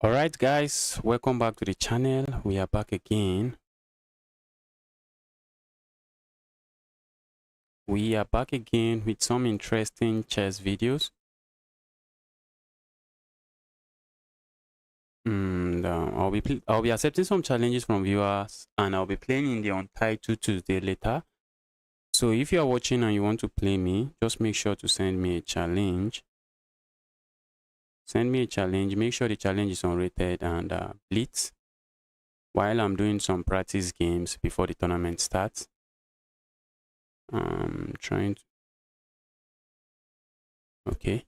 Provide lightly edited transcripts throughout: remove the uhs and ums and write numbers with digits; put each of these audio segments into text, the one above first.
All right, guys, welcome back to the channel. We are back again. With some interesting chess videos. And I'll be accepting some challenges from viewers, and I'll be playing in the Untitled Tuesday later. So if you are watching and you want to play me, just make sure to send me a challenge. Send me a challenge. Make sure the challenge is unrated and Blitz. While I'm doing some practice games before the tournament starts. Trying to. Okay.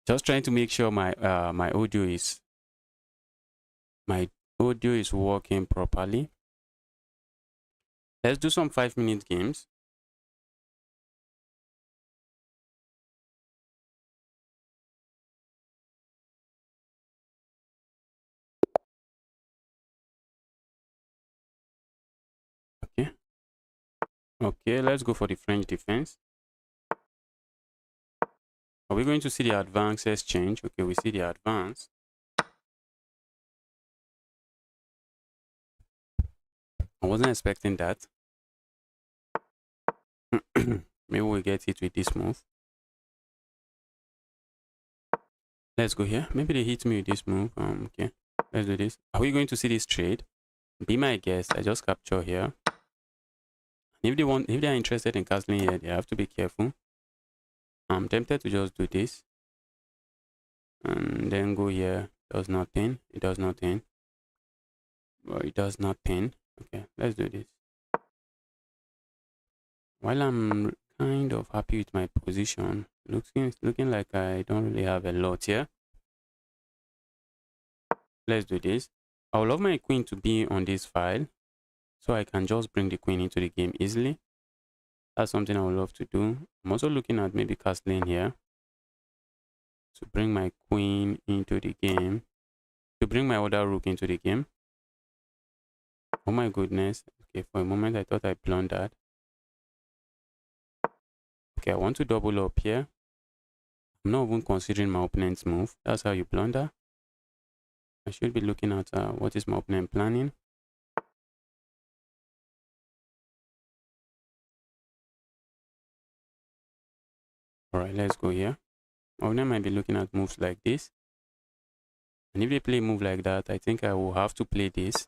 Just trying to make sure my audio is working properly. Let's do some 5-minute games. Okay, let's go for the French defense. Are we going to see the advances change? Okay, we see the advance. I wasn't expecting that. Maybe we'll get it with this move. Let's go here. Maybe they hit me with this move. Okay, let's do this. Are we going to see this trade? Be my guest. I just capture here. If they are interested in castling here, they have to be careful. I'm tempted to just do this and then go here. Does nothing. It does nothing. Well, it does nothing. Okay, let's do this. While I'm kind of happy with my position, looking like I don't really have a lot here. Let's do this. I would love my queen to be on this file so I can just bring the queen into the game easily. That's something I would love to do. I'm also looking at maybe castling here to bring my queen into the game, to bring my other rook into the game. Oh my goodness. Okay, for a moment I thought I blundered. Okay, I want to double up here. I'm not even considering my opponent's move. That's how you blunder. I should be looking at what is my opponent planning. Alright, let's go here. My opponent might be looking at moves like this. And if they play a move like that, I think I will have to play this.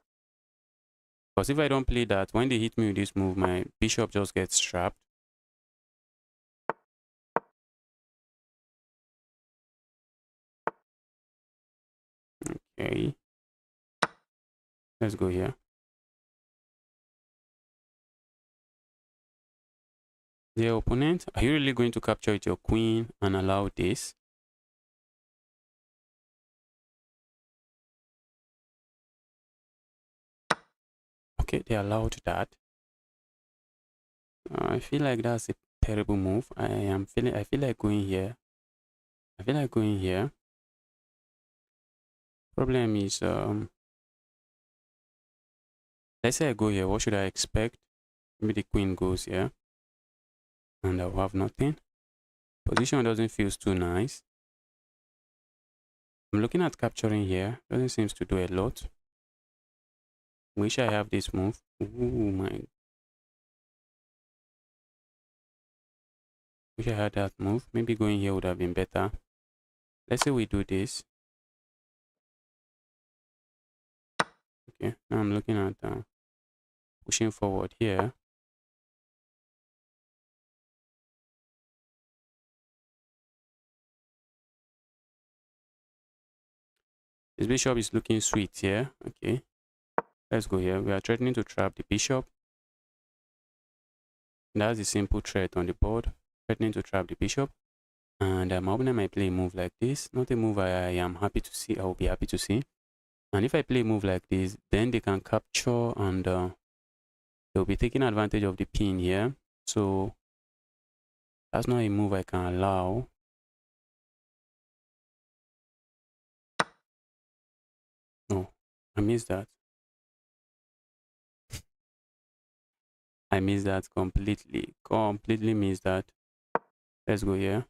Because if I don't play that, when they hit me with this move, my bishop just gets trapped. Okay. Let's go here. Dear opponent, are you really going to capture with your queen and allow this? Okay, they allowed that. I feel like that's a terrible move. I feel like going here. Problem is, let's say I go here. What should I expect? Maybe the queen goes here. And I'll have nothing. Position doesn't feel too nice. I'm looking at capturing here. Doesn't seem to do a lot. Wish I have this move. Ooh, my. Wish I had that move. Maybe going here would have been better. Let's say we do this. Okay, now I'm looking at pushing forward here. This bishop is looking sweet here. Okay, let's go here. We are threatening to trap the bishop. That's a simple threat on the board. Threatening to trap the bishop. And my opponent might play a move like this. Not a move I am happy to see. I will be happy to see. And if I play a move like this, then they can capture and they'll be taking advantage of the pin here. So that's not a move I can allow. No, I missed that. I missed that completely. Completely missed that. Let's go here.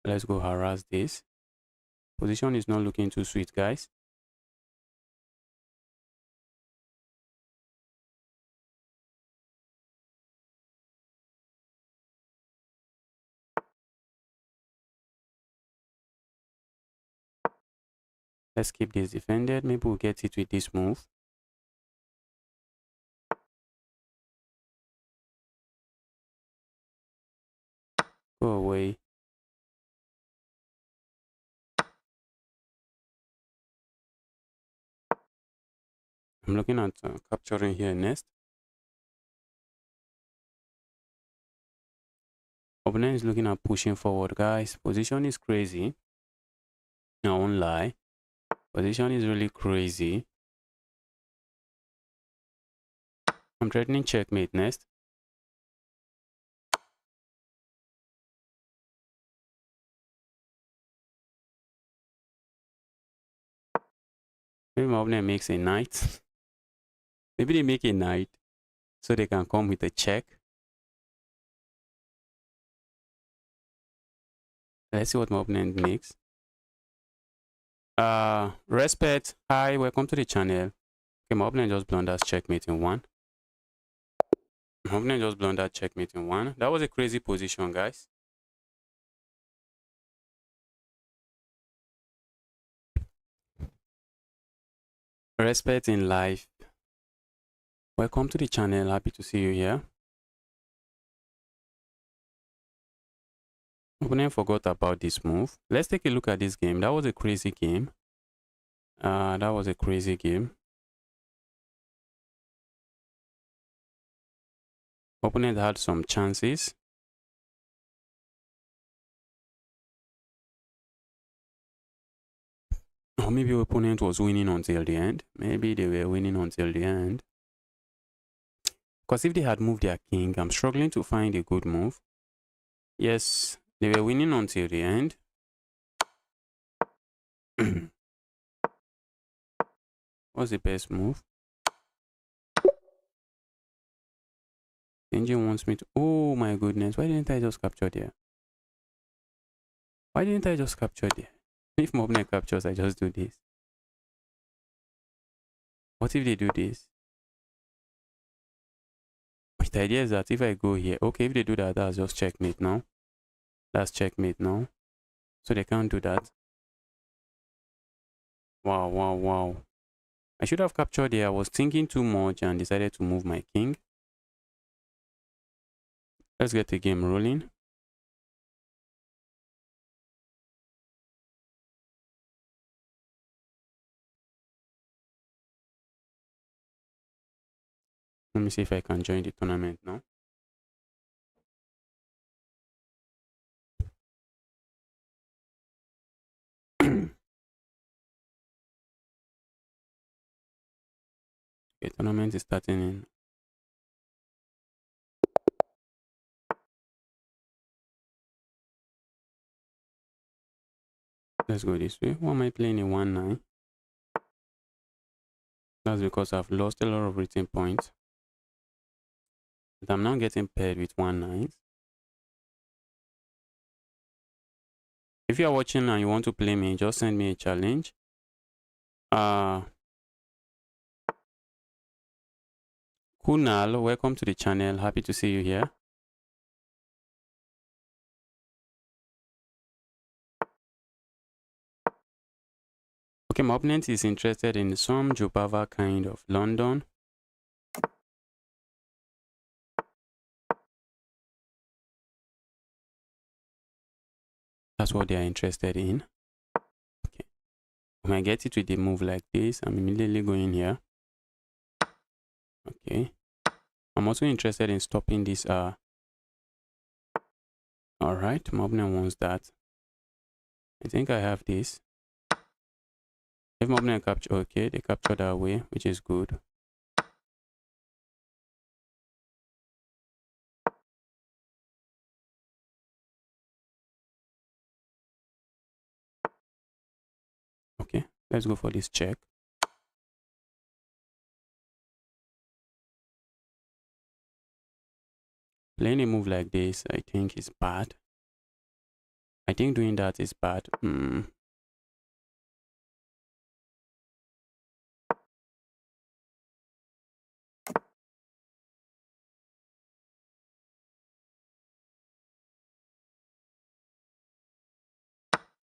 Let's go harass this. Position is not looking too sweet, guys. Let's keep this defended. Maybe we'll get it with this move. Go away. I'm looking at capturing here next. Opponent is looking at pushing forward, guys. Position is crazy. I won't lie. Position is really crazy. I'm threatening checkmate next. Maybe my opponent makes a knight. Maybe they make a knight so they can come with a check. Let's see what my opponent makes. Respect. Hi, welcome to the channel. Okay, my opponent just blunders checkmate in one. My opponent just blundered checkmate in one. That was a crazy position, guys. Respect in life. Welcome to the channel. Happy to see you here. Opponent forgot about this move. Let's take a look at this game. That was a crazy game. That was a crazy game. Opponent had some chances. Or maybe opponent was winning until the end. Maybe they were winning until the end. Because if they had moved their king, I'm struggling to find a good move. Yes, they were winning until the end. What's the best move? Engine wants me to... Oh my goodness, why didn't I just capture there? Why didn't I just capture there? If my opponent captures, I just do this. What if they do this? The idea is that if I go here, okay, if they do that, that's just checkmate now. That's checkmate now. So they can't do that. Wow, wow, wow. I should have captured there. I was thinking too much and decided to move my king. Let's get the game rolling. Let me see if I can join the tournament now. Okay, tournament is starting in. Let's go this way. Why am I playing a 1-9? That's because I've lost a lot of written points. But I'm now getting paired with 1-9. If you are watching and you want to play me, just send me a challenge. Kunal, welcome to the channel. Happy to see you here. Okay, my opponent is interested in some Jobava kind of London. That's what they are interested in. Okay. When I get it with a move like this, I'm immediately going here. Okay. I'm also interested in stopping this. Alright, my opponent wants that. I think I have this. If my opponent capture, okay, they capture that way, which is good. Okay, let's go for this check. Playing a move like this, I think is bad. I think doing that is bad.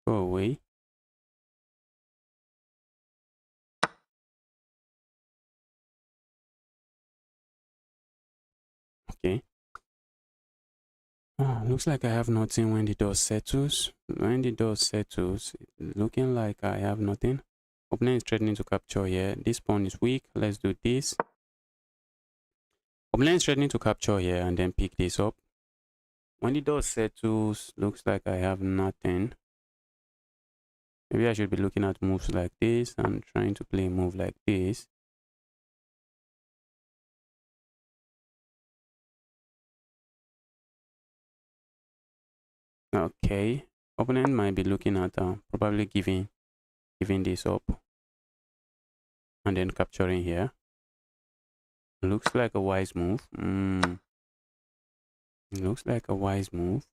Go away. Okay. Looks like I have nothing when the dust settles. When the dust settles, it's looking like I have nothing. Opponent is threatening to capture here. This pawn is weak. Let's do this. Opponent is threatening to capture here and then pick this up. When the dust settles, looks like I have nothing. Maybe I should be looking at moves like this and trying to play a move like this. Okay. Opponent might be looking at probably giving this up and then capturing here. Looks like a wise move. Looks like a wise move.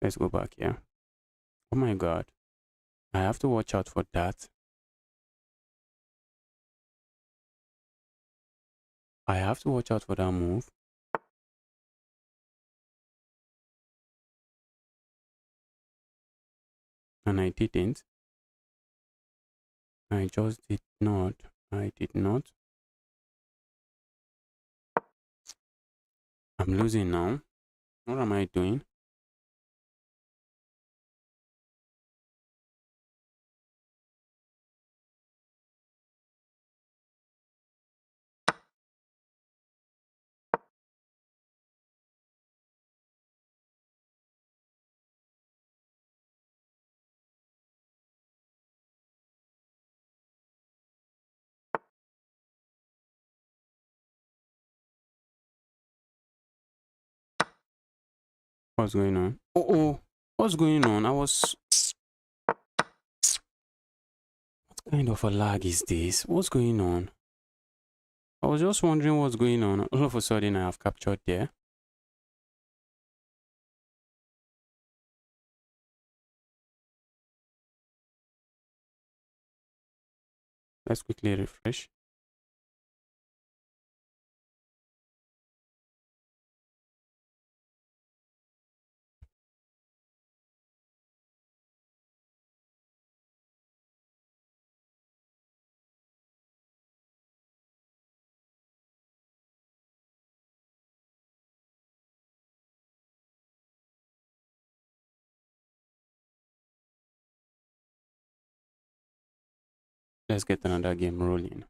Let's go back here. Oh my god. I have to watch out for that. I have to watch out for that move. And I didn't. I just did not. I did not. I'm losing now. What am I doing? What's going on? Oh. What's going on? What kind of a lag is this? What's going on? I was just wondering what's going on. All of a sudden, I have captured there. Let's quickly refresh. Let's get another game rolling.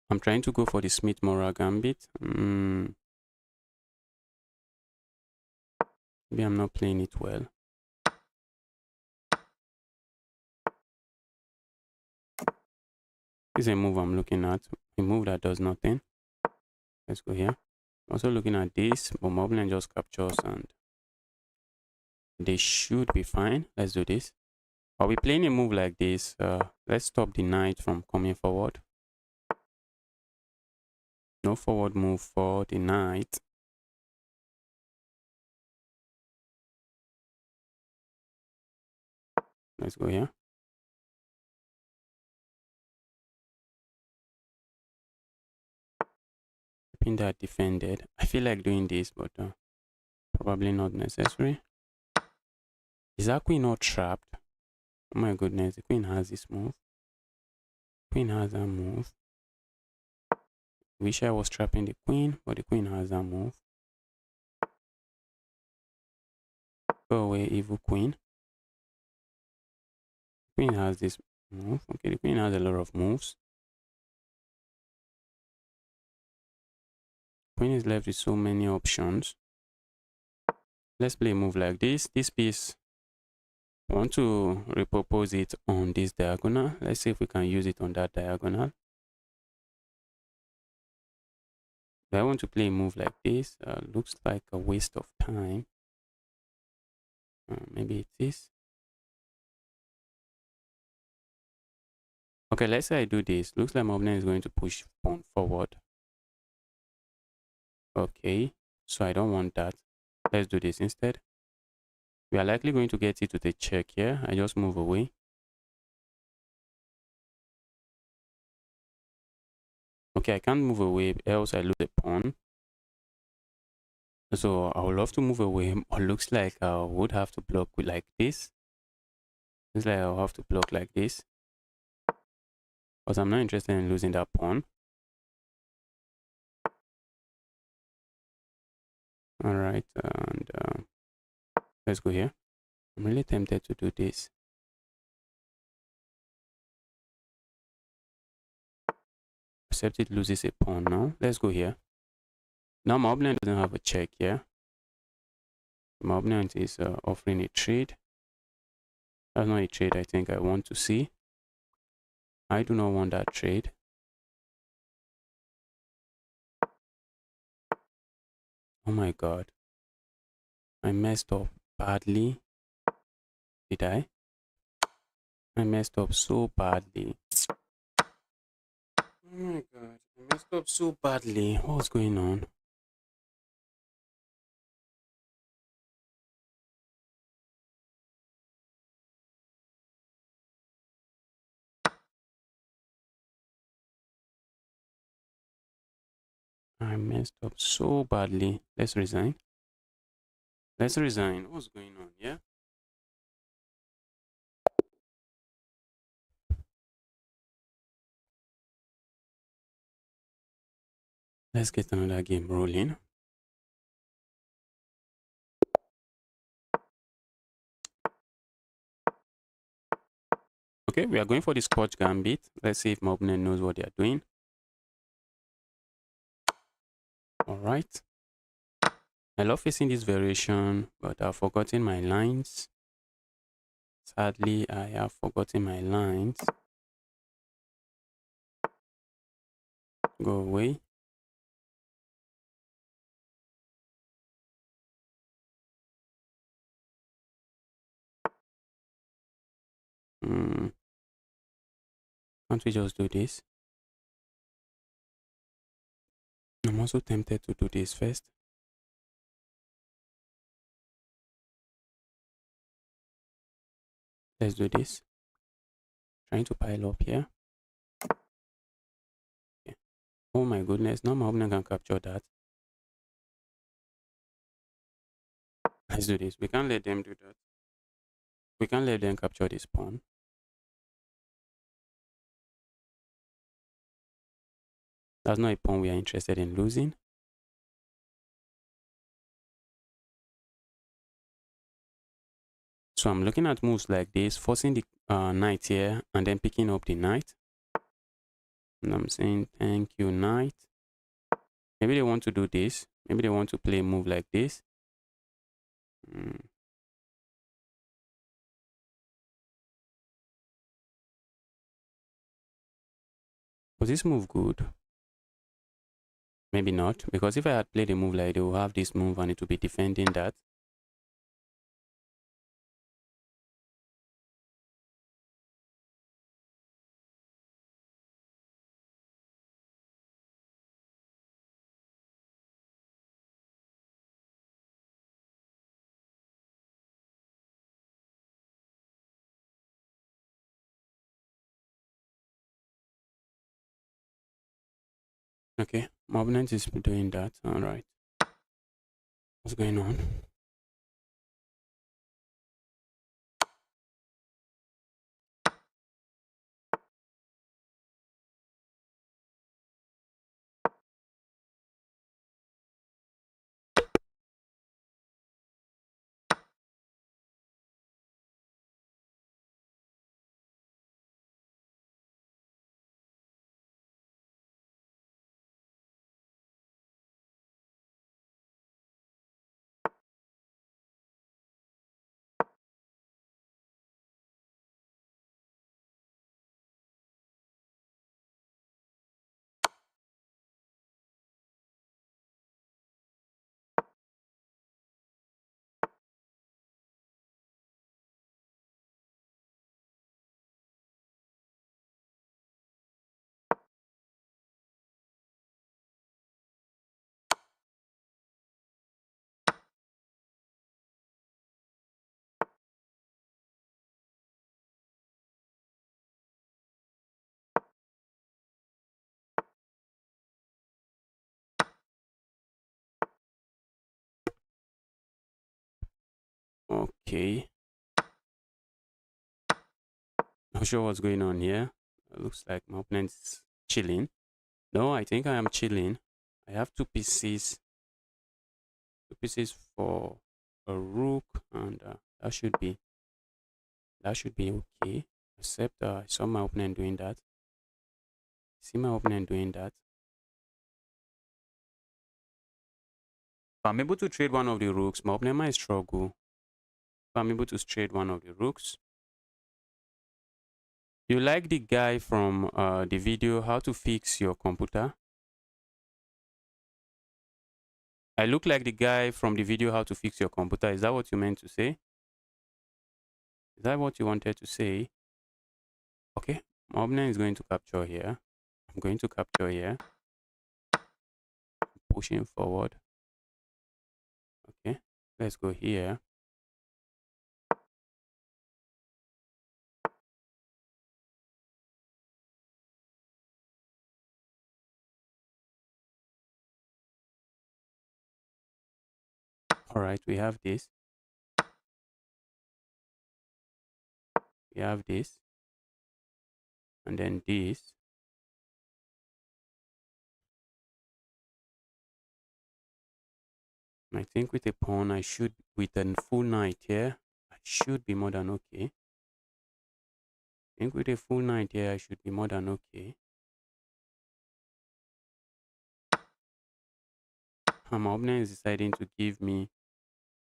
I'm trying to go for the Smith-Mora gambit. Maybe I'm not playing it well. This is a move I'm looking at. A move that does nothing. Let's go here. Also looking at this, but my opponent just captures and they should be fine. Let's do this. I'll be playing a move like this. Let's stop the knight from coming forward. No forward move for the knight. Let's go here. Keeping that defended. I feel like doing this, but probably not necessary. Is that queen not trapped? Oh my goodness, the queen has this move. Queen has that move. Wish I was trapping the queen, but the queen has that move. Go away, evil queen. Queen has this move. Okay, the queen has a lot of moves. Queen is left with so many options. Let's play a move like this. This piece, I want to repurpose it on this diagonal. Let's see if we can use it on that diagonal. I want to play a move like this. Looks like a waste of time. Maybe it is. Okay, let's say I do this. Looks like my opponent is going to push pawn forward. Okay, so I don't want that. Let's do this instead. We are likely going to get it with a check here. I just move away. Okay, I can't move away, else I lose a pawn. So I would love to move away, but looks like I would have to block with like this. Looks like I'll have to block like this. Because I'm not interested in losing that pawn. Alright, and let's go here. I'm really tempted to do this. Except it loses a pawn now. Let's go here. Now my opponent doesn't have a check here. My opponent is offering a trade. That's not a trade I think I want to see. I do not want that trade. Oh my god. I messed up badly. Did I? I messed up so badly. Oh my god. I messed up so badly. What's going on? I messed up so badly. Let's resign. Let's resign. What's going on? Yeah? Let's get another game rolling. Okay, we are going for the Scorch gambit. Let's see if my opponent knows what they are doing. Alright. I love facing this variation, but I've forgotten my lines. Sadly, I have forgotten my lines. Go away. Can't we just do this? I'm also tempted to do this first. Let's do this. Trying to pile up here. Okay. Oh my goodness, now my opponent can capture that. Let's do this. We can't let them do that. We can't let them capture this pawn. That's not a pawn we are interested in losing. So I'm looking at moves like this, forcing the knight here and then picking up the knight. And I'm saying, thank you, knight. Maybe they want to do this. Maybe they want to play a move like this. Was this move good? Maybe not, because if I had played a move like they will have this move and it will be defending that. Okay, my opponent is doing that. All right. What's going on? Okay. Not sure what's going on here. It looks like my opponent's chilling. No, I think I am chilling. I have two pieces. Two pieces for a rook, and that should be okay. Except I saw my opponent doing that. See my opponent doing that. If I'm able to trade one of the rooks, my opponent might struggle. If I'm able to trade one of the rooks. You like the guy from the video, how to fix your computer? I look like the guy from the video, how to fix your computer. Is that what you meant to say? Is that what you wanted to say? Okay, my opponent is going to capture here. I'm going to capture here. Pushing forward. Okay, let's go here. All right, we have this. We have this. And then this. I think with a pawn, I should, with a full knight here, I should be more than okay. I think with a full knight here, I should be more than okay. And my opponent is deciding to give me,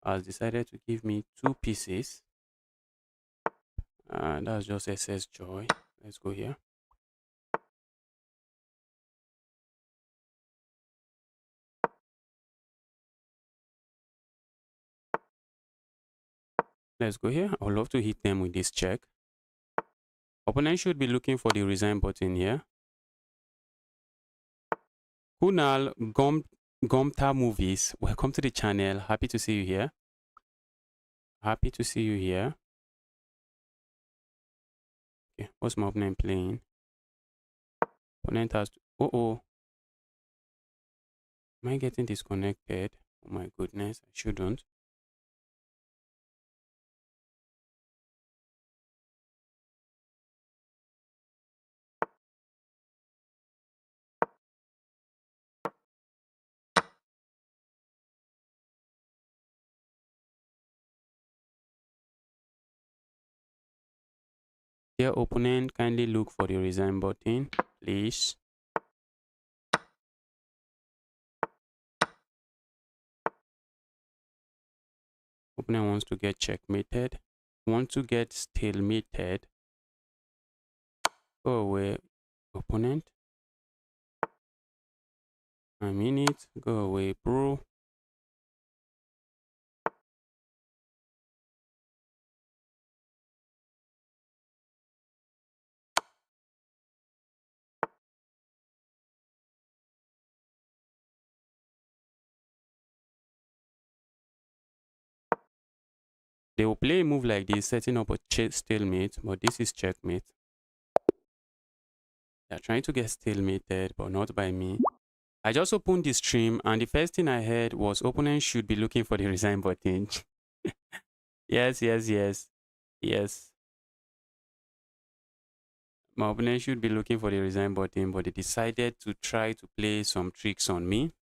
has decided to give me two pieces. That's just SS joy. Let's go here. Let's go here. I would love to hit them with this check. Opponent should be looking for the resign button here. Kunal Gomta Movies, welcome to the channel. Happy to see you here. Happy to see you here. Okay, what's my opponent playing? Opponent has to, oh. Am I getting disconnected? Oh my goodness, I shouldn't. Dear opponent, kindly look for the resign button, please. Opponent wants to get checkmated. Want to get stalemated. Go away, opponent. I mean it. Go away, bro. They will play a move like this, setting up a stalemate, but this is checkmate. They're trying to get stalemated, but not by me. I just opened the stream, and the first thing I heard was opponent should be looking for the resign button. Yes. My opponent should be looking for the resign button, but they decided to try to play some tricks on me.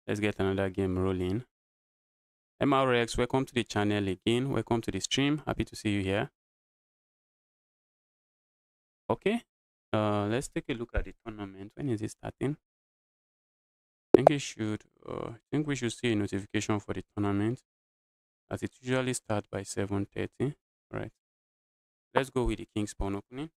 Let's get another game rolling. MRX, welcome to the channel again. Welcome to the stream. Happy to see you here. Okay. Let's take a look at the tournament. When is it starting? I think we should see a notification for the tournament, as it usually starts by 7:30. All right. Let's go with the King's Pawn opening.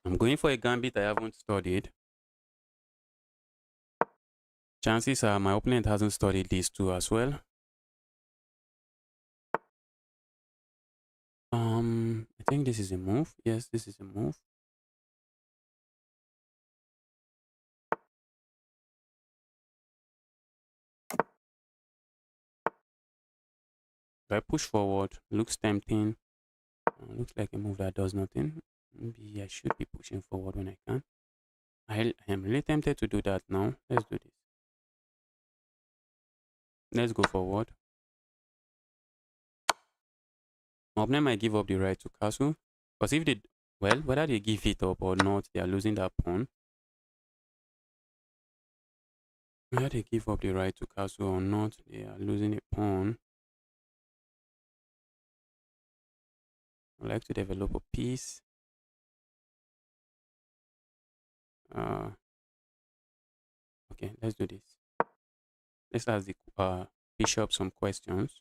I'm going for a gambit I haven't studied. Chances are my opponent hasn't studied these two as well. I think this is a move. Yes, this is a move. If I push forward, looks tempting. Looks like a move that does nothing. Maybe I should be pushing forward when I can. I am really tempted to do that now. Let's do this. Let's go forward. My opponent might give up the right to castle. Because if they, well, whether they give it up or not, they are losing that pawn. Whether they give up the right to castle or not, they are losing a pawn. I like to develop a piece. Okay, let's do this. Let's ask the bishop some questions.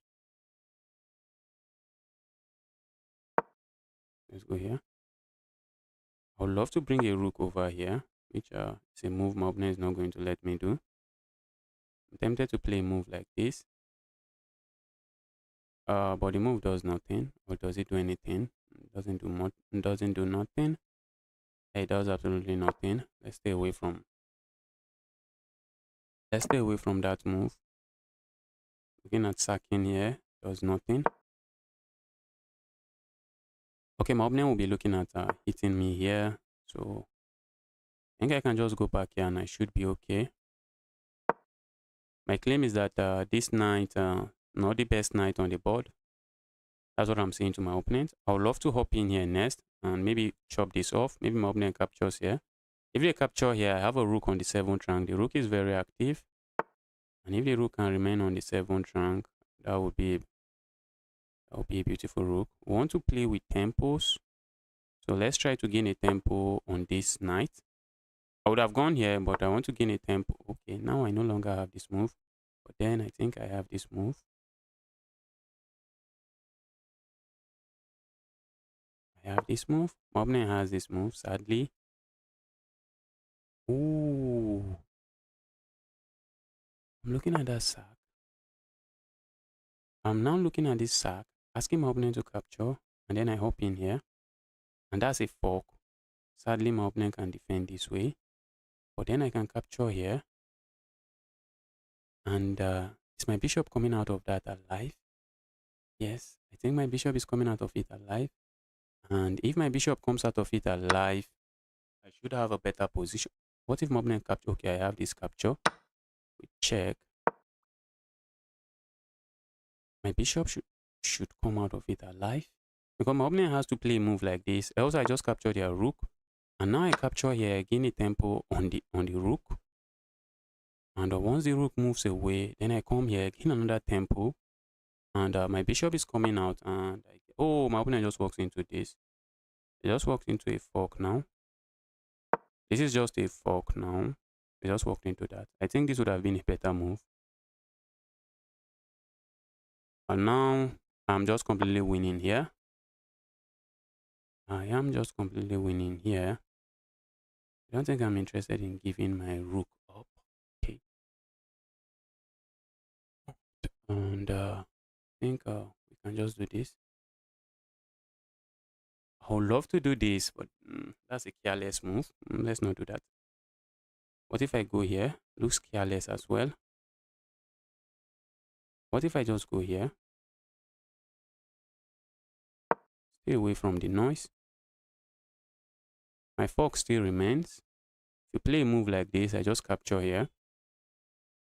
Let's go here. I would love to bring a rook over here, which is a move my opponent is not going to let me do. I'm tempted to play a move like this. But the move does nothing. Or does it do anything? It doesn't do more. Doesn't do nothing. It does absolutely nothing. Let's stay away from. Let's stay away from that move. Looking at sacking here, does nothing. Okay, my opponent will be looking at hitting me here. So I think I can just go back here and I should be okay. My claim is that this knight, not the best knight on the board. That's what I'm saying to my opponent. I would love to hop in here next and maybe chop this off. Maybe my opponent captures here. If they capture here, I have a rook on the 7th rank. The rook is very active. And if the rook can remain on the 7th rank, that would be a beautiful rook. We want to play with tempos. So let's try to gain a tempo on this knight. I would have gone here, but I want to gain a tempo. Okay, now I no longer have this move. But then I think I have this move. I have this move. My opponent has this move, sadly. Ooh. I'm looking at that sack. I'm now looking at this sack, asking my opponent to capture, and then I hop in here. And that's a fork. Sadly, my opponent can defend this way. But then I can capture here. And is my bishop coming out of that alive? Yes, I think my bishop is coming out of it alive. And if my bishop comes out of it alive, I should have a better position. What if my opponent capture? Okay, I have this capture. We check. My bishop should come out of it alive. Because my opponent has to play a move like this. Else I just capture their rook. And now I capture here, gain a tempo on the rook. And once the rook moves away, then I come here, gain another tempo. And my bishop is coming out. And oh, my opponent just walks into this. He just walked into a fork now. This is just a fork now. He just walked into that. I think this would have been a better move. And now I'm just completely winning here. I am just completely winning here. I don't think I'm interested in giving my rook up. Okay. And I think we can just do this. I would love to do this, but that's a careless move. Let's not do that. What if I go here? Looks careless as well. What if I just go here? Stay away from the noise. My fork still remains. If you play a move like this, I just capture here.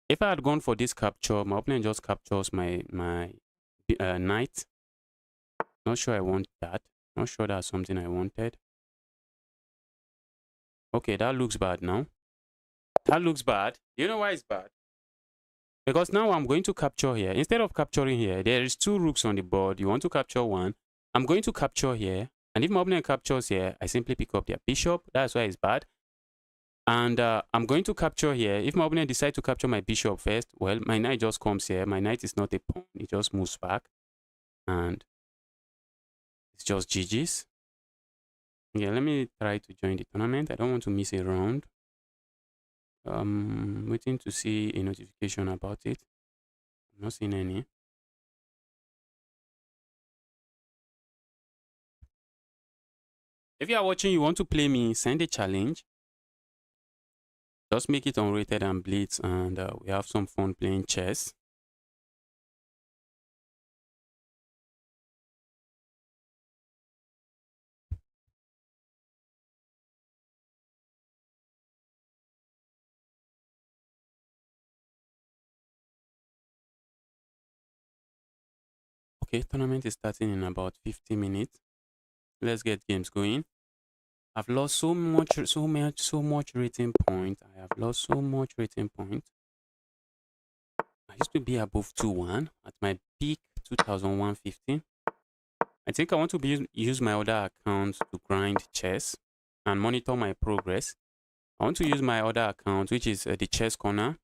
If I had gone for this capture, my opponent just captures my knight. Not sure I want that. Not sure that's something I wanted. Okay, that looks bad now. That looks bad. You know why it's bad? Because now I'm going to capture here. Instead of capturing here, there is 2 rooks on the board. You want to capture one. I'm going to capture here. And if my opponent captures here, I simply pick up their bishop. That's why it's bad. And I'm going to capture here. If my opponent decides to capture my bishop first, well, my knight just comes here. My knight is not a pawn. It just moves back. And it's just GG's. Yeah, let me try to join the tournament. I don't want to miss a round. Waiting to see a notification about it. I'm not seeing any. If you are watching, you want to play me, send a challenge. Just make it unrated and Blitz, and we have some fun playing chess. Okay, tournament is starting in about 50 minutes. Let's get games going. I've lost so much rating point. I have lost so much rating point. I used to be above 2-1 at my peak 2115. I think I want to use my other account to grind chess and monitor my progress. I want to use my other account, which is the chess corner.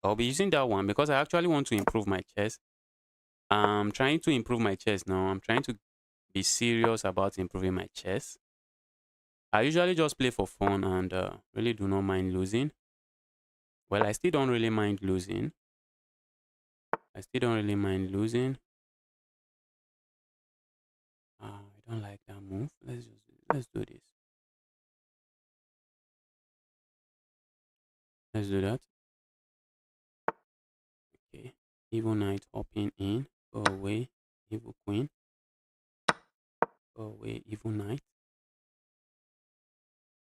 I'll be using that one because I actually want to improve my chess. I'm trying to improve my chess now. I'm trying to be serious about improving my chess. I usually just play for fun and really do not mind losing. Well, I still don't really mind losing. I still don't really mind losing. I don't like that move. Let's do this. Let's do that. Okay. Evil knight hopping in. Go away. Evil queen. Go away. Evil knight.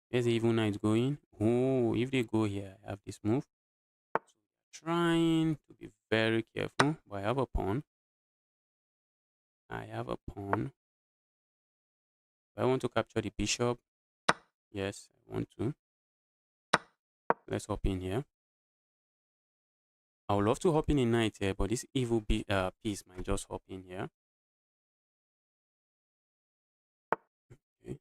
Where's the evil knight going? Oh, if they go here, I have this move. So trying to be very careful. But I have a pawn. I have a pawn. I want to capture the bishop. Yes, I want to. Let's hop in here. I would love to hop in a knight here, but this evil piece might just hop in here. Okay.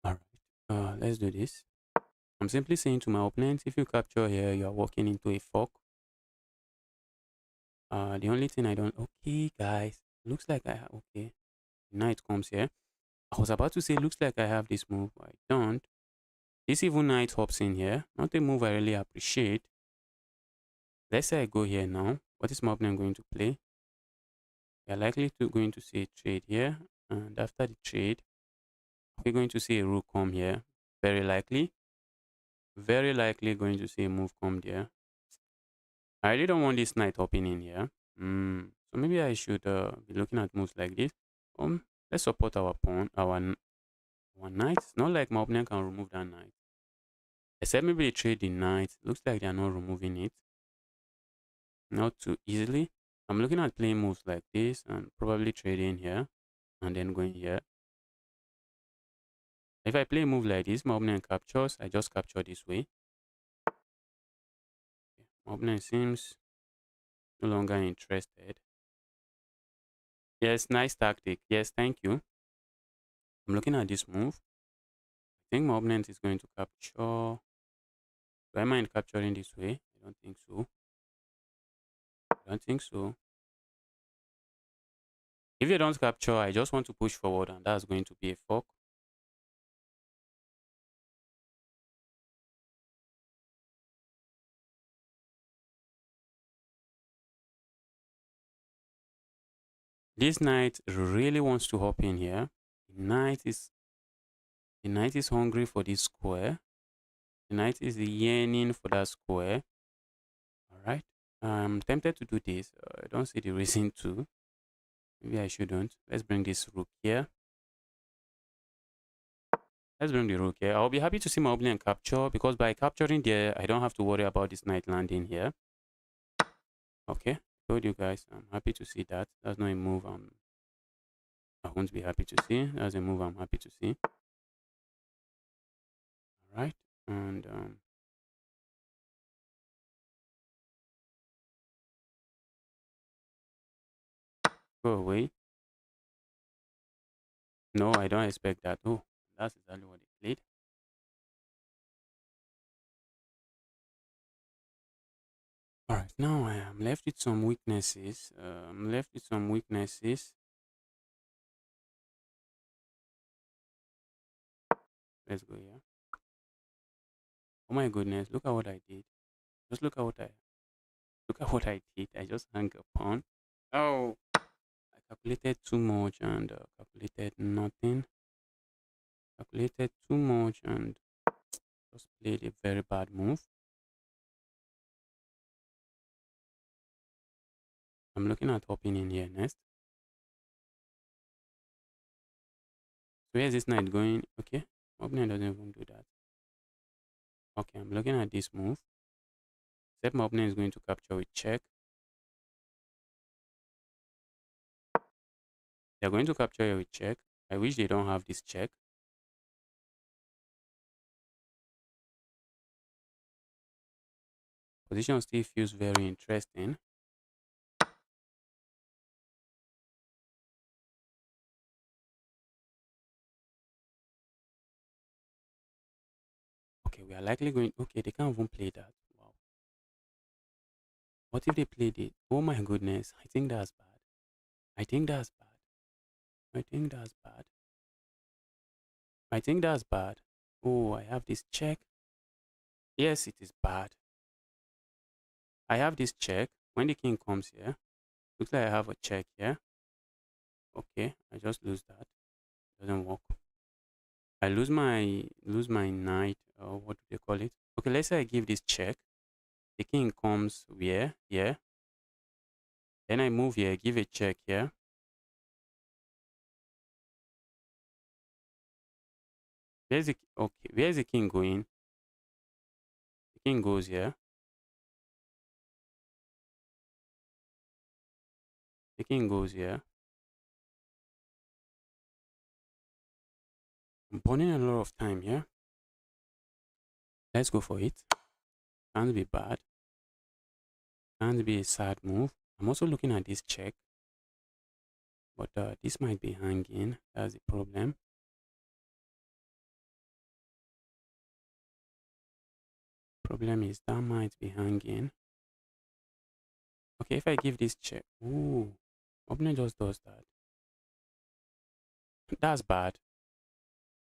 All right. Let's do this. I'm simply saying to my opponent, if you capture here, you are walking into a fork. The only thing I don't. Okay, guys. Looks like I have. Okay. Knight comes here. I was about to say, looks like I have this move, but I don't. This evil knight hops in here. Not a move I really appreciate. Let's say I go here now. What is my opponent going to play? We are likely going to see a trade here. And after the trade, we're going to see a rook come here. Very likely. Very likely going to see a move come there. I really don't want this knight hopping in here. So maybe I should be looking at moves like this. Let's support our pawn, our knight. It's not like my opponent can remove that knight. Except maybe they trade the knight. Looks like they are not removing it. Not too easily. I'm looking at playing moves like this and probably trading here and then going here. If I play a move like this, my opponent captures. I just capture this way. Okay. My opponent seems no longer interested. Yes, nice tactic. Yes, thank you. I'm looking at this move. I think my opponent is going to capture. Do I mind capturing this way? I don't think so. I don't think so. If they don't capture, I just want to push forward, and that's going to be a fork. This knight really wants to hop in here. The knight is hungry for this square. The knight is yearning for that square. All right. I'm tempted to do this. I don't see the reason to. Maybe I shouldn't. Let's bring this rook here. Let's bring the rook here. I'll be happy to see my opponent capture because by capturing there, I don't have to worry about this knight landing here. Okay, told you guys, I'm happy to see that. That's not a move I won't be happy to see. That's a move I'm happy to see. All right, and go away. No, I don't expect that. Oh, that's exactly what they played. All right, now I am left with some weaknesses. I'm left with some weaknesses. Let's go here. Oh my goodness, look at what I did. Just look at what I did. I just hung a pawn. Oh, I calculated too much and calculated nothing. Calculated too much and just played a very bad move. I'm looking at hopping in here next. So where is this knight going? Okay, opening doesn't even do that. Okay, I'm looking at this move. Step my opponent is going to capture with check. They're going to capture here with check. I wish they don't have this check. Position still feels very interesting. Okay, we are likely going. Okay, they can't even play that. Wow. What if they played it? Oh my goodness. I think that's bad. I think that's bad. I think that's bad. I think that's bad. Oh, I have this check. Yes, it is bad. I have this check. When the king comes here, looks like I have a check here. Okay, I just lose that. Doesn't work. I lose my knight, or what do they call it? Okay, let's say I give this check. The king comes where? Here. Then I move here, give a check here. Where's the king going? The king goes here. The king goes here. I'm burning a lot of time here. Let's go for it. Can't be bad. Can't be a sad move. I'm also looking at this check. But this might be hanging. That's the problem. Problem is that might be hanging. Okay, if I give this check. Ooh. Opponent just does that. That's bad.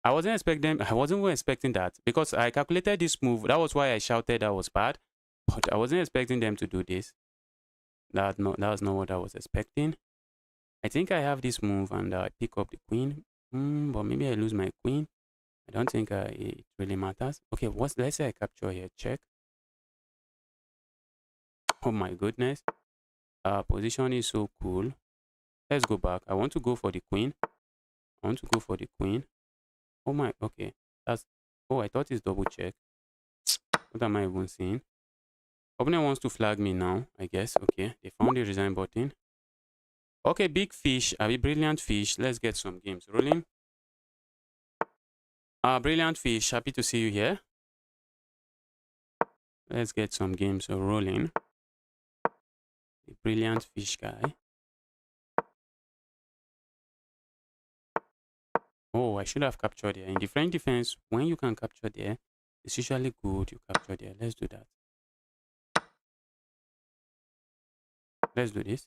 I wasn't even expecting that because I calculated this move. That was why I shouted that was bad. But I wasn't expecting them to do this. That was not what I was expecting. I think I have this move and I pick up the queen. But maybe I lose my queen. I don't think it really matters. Okay, let's say I capture here, check. Oh my goodness. Position is so cool. Let's go back. I want to go for the queen. Oh my, okay. Oh, I thought it's double check. What am I even seeing? Opponent wants to flag me now, I guess. Okay, they found the resign button. Okay, big fish. Brilliant fish. Let's get some games rolling. Brilliant fish. Happy to see you here. Let's get some games rolling. The brilliant fish guy. Oh, I should have captured there. In the French defense, when you can capture there, it's usually good you capture there. Let's do that. Let's do this.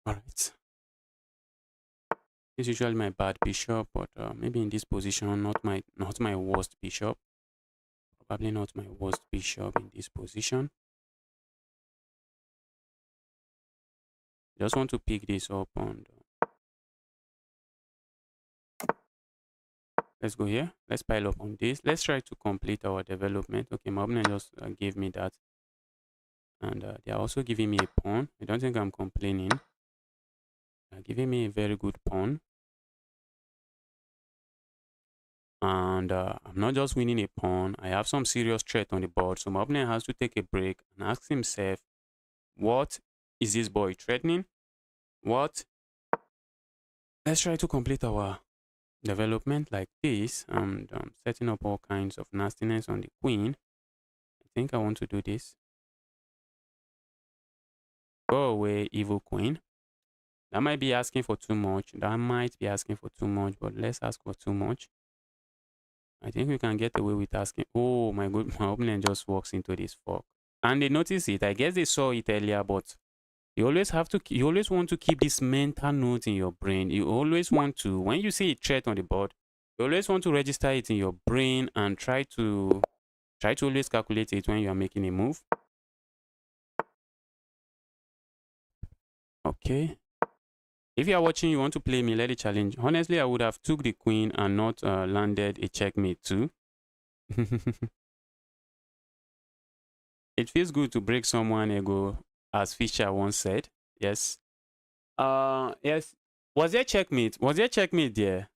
Alright. This is usually my bad bishop, but maybe in this position, not my worst bishop. Probably not my worst bishop in this position. Just want to pick this up and let's go here. Let's pile up on this. Let's try to complete our development. Okay, my opponent just gave me that. And they are also giving me a pawn. I don't think I'm complaining. They're giving me a very good pawn. And I'm not just winning a pawn. I have some serious threat on the board. So my opponent has to take a break and ask himself, what is this boy threatening? What? Let's try to complete our development like this. And setting up all kinds of nastiness on the queen. I think I want to do this. Go away, evil queen. That might be asking for too much. But let's ask for too much. I think we can get away with asking. Oh my god, my opponent just walks into this fork. And they notice it. I guess they saw it earlier, but you always want to keep this mental note in your brain. You always want to, when you see a threat on the board, you always want to register it in your brain and try to always calculate it when you are making a move. Okay. If you are watching, you want to play me, let it challenge. Honestly, I would have took the queen and not landed a checkmate too. It feels good to break someone ego, as Fischer once said. Yes. Yes. Was there checkmate? Was there checkmate there?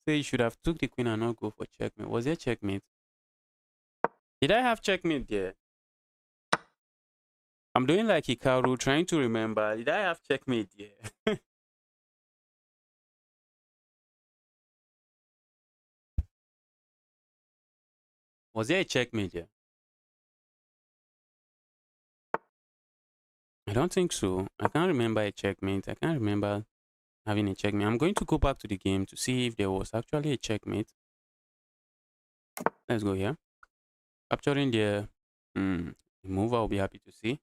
So you should have took the queen and not go for checkmate. Was there checkmate? Did I have checkmate there? I'm doing like Hikaru, trying to remember. Did I have checkmate there? Was there a checkmate there? I don't think so. I can't remember a checkmate. I can't remember having a checkmate. I'm going to go back to the game to see if there was actually a checkmate. Let's go here. Capturing the move I'll be happy to see.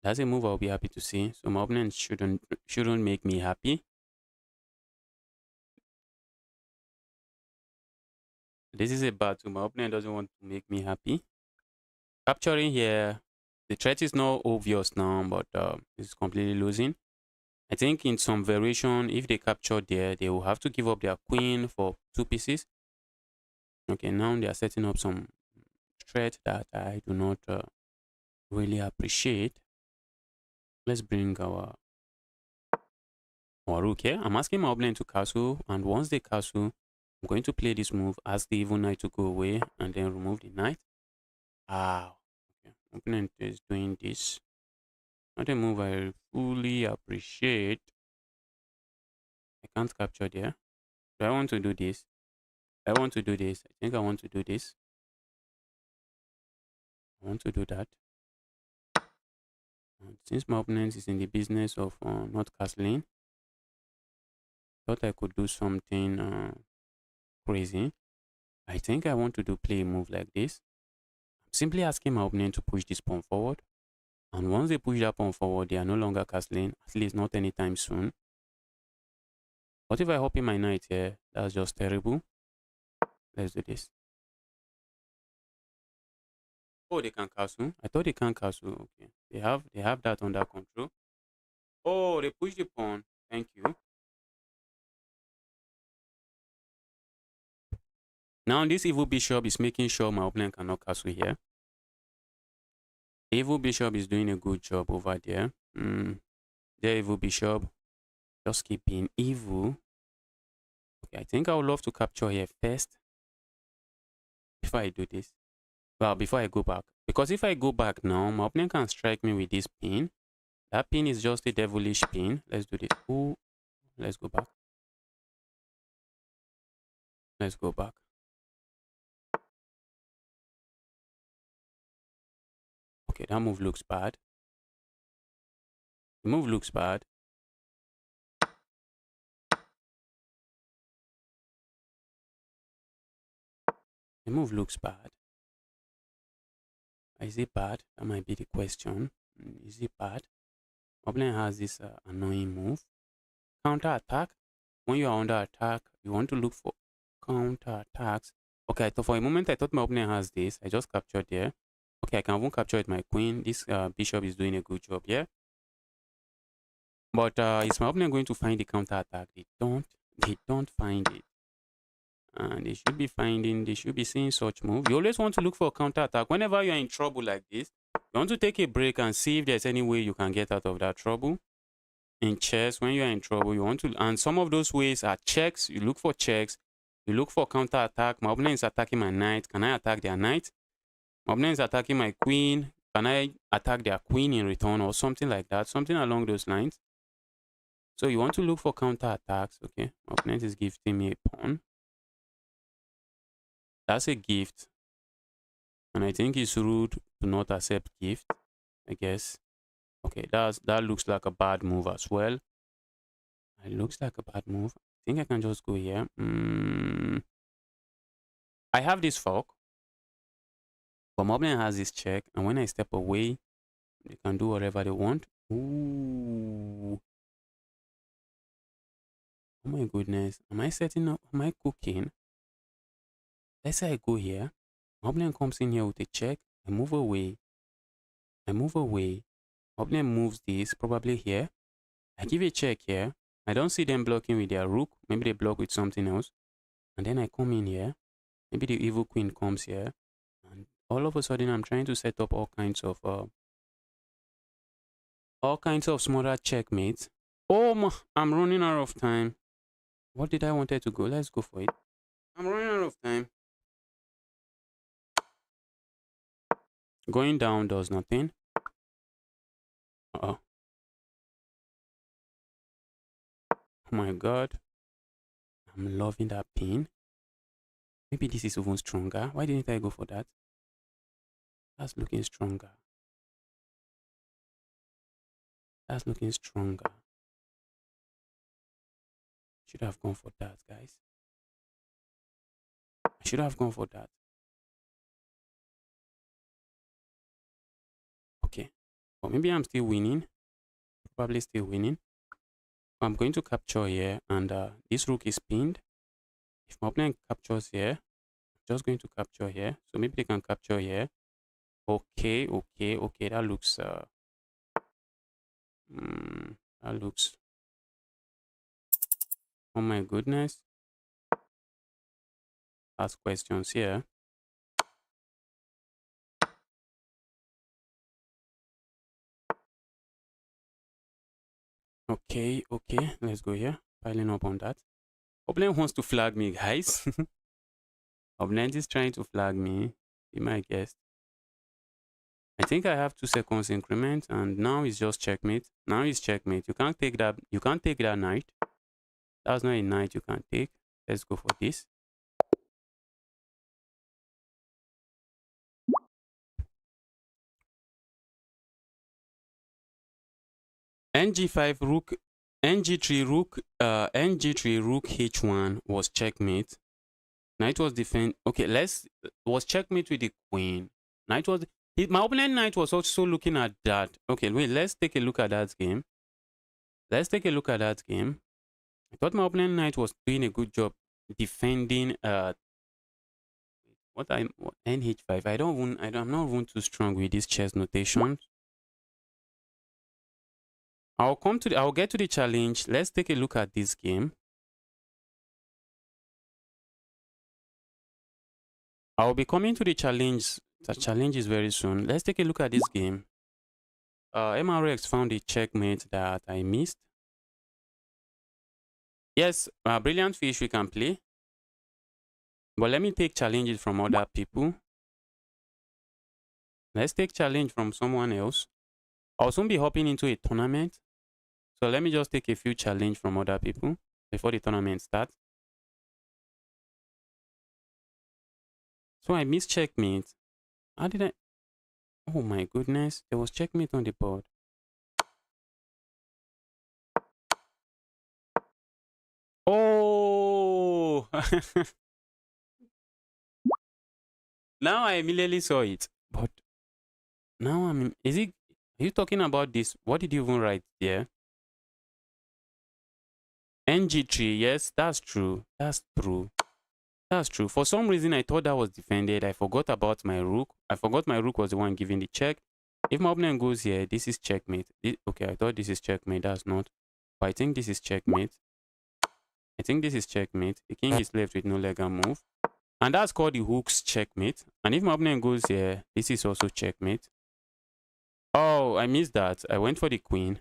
That's a move I'll be happy to see. So my opponent shouldn't make me happy. This is a battle. My opponent doesn't want to make me happy. Capturing here. The threat is not obvious now, but it's completely losing. I think in some variation, if they capture there, they will have to give up their queen for 2 pieces. Okay, now they are setting up some threat that I do not really appreciate. Let's bring our rook here. I'm asking my opponent to castle, and once they castle, I'm going to play this move, ask the evil knight to go away, and then remove the knight. Ah, okay. Opponent is doing this. Not a move I fully appreciate. I can't capture there. Do I want to do this? I want to do this. I think I want to do this. I want to do that. And since my opponent is in the business of not castling, thought I could do something crazy. I think I want to play a move like this. I'm simply asking my opponent to push this pawn forward. And once they push that pawn forward, they are no longer castling, at least not anytime soon. What if I hop in my knight here? That's just terrible. Let's do this. Oh, they can castle. I thought they can't castle. Okay. They have that under control. Oh, they push the pawn. Thank you. Now this evil bishop is making sure my opponent cannot castle here. Evil bishop is doing a good job over there. There, evil bishop. Just keep being evil. Okay, I think I would love to capture here first. Before I do this. Well, before I go back. Because if I go back now, my opponent can strike me with this pin. That pin is just a devilish pin. Let's do this. Ooh, let's go back. Let's go back. Okay, that move looks bad. The move looks bad. The move looks bad. Is it bad? That might be the question. Is it bad? Opponent has this annoying move. Counter attack. When you are under attack, you want to look for counter attacks. Okay, so for a moment I thought my opponent has this. I just captured there. Okay, I can even capture with my queen. This bishop is doing a good job here. But is my opponent going to find the counter attack? They don't find it. And they should be seeing such move. You always want to look for a counter attack. Whenever you're in trouble like this, you want to take a break and see if there's any way you can get out of that trouble. In chess, when you're in trouble, you want to, and some of those ways are checks. You look for checks. You look for counter attack. My opponent is attacking my knight. Can I attack their knight? My opponent is attacking my queen. Can I attack their queen in return or something like that? Something along those lines. So you want to look for counter attacks. Okay, my opponent is gifting me a pawn. That's a gift. And I think it's rude to not accept gift, I guess. Okay, that looks like a bad move as well. It looks like a bad move. I think I can just go here. I have this fork. But my opponent has this check. And when I step away, they can do whatever they want. Ooh. Oh my goodness. Am I setting up? Am I cooking? Let's say I go here. My opponent comes in here with a check. I move away. I move away. My opponent moves this probably here. I give a check here. I don't see them blocking with their rook. Maybe they block with something else. And then I come in here. Maybe the evil queen comes here. And all of a sudden, I'm trying to set up all kinds of smaller checkmates. Oh, I'm running out of time. What did I wanted to go? Let's go for it. I'm running out of time. Going down does nothing. Uh-oh. Oh my god. I'm loving that pin. Maybe this is even stronger. Why didn't I go for that? That's looking stronger. That's looking stronger. Should have gone for that, guys. I should have gone for that. Okay. Or maybe I'm still winning. Probably still winning. I'm going to capture here, and this rook is pinned. If my opponent captures here, I'm just going to capture here. So maybe they can capture here. Okay, okay, okay. That looks that looks, oh my goodness. Ask questions here. Okay, okay. Let's go here. Piling up on that. Opponent wants to flag me, guys. Opponent is trying to flag me. Be my guest. I think I have 2 seconds increment, and now it's just checkmate. Now it's checkmate. You can't take that. You can't take that knight. That's not a knight you can take. Let's go for this. Ng5 rook, Ng3 rook, Ng3 rook H1 was checkmate. Knight was defend. Okay, was checkmate with the queen. Knight was my opponent knight was also looking at that. Okay, wait, let's take a look at that game. Let's take a look at that game. I thought my opponent knight was doing a good job defending nh5. I'm not even too strong with this chess notation. I'll get to the challenge. Let's take a look at this game. I'll be coming to the challenge. The challenge is very soon. Let's take a look at this game. MRX found a checkmate that I missed. Yes, brilliant fish we can play. But let me take challenges from other people. Let's take challenge from someone else. I'll soon be hopping into a tournament. So let me just take a few challenge from other people before the tournament starts. So I missed checkmate. How did I? Oh my goodness, there was checkmate on the board. Oh! Now I immediately saw it. But now are you talking about this? What did you even write there? NG3, yes, that's true. That's true. That's true. For some reason, I thought that was defended. I forgot about my rook. I forgot my rook was the one giving the check. If my opponent goes here, this is checkmate. Okay, I thought this is checkmate. That's not. But I think this is checkmate. I think this is checkmate. The king is left with no leg and move. And that's called the hook's checkmate. And if my opponent goes here, this is also checkmate. Oh, I missed that. I went for the queen.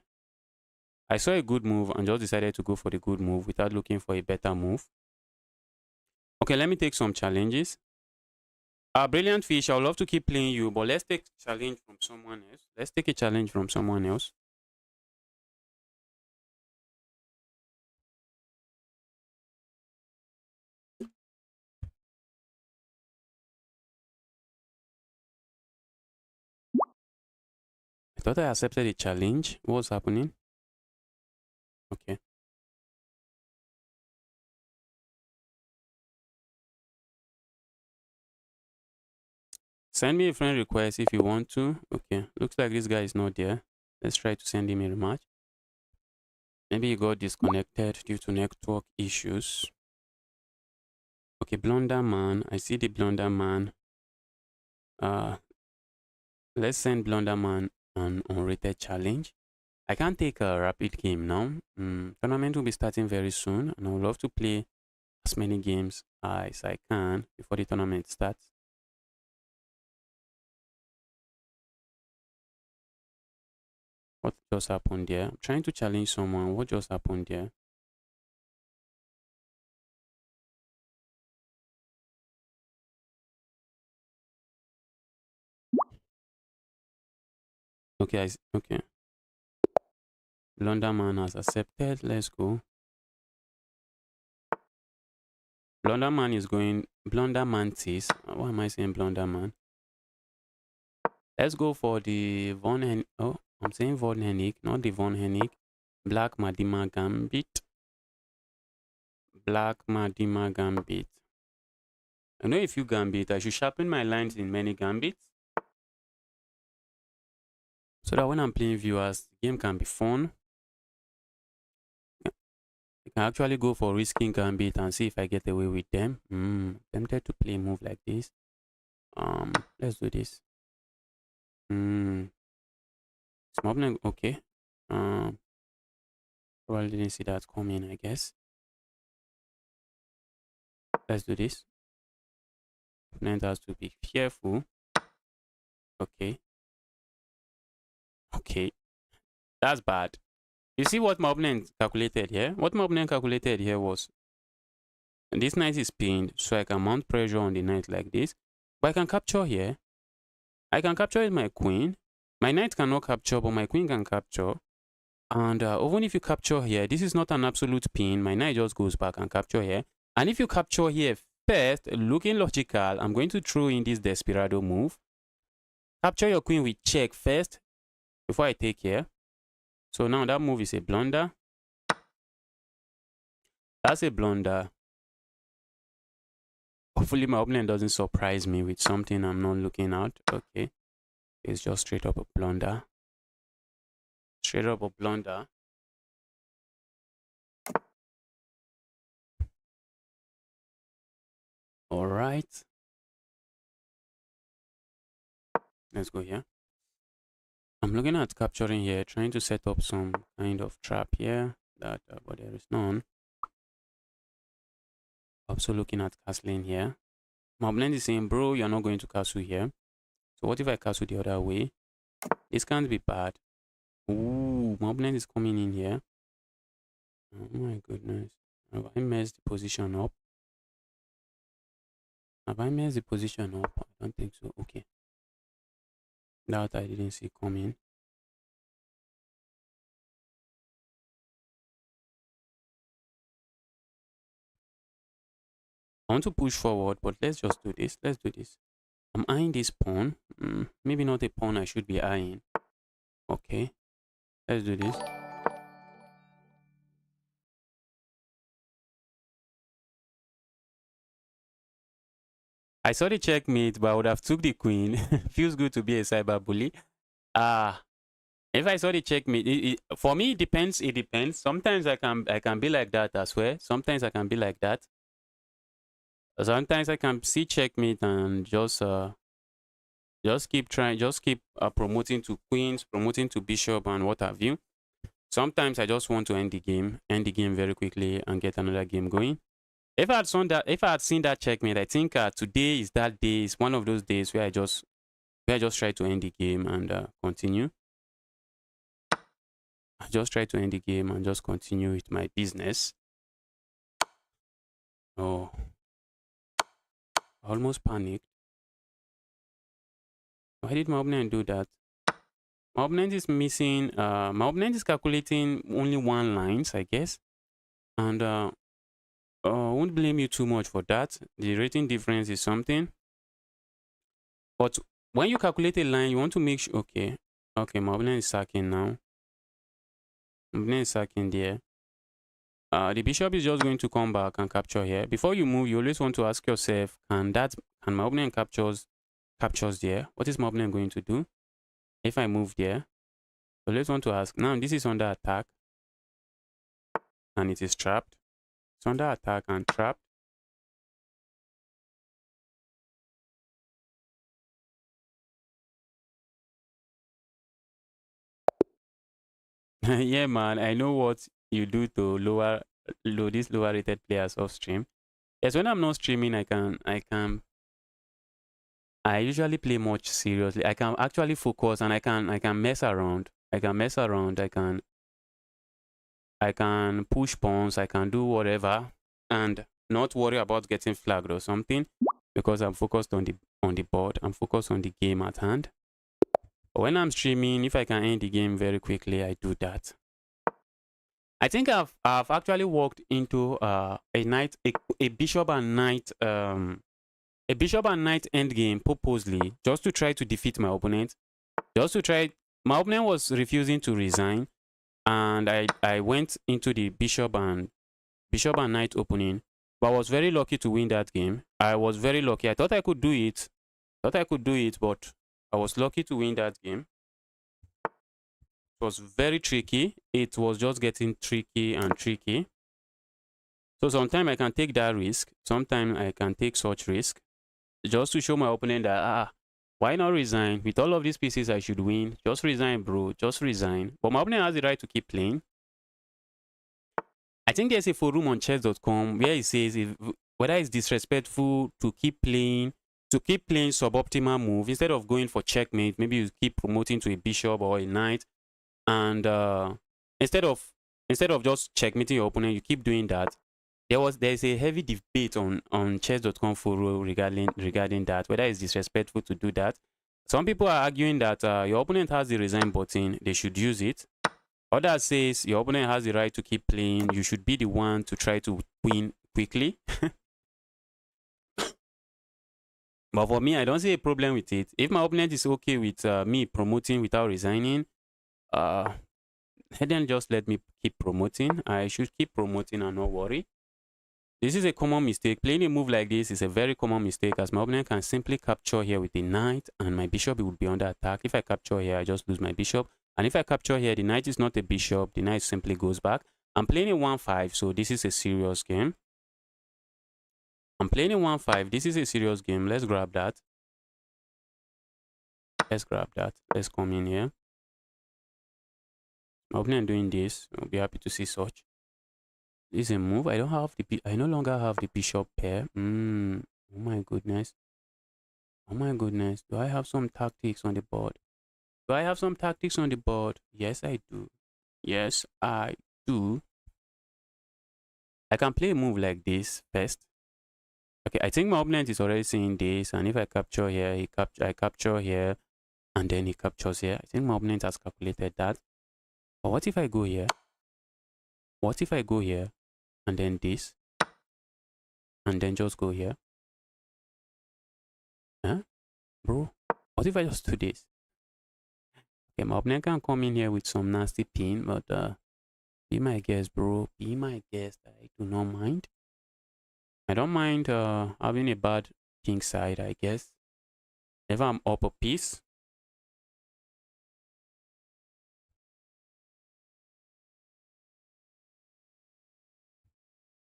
I saw a good move and just decided to go for the good move without looking for a better move. Okay, let me take some challenges. Brilliant fish, I would love to keep playing you, but let's take a challenge from someone else. Let's take a challenge from someone else. I thought I accepted a challenge. What's happening? Okay. Send me a friend request if you want to. Okay. Looks like this guy is not there. Let's try to send him a rematch. Maybe he got disconnected due to network issues. Okay, Blunder Man. I see the Blunder Man. Let's send Blunder Man an unrated challenge. I can't take a rapid game now. Tournament will be starting very soon, and I would love to play as many games as I can before the tournament starts. What just happened there? I'm trying to challenge someone. What just happened there? Okay, okay. Blunderman has accepted. Let's go. Blunderman is going. Blundermantis. Why am I saying Blunderman? Let's go for the Von Hen. Oh, I'm saying Von Hennig, not the Von Hennig. Black Madima Gambit. Black Madima Gambit. I know a few Gambit. I should sharpen my lines in many Gambits, so that when I'm playing viewers, the game can be fun. I can actually go for risking Gambit and see if I get away with them. Tempted to play a move like this. Let's do this. Small, okay. Probably didn't see that coming, I guess. Let's do this. Opponent has to be careful. Okay. Okay. That's bad. You see what my opponent calculated here? What my opponent calculated here was this knight is pinned, so I can mount pressure on the knight like this. But I can capture here. I can capture with my queen. My knight cannot capture, but my queen can capture. And even if you capture here, this is not an absolute pin. My knight just goes back and capture here. And if you capture here first, looking logical, I'm going to throw in this Desperado move. Capture your queen with check first before I take here. So now that move is a blunder. That's a blunder. Hopefully my opponent doesn't surprise me with something I'm not looking at. Okay. It's just straight up a blunder. Straight up a blunder. All right. Let's go here. I'm looking at capturing here, trying to set up some kind of trap here, but there is none. Also looking at castling here. My opponent is saying, bro, you're not going to castle here. So what if I castle the other way? This can't be bad. Ooh, my opponent is coming in here. Oh my goodness. Have I messed the position up? Have I messed the position up? I don't think so. Okay. That I didn't see coming. I want to push forward, but let's just do this. Let's do this. I'm eyeing this pawn. Maybe not a pawn I should be eyeing. Okay. Let's do this. I saw the checkmate, but I would have took the queen. Feels good to be a cyber bully. If I saw the checkmate, for me it depends. It depends. Sometimes I can be like that as well. Sometimes I can be like that. Sometimes I can see checkmate and just keep trying, just keep promoting to queens, promoting to bishop and what have you. Sometimes I just want to end the game very quickly and get another game going. If I had seen that checkmate, I think today is that day. It's one of those days where I just try to end the game and continue. I just try to end the game and just continue with my business. Oh, I almost panicked. Why did my opponent do that? My opponent is missing. My opponent is calculating only one lines, I guess, and I won't blame you too much for that. The rating difference is something, but when you calculate a line, you want to make sure. Okay, my opponent is sacking now. My opponent is sacking there. The bishop is just going to come back and capture here. Before you move, you always want to ask yourself, can my opponent captures there? What is my opponent going to do if I move there? So let's want to ask. Now this is under attack and it is trapped. It's under attack and trapped. Yeah, man, I know what you do to lower these lower rated players off stream. Yes, when I'm not streaming, I usually play much seriously. I can actually focus and I can mess around. I can push pawns, I can do whatever and not worry about getting flagged or something because I'm focused on the board. I'm focused on the game at hand. But when I'm streaming, if I can end the game very quickly, I do that. I think I've actually walked into a bishop and knight end game purposely just to try to defeat my opponent. Just to try. My opponent was refusing to resign, and I went into the bishop and knight opening. But I was very lucky to win that game. I was very lucky. I thought I could do it. But I was lucky to win that game. It was very tricky. It was just getting tricky and tricky. So sometimes I can take that risk. Sometimes I can take such risk just to show my opponent that why not resign? With all of these pieces, I should win. Just resign, bro. Just resign. But my opponent has the right to keep playing. I think there's a forum on chess.com where it says whether it's disrespectful to keep playing suboptimal move instead of going for checkmate. Maybe you keep promoting to a bishop or a knight, and instead of just checkmating your opponent, you keep doing that. There's a heavy debate on chess.com forum regarding that, whether it's disrespectful to do that. Some people are arguing that your opponent has the resign button, they should use it. Others says your opponent has the right to keep playing, you should be the one to try to win quickly. But for me, I don't see a problem with it. If my opponent is okay with me promoting without resigning, then just let me keep promoting. I should keep promoting and not worry. This is a common mistake. Playing a move like this is a very common mistake, as my opponent can simply capture here with the knight and my bishop will be under attack. If I capture here, I just lose my bishop. And if I capture here, the knight is not a bishop. The knight simply goes back. I'm playing a 1-5, so this is a serious game. I'm playing a 1-5. This is a serious game. Let's grab that. Let's grab that. Let's come in here. My opponent doing this. I'll be happy to see such. This is a move. I no longer have the bishop pair. Oh my goodness. Oh my goodness. Do I have some tactics on the board? Yes, I do. Yes, I do. I can play a move like this first. Okay, I think my opponent is already seeing this, and if I capture here, I capture here, and then he captures here. I think my opponent has calculated that. But what if I go here? What if I go here, and then this, and then just go here? Huh? Bro, what if I just do this? Okay, my opponent can come in here with some nasty pin, but be my guest, bro. Be my guest. I do not mind. I don't mind having a bad king side, I guess. If I'm up a piece.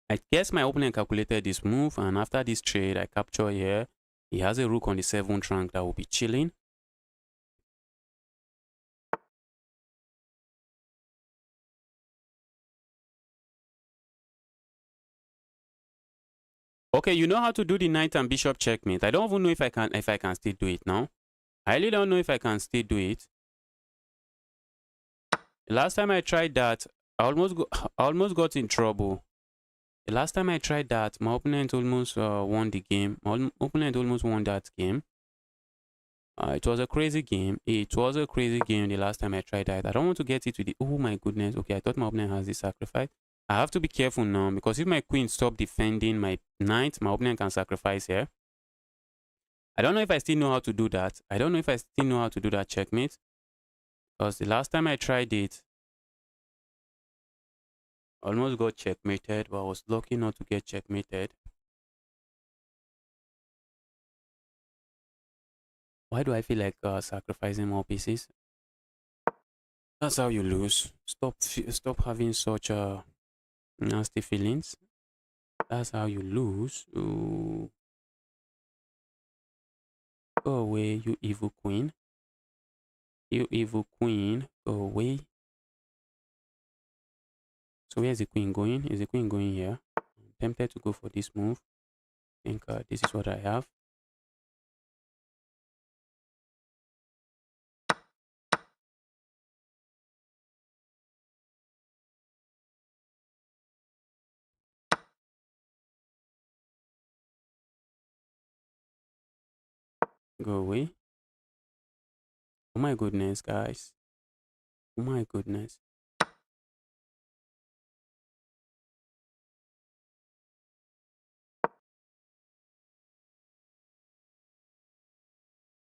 I guess my opponent calculated this move, and after this trade, I capture here. He has a rook on the 7th rank that will be chilling. Okay, you know how to do the knight and bishop checkmate. I don't even know if I can still do it now. I really don't know if I can still do it. Last time I tried that, I almost got in trouble. The last time I tried that, my opponent almost won the game. My opponent almost won that game. It was a crazy game. It was a crazy game the last time I tried that. I don't want to get it to the... Oh my goodness. Okay, I thought my opponent has this sacrifice. I have to be careful now, because if my queen stops defending my knight, my opponent can sacrifice here. I don't know if I still know how to do that. I don't know if I still know how to do that checkmate. Because the last time I tried it, I almost got checkmated, but I was lucky not to get checkmated. Why do I feel like sacrificing more pieces? That's how you lose. Stop having such nasty feelings. That's how you lose. Ooh. Go away, you evil queen. You evil queen. Go away. So where's the queen going? Is the queen going here? I'm tempted to go for this move. I think this is what I have. Go away. Oh my goodness, guys. Oh my goodness.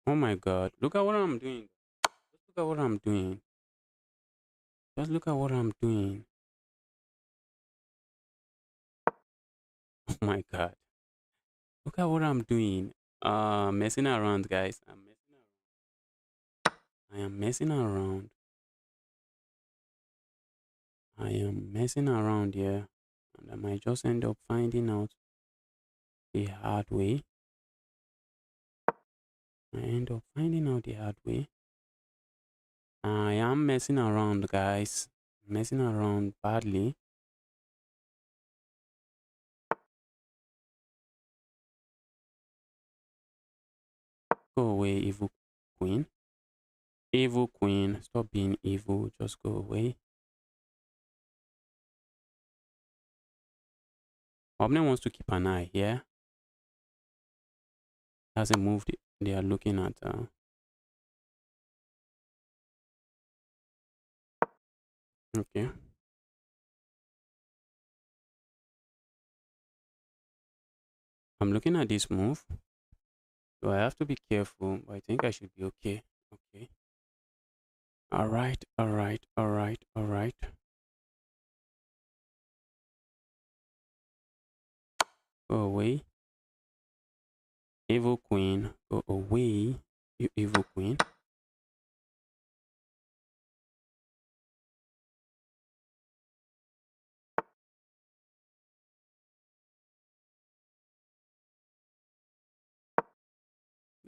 Oh my god. Look at what I'm doing. Just look at what I'm doing. Just look at what I'm doing. Oh my god. Look at what I'm doing. Messing around, guys. I'm messing around. I am messing around. I am messing around here. And I might just end up finding out the hard way. I end up finding out the hard way. I am messing around, guys. Messing around badly. Go away, evil queen. Evil queen. Stop being evil. Just go away. Opponent wants to keep an eye here. That's a move they are looking at. Okay. I'm looking at this move. So I have to be careful, but I think I should be okay. Okay. All right. All right. All right. All right. Go away. Evil queen. Go away. You evil queen.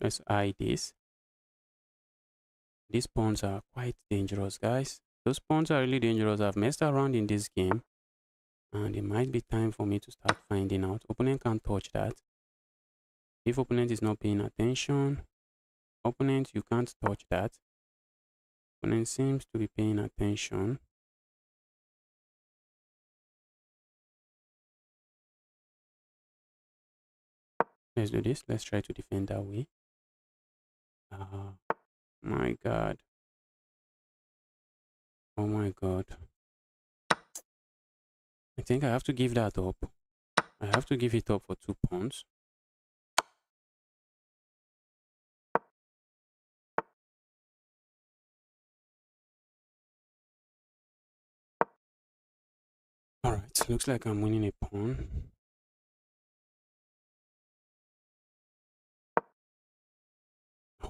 Let's eye this. These pawns are quite dangerous, guys. Those pawns are really dangerous. I've messed around in this game. And it might be time for me to start finding out. Opponent can't touch that. If opponent is not paying attention, opponent, you can't touch that. Opponent seems to be paying attention. Let's do this. Let's try to defend that way. My god. Oh my god. I think I have to give that up. I have to give it up for 2 pawns. Alright, looks like I'm winning a pawn.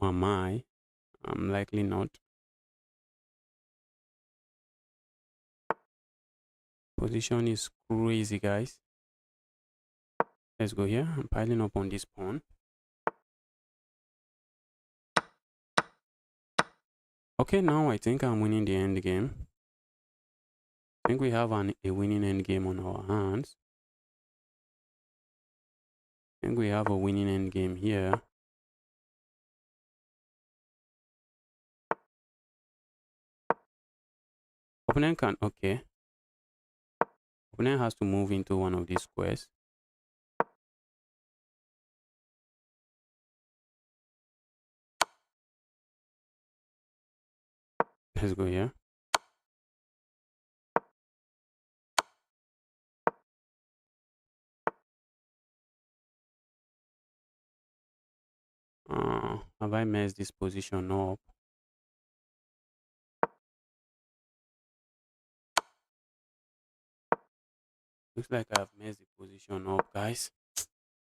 Or am I? I'm likely not. Position is crazy, guys. Let's go here. I'm piling up on this pawn. Okay, now I think I'm winning the end game. I think we have a winning end game on our hands. I think we have a winning end game here. Opponent can, okay. Opponent has to move into one of these squares. Let's go here. Have I messed this position up? Looks like I've messed the position up, guys.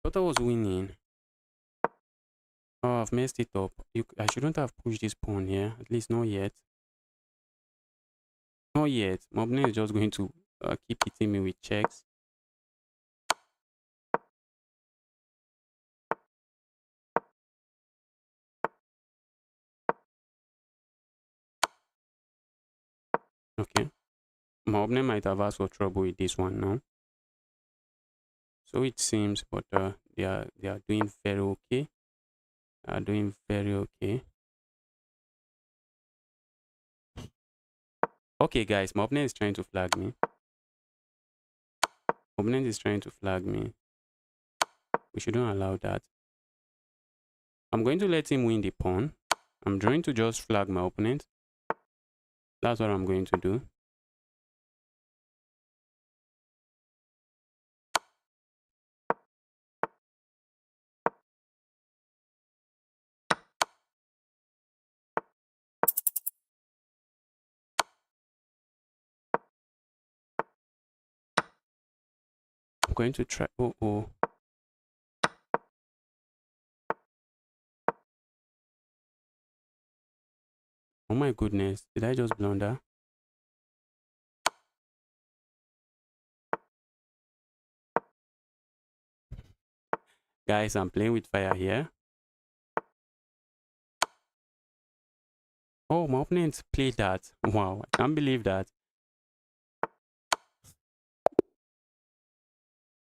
Thought I was winning. Oh, I've messed it up. I shouldn't have pushed this pawn here. At least not yet. Not yet. My opponent is just going to keep hitting me with checks. Okay. My opponent might have asked for trouble with this one now. So it seems, but they are doing very okay. They are doing very okay. Okay, guys, my opponent is trying to flag me. Opponent is trying to flag me. We shouldn't allow that. I'm going to let him win the pawn. I'm trying to just flag my opponent. That's what I'm going to do. I'm going to try. Oh. Oh my goodness. Did I just blunder? Guys, I'm playing with fire here. Oh, my opponent played that. Wow, I can't believe that.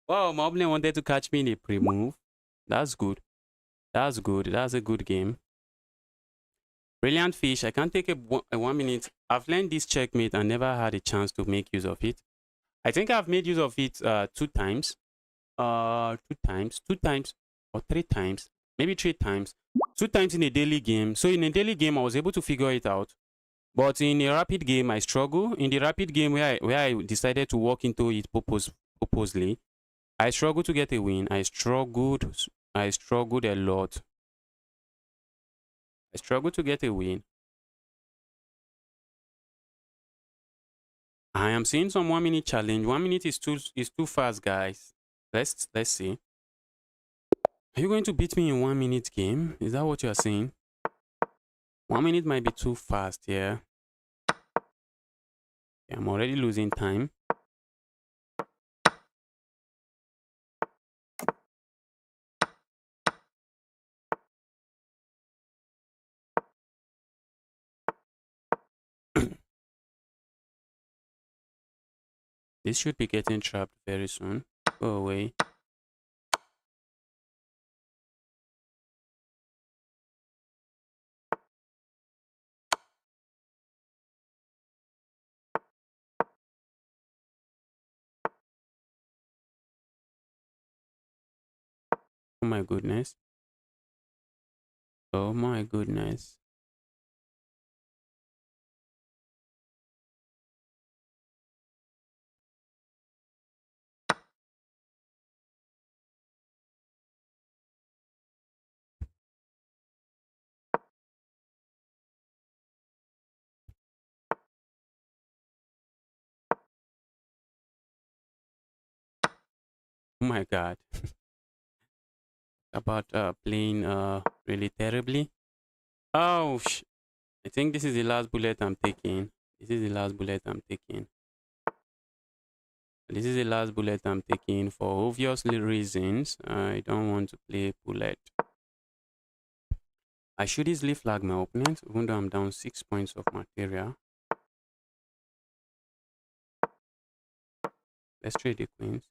Wow, my opponent wanted to catch me in a pre-move. That's good. That's good. That's a good game. Brilliant fish. I can take a 1 minute. I've learned this checkmate and never had a chance to make use of it. I think I've made use of it 2 times. 2 times, or 3 times, maybe 3 times. 2 times in a daily game. So in a daily game, I was able to figure it out. But in a rapid game, I struggle. In the rapid game where I decided to walk into it purposely, I struggled to get a win. I struggled a lot. I struggled to get a win. I am seeing some 1 minute challenge. 1 minute is too fast, guys. Let's see. Are you going to beat me in 1 minute game? Is that what you are saying? 1 minute might be too fast, yeah. I'm already losing time. This should be getting trapped very soon. Go away. Oh my goodness. Oh my goodness. Oh my god. About playing really terribly. Oh, I think this is the last bullet I'm taking. This is the last bullet I'm taking. This is the last bullet I'm taking for obvious reasons. I don't want to play bullet. I should easily flag my opponent, even though I'm down 6 points of material. Let's trade the queens.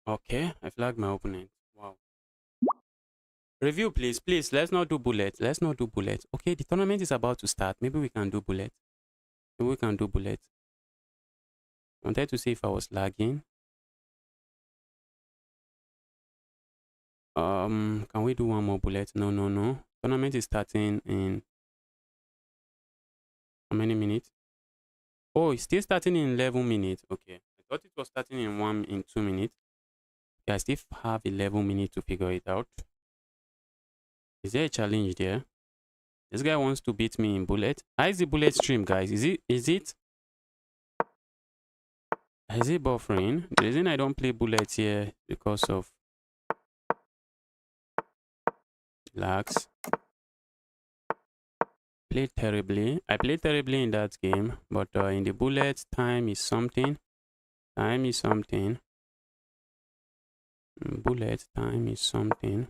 Okay, I flagged my opponent. Wow. Review, please. Please, let's not do bullet. Let's not do bullet. Okay, the tournament is about to start. Maybe we can do bullet. Maybe we can do bullet. I wanted to see if I was lagging. Can we do one more bullet? No. Tournament is starting in how many minutes? Oh, it's still starting in 11 minutes. Okay. I thought it was starting in 2 minutes. Yeah, I still have 11 minutes to figure it out. Is there a challenge there? This guy wants to beat me in bullet. How is the bullet stream, guys? Is it buffering? The reason I don't play bullets here because of lags. Played terribly. I played terribly in that game, but in the bullets, time is something. Time is something. Bullet time is something.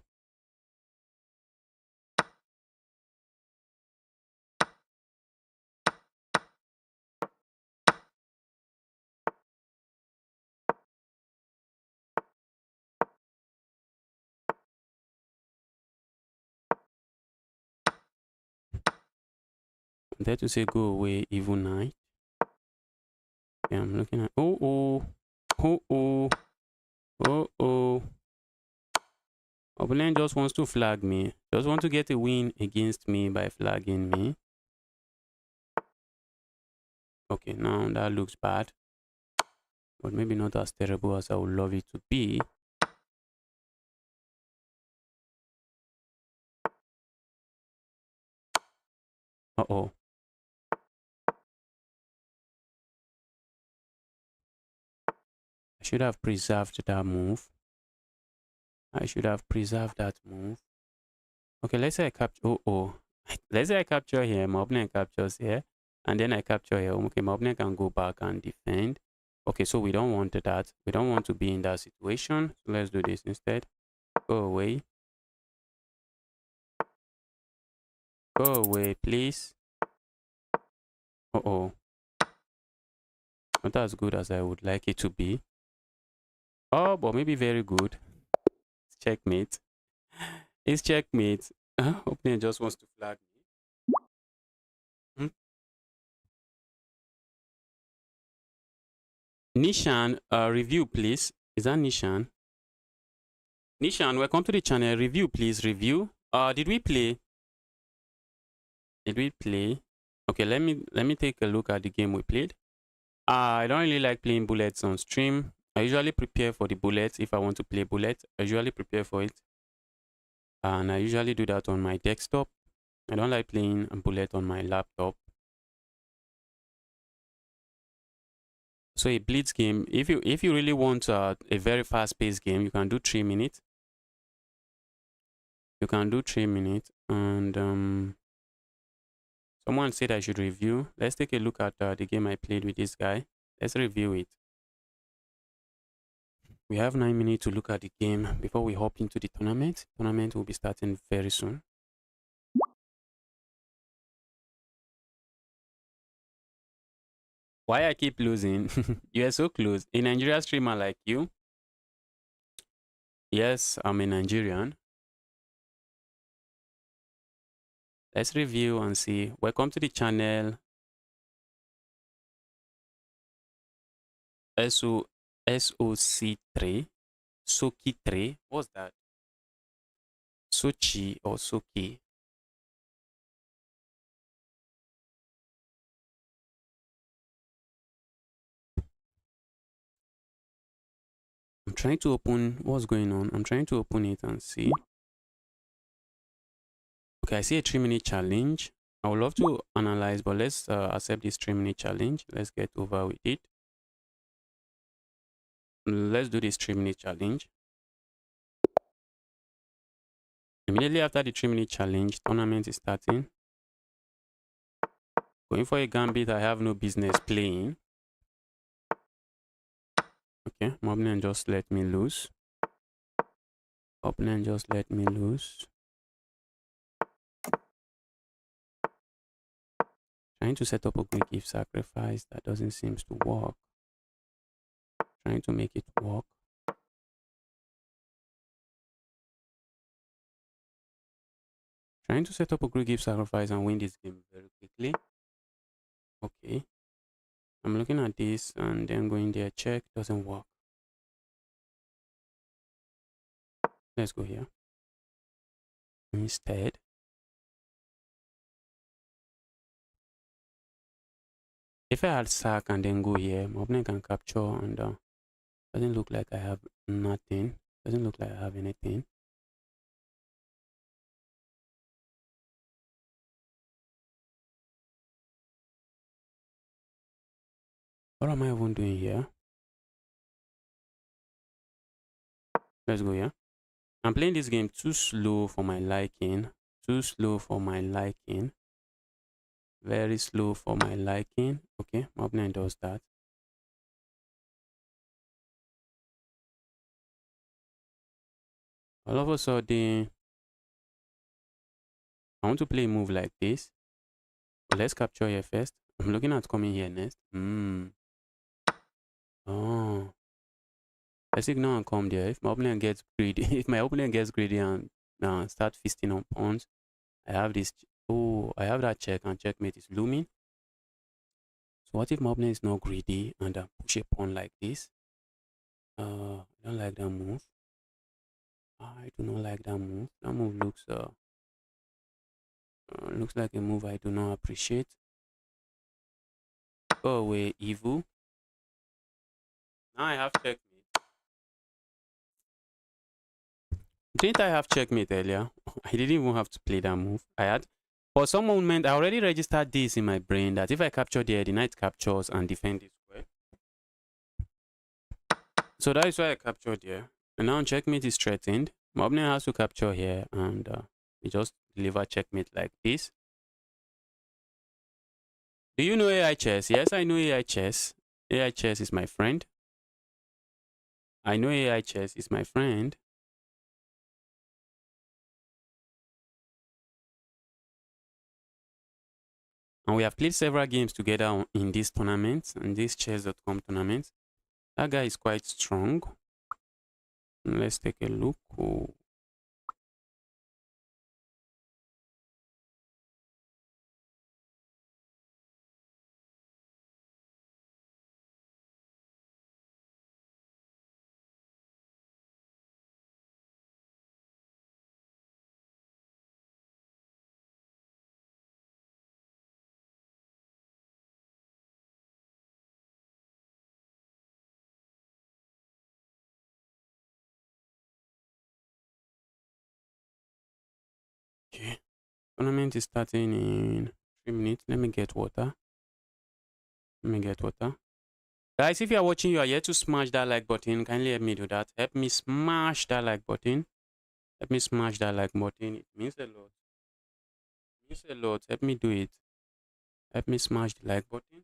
there to say go away, evil knight. Okay, I'm looking at opponent just wants to flag me. Just want to get a win against me by flagging me. Okay, now that looks bad, but maybe not as terrible as I would love it to be. Uh-oh. I should have preserved that move. I should have preserved that move. Okay, let's say I capture. Let's say I capture here. My opponent captures here, and then I capture here. Okay, my opponent can go back and defend. Okay, so we don't want that. We don't want to be in that situation. So let's do this instead. Go away. Go away, please. Uh-oh. Not as good as I would like it to be. Oh, but maybe very good. It's checkmate. It's checkmate. Opponent just wants to flag me. Nishan, review please. Is that Nishan? Nishan, welcome to the channel. Review please, review. Did we play? Did we play? Okay, let me take a look at the game we played. I don't really like playing bullets on stream. I usually prepare for the bullets if I want to play bullets. I usually prepare for it. And I usually do that on my desktop. I don't like playing a bullet on my laptop. So a Blitz game, if you really want a very fast-paced game, you can do 3 minutes. You can do 3 minutes. And someone said I should review. Let's take a look at the game I played with this guy. Let's review it. We have 9 minutes to look at the game before we hop into the tournament. Tournament will be starting very soon. Why I keep losing? You are so close. A Nigerian streamer like you? Yes, I'm a Nigerian. Let's review and see. Welcome to the channel. SOC3. Soki 3. What's that? Sochi or Soki? I'm trying to open what's going on. I'm trying to open it and see. Okay, I see a 3-minute challenge. I would love to analyze, but let's accept this 3-minute challenge. Let's get over with it. Let's do this 3-minute challenge. Immediately after the 3-minute challenge, tournament is starting. Going for a gambit I have no business playing. Okay, my opponent just let me lose. Opponent just let me lose. Trying to set up a quick gift sacrifice that doesn't seem to work. Trying to make it work. Trying to set up a quick gift sacrifice and win this game very quickly. Okay. I'm looking at this and then going there, check, doesn't work. Let's go here. Instead, if I had sack and then go here, my opponent can capture and doesn't look like I have nothing. Doesn't look like I have anything. What am I even doing here? Let's go here. I'm playing this game too slow for my liking. Too slow for my liking. Very slow for my liking. Okay, my opponent does that. All of a sudden, I want to play a move like this. But let's capture here first. I'm looking at coming here next. Oh. Let's ignore and come there. If my opponent gets greedy, if my opponent gets greedy and start feasting on pawns, I have this. Oh, I have that check and checkmate is looming. So what if my opponent is not greedy and push a pawn like this? I don't like that move. I do not like that move. That move looks like a move I do not appreciate. Go away, evil. Now I have checkmate. Didn't I have checkmate earlier? I didn't even have to play that move. I had. For some moment, I already registered this in my brain that if I capture there, the knight captures and defend this square. So that is why I captured there. And now checkmate is threatened. My opponent has to capture here and we just deliver checkmate like this. Do you know AI chess? Yes, I know AI chess. AI chess is my friend. I know AI chess is my friend. And we have played several games together in this tournament, in this chess.com tournament. That guy is quite strong. Let's take a look. Oh. Okay. Tournament is starting in 3 minutes. Let me get water. Guys, if you are watching, you are here to smash that like button. Kindly help me do that. Help me smash that like button. Help me smash that like button. It means a lot. It means a lot. Help me do it. Help me smash the like button.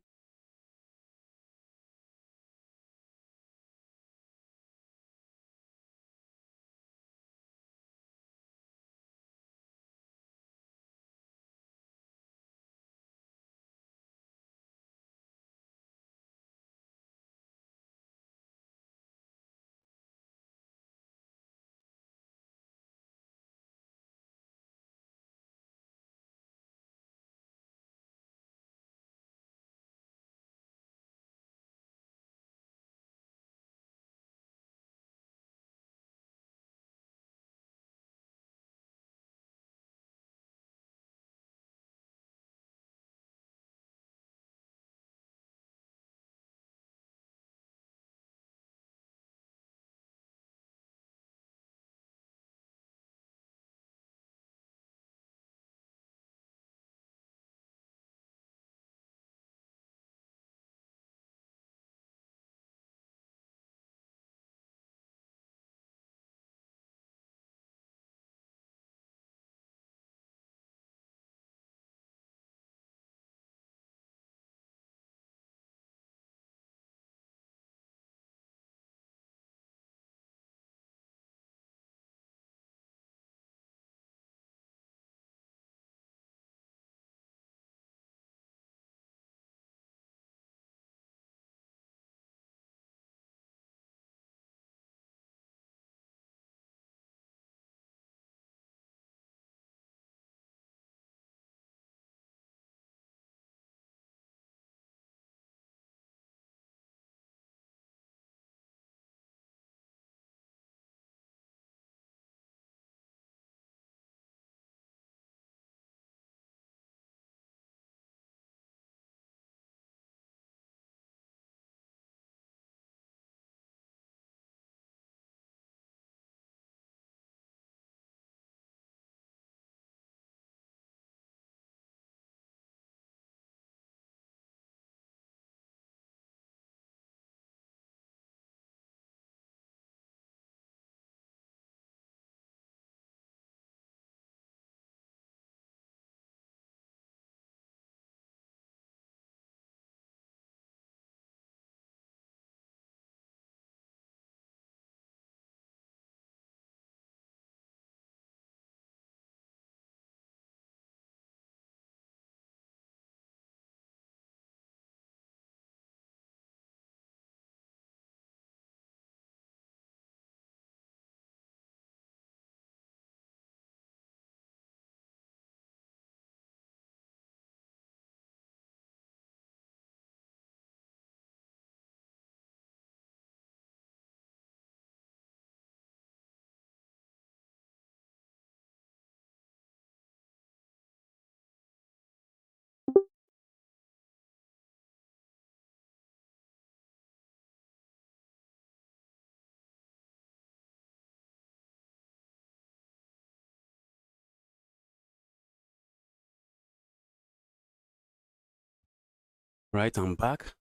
Right, I'm back.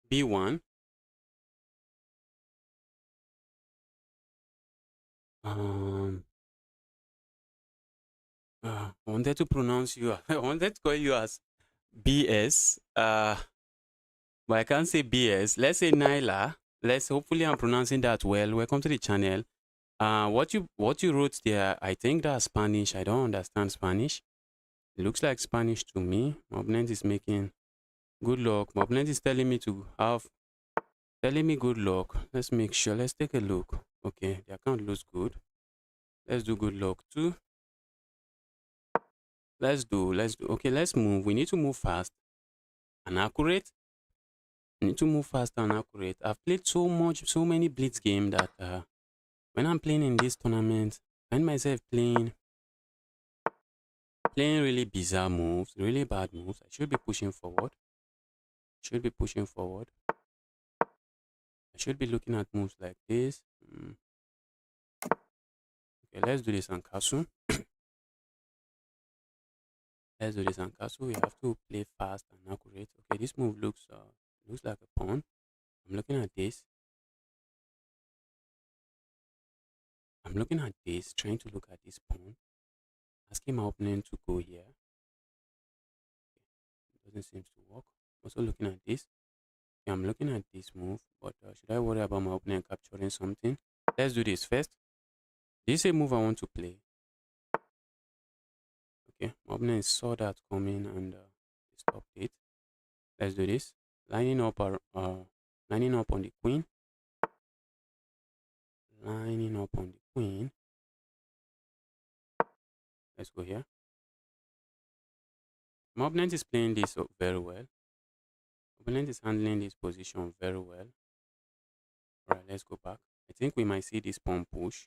B1. Um, I wanted to pronounce you. I wanted to call you as BS. But I can't say BS. Let's say Nyla. Let's hopefully I'm pronouncing that well. Welcome to the channel. What you wrote there, I think that's Spanish. I don't understand Spanish. It looks like Spanish to me. My opponent is making good luck. My opponent is telling me good luck. Let's make sure. Let's take a look. Okay, the account looks good. Let's do good luck too. Let's do. Okay, let's move. We need to move fast and accurate. We need to move fast and accurate. I've played so many Blitz games that when I'm playing in this tournament, I find myself playing really bizarre moves, really bad moves. I should be pushing forward. Should be pushing forward. I should be looking at moves like this. Okay, let's do this on Kasu. Let's do this on Kasu. We have to play fast and accurate. Okay, this move looks like a pawn. I'm looking at this. I'm looking at this, trying to look at this pawn. Asking my opponent to go here. It doesn't seem to work. Also looking at this. Okay, I'm looking at this move, but should I worry about my opponent capturing something? Let's do this first. This is a move I want to play. Okay, my opponent saw that coming and stopped it. Let's do this. Lining up on the queen. Lining up on the queen. Let's go here. My opponent is playing this very well. Opponent is handling this position very well. Alright, let's go back. I think we might see this pawn push.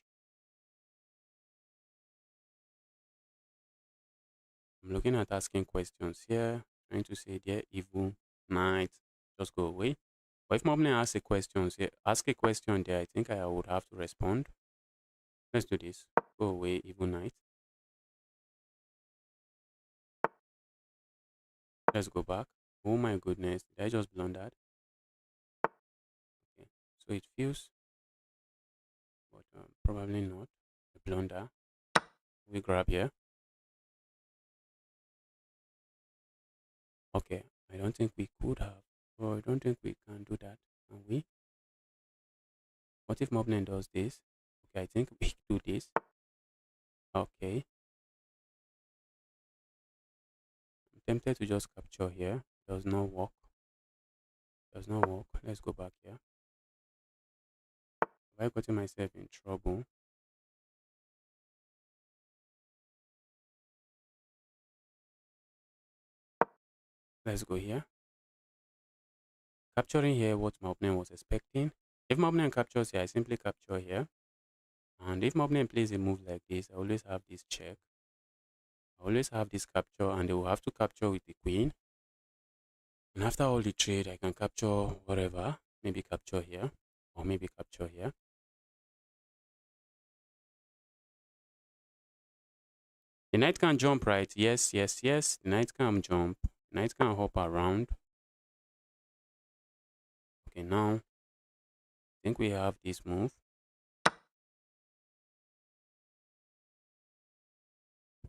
I'm looking at asking questions here, trying to say there evil, knight, just go away. But if my opponent ask a question there, I think I would have to respond. Let's do this. Go away, evil knight. Let's go back. Oh my goodness, did I just blunder? Okay, so it feels, but probably not. A blunder. We grab here. Okay, I don't think we could have, or I don't think we can do that, can we? What if my opponent does this? Okay, I think we do this. Okay, I'm tempted to just capture here. Does not work. Does not work. Let's go back here. Have I gotten myself in trouble? Let's go here. Capturing here what my opponent was expecting. If my opponent captures here, I simply capture here. And if my opponent plays a move like this, I always have this check. I always have this capture, and they will have to capture with the queen. And after all the trade, I can capture whatever. Maybe capture here, or maybe capture here. The knight can jump, right? Yes, yes, yes. The knight can jump. The knight can hop around. Okay, now I think we have this move.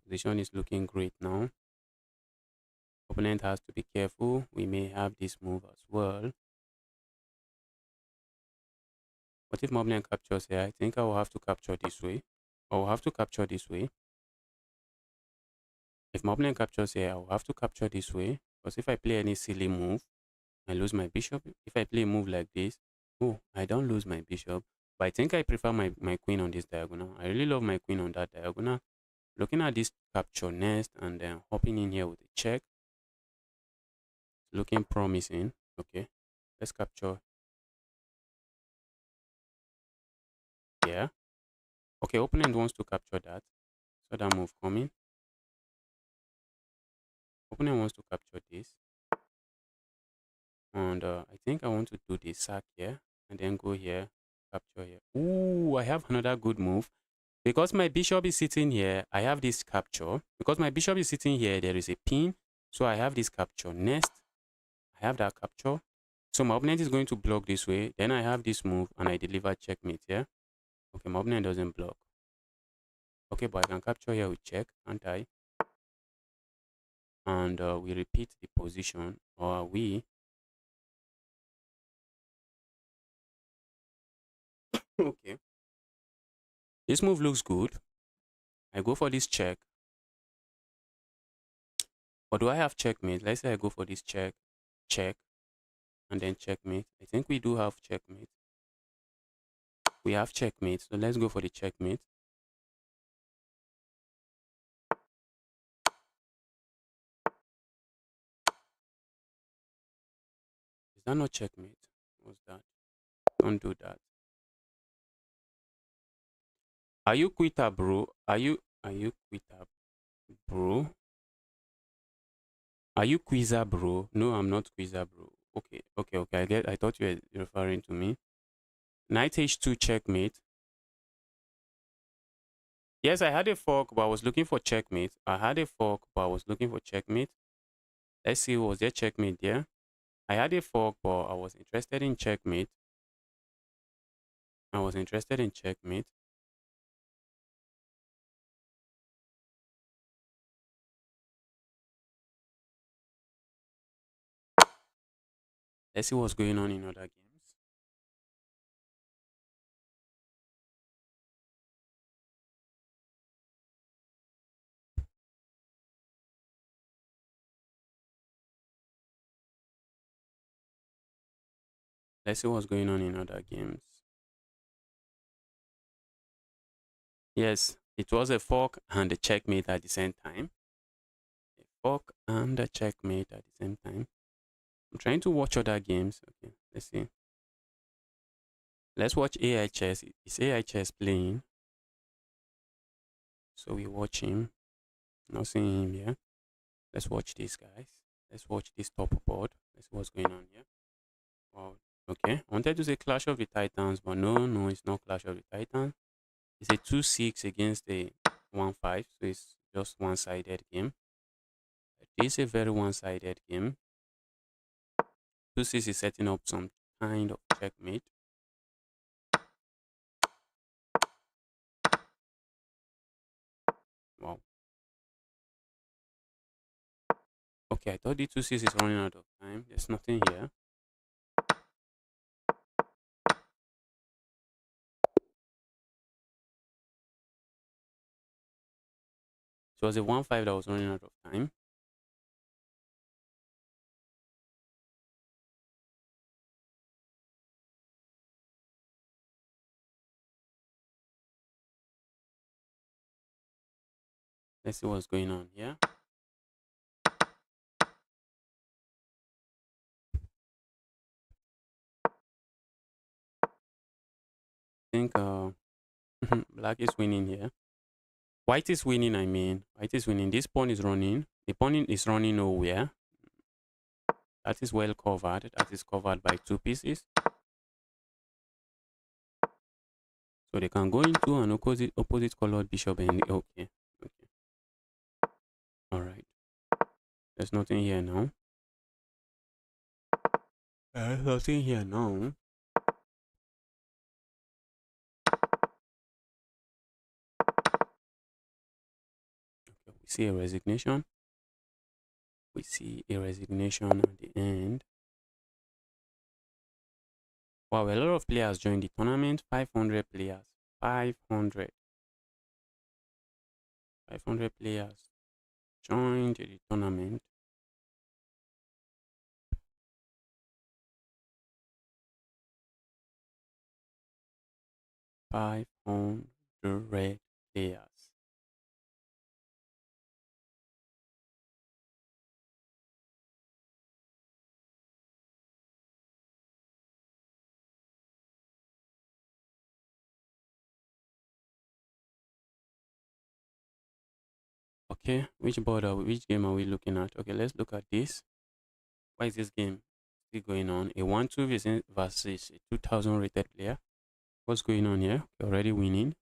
Position is looking great now. Opponent has to be careful. We may have this move as well. What if my opponent captures here? I think I will have to capture this way. I will have to capture this way. If my opponent captures here, I will have to capture this way. Because if I play any silly move, I lose my bishop. If I play a move like this, oh, I don't lose my bishop. But I think I prefer my queen on this diagonal. I really love my queen on that diagonal. Looking at this capture nest and then hopping in here with a check. Looking promising. Okay, let's capture. Yeah. Okay, opponent wants to capture that. So that move coming. Opponent wants to capture this. And I think I want to do the sack here and then go here, capture here. Ooh, I have another good move. Because my bishop is sitting here, I have this capture. Because my bishop is sitting here, there is a pin. So I have this capture. Next, I have that capture. So my opponent is going to block this way. Then I have this move and I deliver checkmate here. Okay, my opponent doesn't block. Okay, but I can capture here with check, can't I? And we repeat the position, or we okay, this move looks good. I go for this check, or do I have checkmate? Let's say I go for this check, check, and then checkmate. I think we do have checkmate. We have checkmate, so let's go for the checkmate. Is that not checkmate? What's that? Don't do that. Are you quitter, bro? Are you quitter, bro? Are you quizzer, bro? No, I'm not quizzer, bro. Okay, okay, okay. I thought you were referring to me. Knight h2 checkmate. Yes, I had a fork, but I was looking for checkmate. I had a fork, but I was looking for checkmate. Let's see, was there checkmate there? I had a fork, but I was interested in checkmate. I was interested in checkmate. Let's see what's going on in other games. Let's see what's going on in other games. Yes, it was a fork and a checkmate at the same time. A fork and a checkmate at the same time. I'm trying to watch other games. Okay, let's see. Let's watch AI chess. Is AI chess playing? So we watch him. Not seeing him here. Let's watch this, guys. Let's watch this top board. Let's see what's going on here. Wow. Okay. I wanted to say Clash of the Titans, but no, it's not Clash of the Titans. It's a 2-6 against a 1-5. So it's just one-sided game. It is a very one-sided game. 2-6 is setting up some kind of checkmate. Wow. Okay, I thought the 2-6 is running out of time. There's nothing here. So it was a 1-5 that was running out of time. Let's see what's going on here. I think black is winning here. White is winning, I mean. White is winning. This pawn is running. The pawn is running nowhere. That is well covered. That is covered by two pieces. So they can go into an opposite colored bishop and okay. Okay. Alright. There's nothing here now. There's nothing here now. Okay, we see a resignation. We see a resignation at the end. Wow, a lot of players joined the tournament. 500 players. 500. 500 players joined the tournament. 500 players. Okay, which game are we looking at? Okay, let's look at this. Why is this game still going on? A 1-2 versus a 2000 rated player. What's going on here? You're already winning.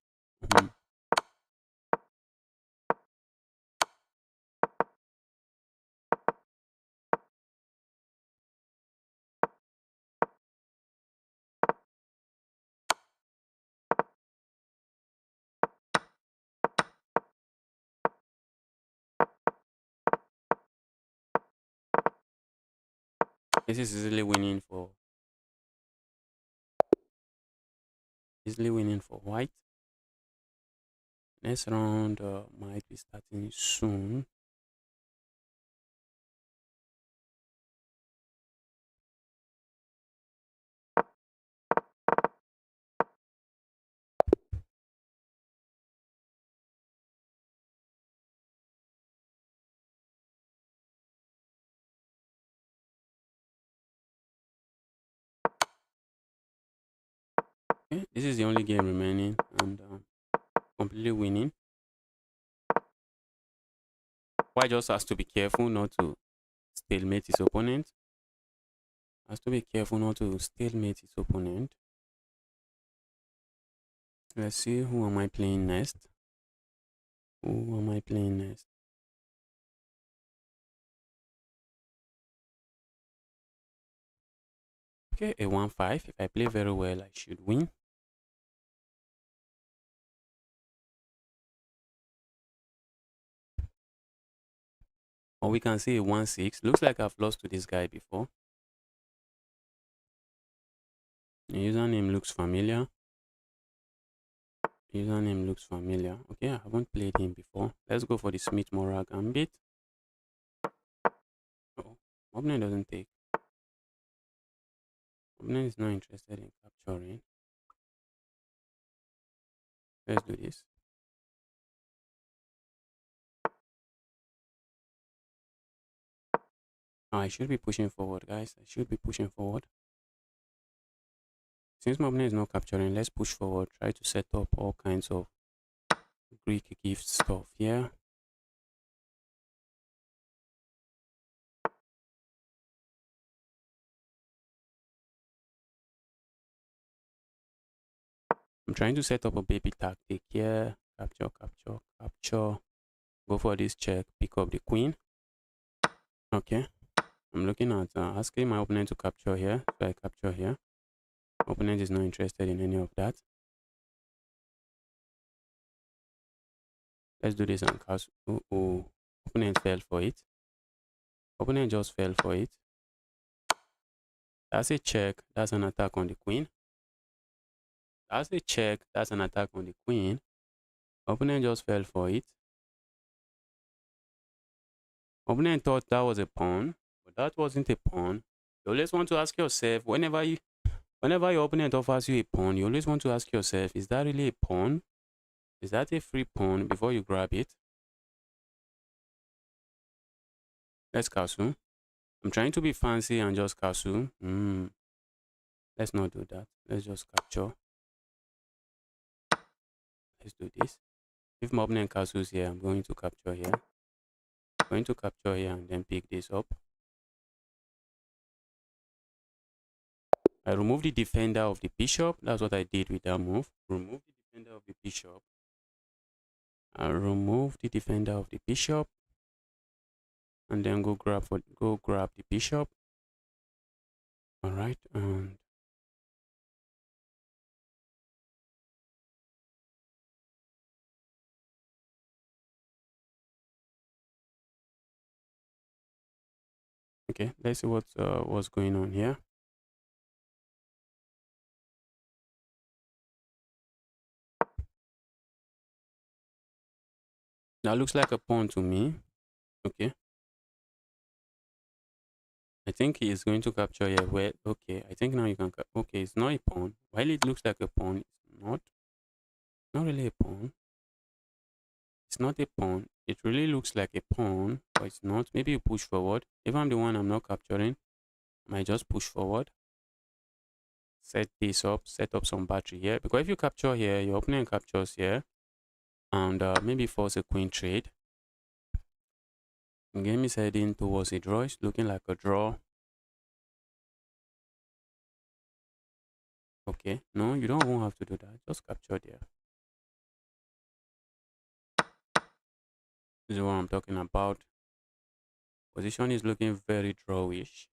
This is easily winning for white. Next round might be starting soon. Okay, this is the only game remaining, and completely winning. White just has to be careful not to stalemate his opponent. Has to be careful not to stalemate his opponent. Let's see, who am I playing next? Who am I playing next? Okay, a 1-5. If I play very well, I should win. Or we can say a 1-6. Looks like I've lost to this guy before. The username looks familiar. Username looks familiar. Okay, I haven't played him before. Let's go for the Smith-Mora gambit. Oh, opponent doesn't take. Opponent is not interested in capturing. Let's do this. Oh, I should be pushing forward, guys. I should be pushing forward. Since my opponent is not capturing, let's push forward. Try to set up all kinds of Greek gift stuff here. I'm trying to set up a baby tactic here. Capture, capture, capture. Go for this check. Pick up the queen. Okay. I'm looking at asking my opponent to capture here. So I capture here. Opponent is not interested in any of that. Let's do this on castle. Oh, opponent fell for it. Opponent just fell for it. That's a check. That's an attack on the queen. That's a check. That's an attack on the queen. Opponent just fell for it. Opponent thought that was a pawn, but that wasn't a pawn. You always want to ask yourself, whenever your opponent offers you a pawn, you always want to ask yourself, is that really a pawn? Is that a free pawn before you grab it? Let's castle. I'm trying to be fancy and just castle. Let's not do that. Let's just capture. Let's do this. If my opponent castles here, I'm going to capture here. I'm going to capture here and then pick this up. I remove the defender of the bishop. That's what I did with that move. Remove the defender of the bishop. I remove the defender of the bishop. And then go grab the bishop. Alright, and okay, let's see what's going on here. That looks like a pawn to me. Okay. I think he is going to capture here. Where okay, I think now you can okay, it's not a pawn. While it looks like a pawn, it's not really a pawn. It's not a pawn. It really looks like a pawn, but it's not. Maybe you push forward. If I'm the one I'm not capturing, I might just push forward. Set this up, set up some battery here. Because if you capture here, your opponent captures here. And maybe force a queen trade. The game is heading towards a draw. It's looking like a draw. Okay, no, you don't even have to do that. Just capture there. This is what I'm talking about. Position is looking very drawish.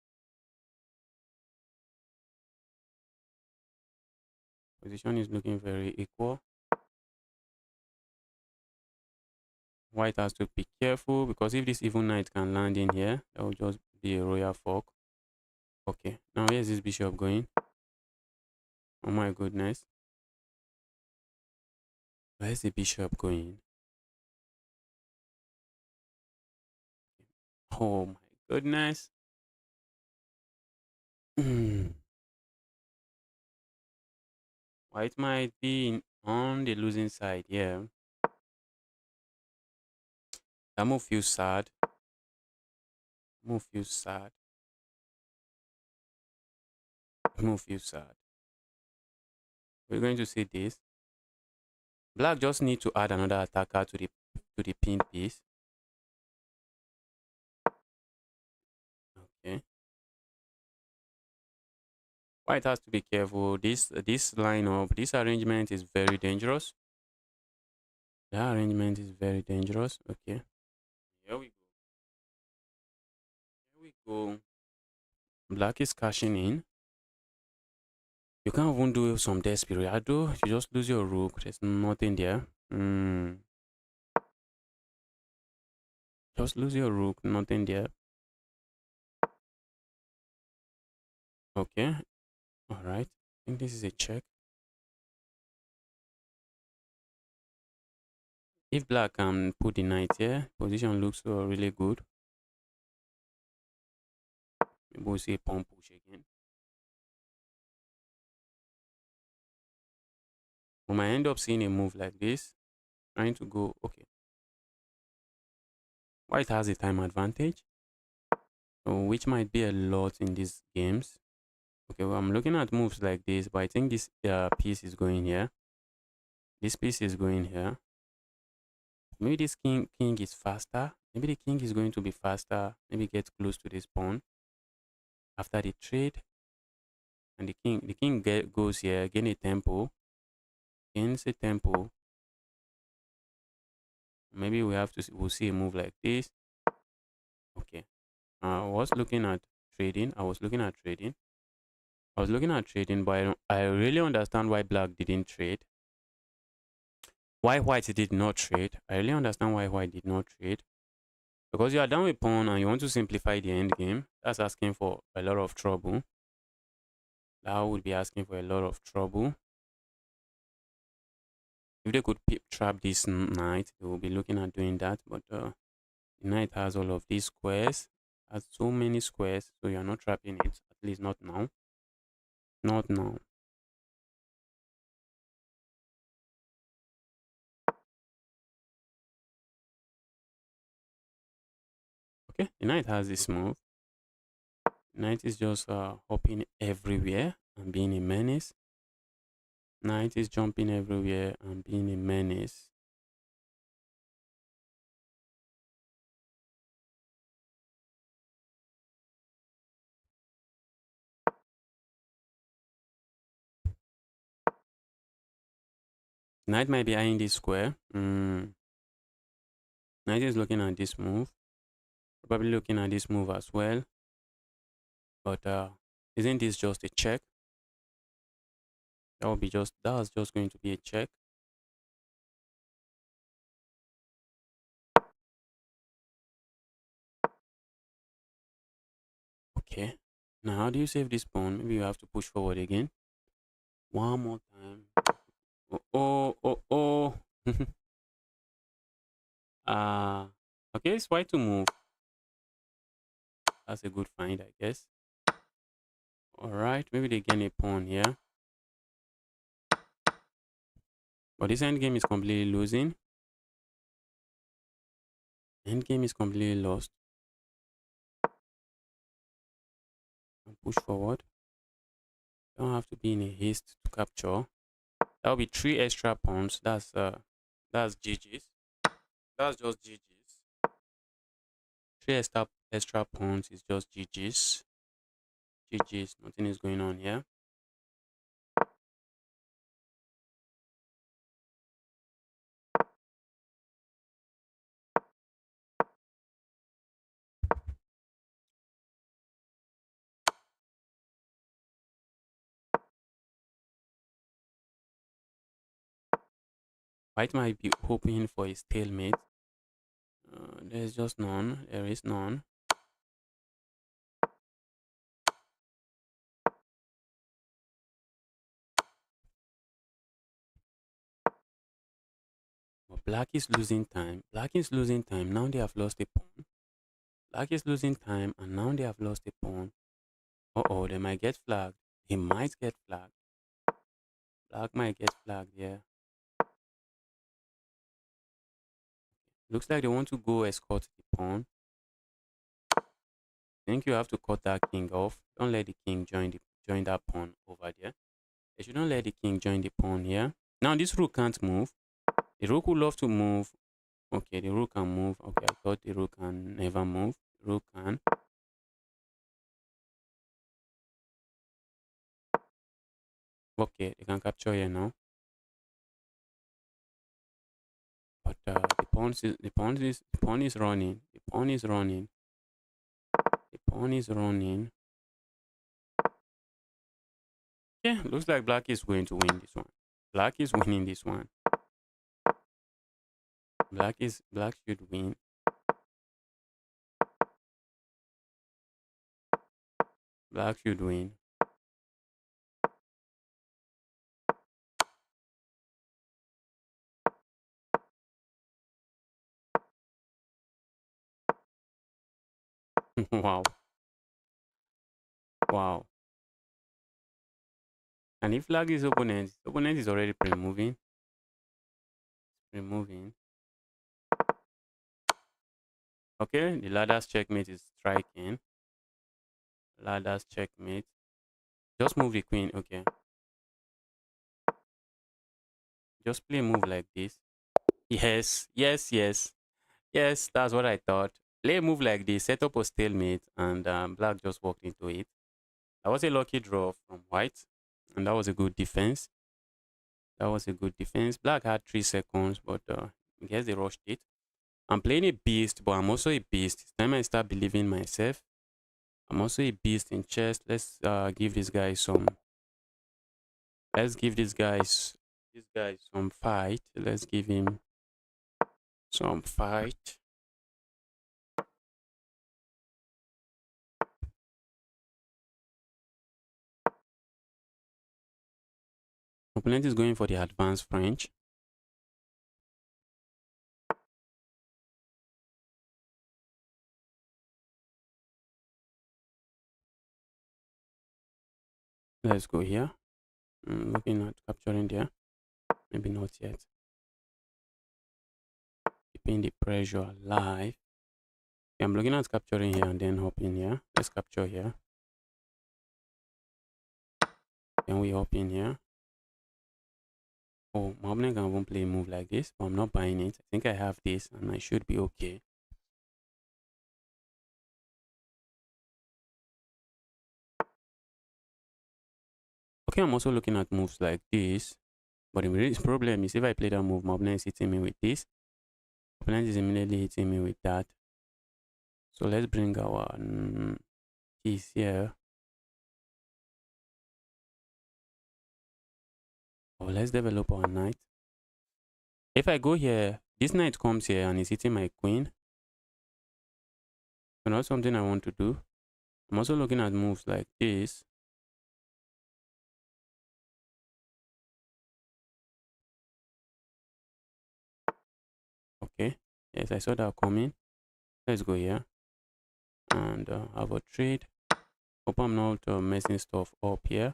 Position is looking very equal. White has to be careful because if this even knight can land in here, that will just be a royal fork. Okay, now where's this bishop going? Oh my goodness. Where's the bishop going? Oh my goodness. White might be on the losing side. Yeah. That move feels sad. Move feels sad. Move feels sad. We're going to see this. Black just need to add another attacker to the pinned piece. Okay. White has to be careful. This lineup, this arrangement is very dangerous. The arrangement is very dangerous. Okay. Here we go. Here we go. Black is cashing in. You can't even do some desperado. You just lose your rook. There's nothing there. Just lose your rook. Nothing there. Okay. All right. I think this is a check. If black can put the knight here, position looks really good. Maybe we'll see a pawn push again. We might end up seeing a move like this. Trying to go. Okay. White has a time advantage, which might be a lot in these games. Okay, well, I'm looking at moves like this, but I think this piece is going here. This piece is going here. Maybe this king is faster. Maybe the king is going to be faster. Maybe get close to this pawn after the trade. And the king goes here, gain a tempo. Gains a tempo. Maybe we'll see a move like this. Okay. I was looking at trading. I was looking at trading. But I really understand why black didn't trade. Why white did not trade. I really understand why white did not trade. Because you are down with pawn and you want to simplify the end game. That's asking for a lot of trouble. That would be asking for a lot of trouble. If they could trap this knight, they will be looking at doing that. But the knight has all of these squares. Has so many squares, so you're not trapping it. At least not now. Not now. Okay, the knight has this move. Knight is just hopping everywhere and being a menace. Knight is jumping everywhere and being a menace. Knight might be eyeing this square. Knight is looking at this move. Probably looking at this move as well. But isn't this just a check? That's just going to be a check. Okay. Now how do you save this pawn? Maybe you have to push forward again. One more time. Oh. Okay, it's white to move. That's a good find, I guess. Alright, maybe they gain a pawn here. But this endgame is completely losing. Endgame is completely lost. And push forward. Don't have to be in a haste to capture. That'll be 3 extra pawns. That's GG's. That's just GG's. 3 extra pawns is just GG's. GG's. Nothing is going on here. White might be hoping for a stalemate. There's just none. There is none. Black is losing time. Black is losing time. Now they have lost a pawn. Black is losing time, and now they have lost a pawn. Uh-oh, they might get flagged. They might get flagged. Black might get flagged, yeah. Looks like they want to go escort the pawn. I think you have to cut that king off. Don't let the king join that pawn over there. You shouldn't let the king join the pawn here. Now this rook can't move. The rook would love to move. Okay, the rook can move. Okay, I thought the rook can never move. The rook can. Okay, they can capture here now. But the pawn is running. The pawn is running. The pawn is running. Yeah, looks like black is going to win this one. Black is winning this one. Black should win. Black should win. Wow. Wow. And if flag is opponent is already pre-moving. Pre-moving. Okay, the ladder's checkmate is striking. Ladder's checkmate. Just move the queen. Okay. Just play a move like this. Yes, yes, yes. Yes, that's what I thought. Play a move like this, set up a stalemate, and black just walked into it. That was a lucky draw from white, and that was a good defense. That was a good defense. Black had 3 seconds, but I guess they rushed it. I'm playing a beast, but I'm also a beast. It's time I start believing myself. I'm also a beast in chess. Let's give this guy some. Let's give this guy some fight. Let's give him some fight. Opponent is going for the advanced French. Let's go here. Looking at capturing there. Maybe not yet. Keeping the pressure alive. Okay, I'm looking at capturing here and then hopping here. Let's capture here. Then we hop in here. Oh, my opponent can even play a move like this, but I'm not buying it. I think I have this and I should be okay. Okay, I'm also looking at moves like this. But the problem is if I play that move, my opponent is hitting me with this. Opponent is immediately hitting me with that. So let's bring our keys here. Or let's develop our knight. If I go here, this knight comes here and is hitting my queen. So not something I want to do. I'm also looking at moves like this. Okay. Yes, I saw that coming. Let's go here and have a trade. Hope I'm not messing stuff up here.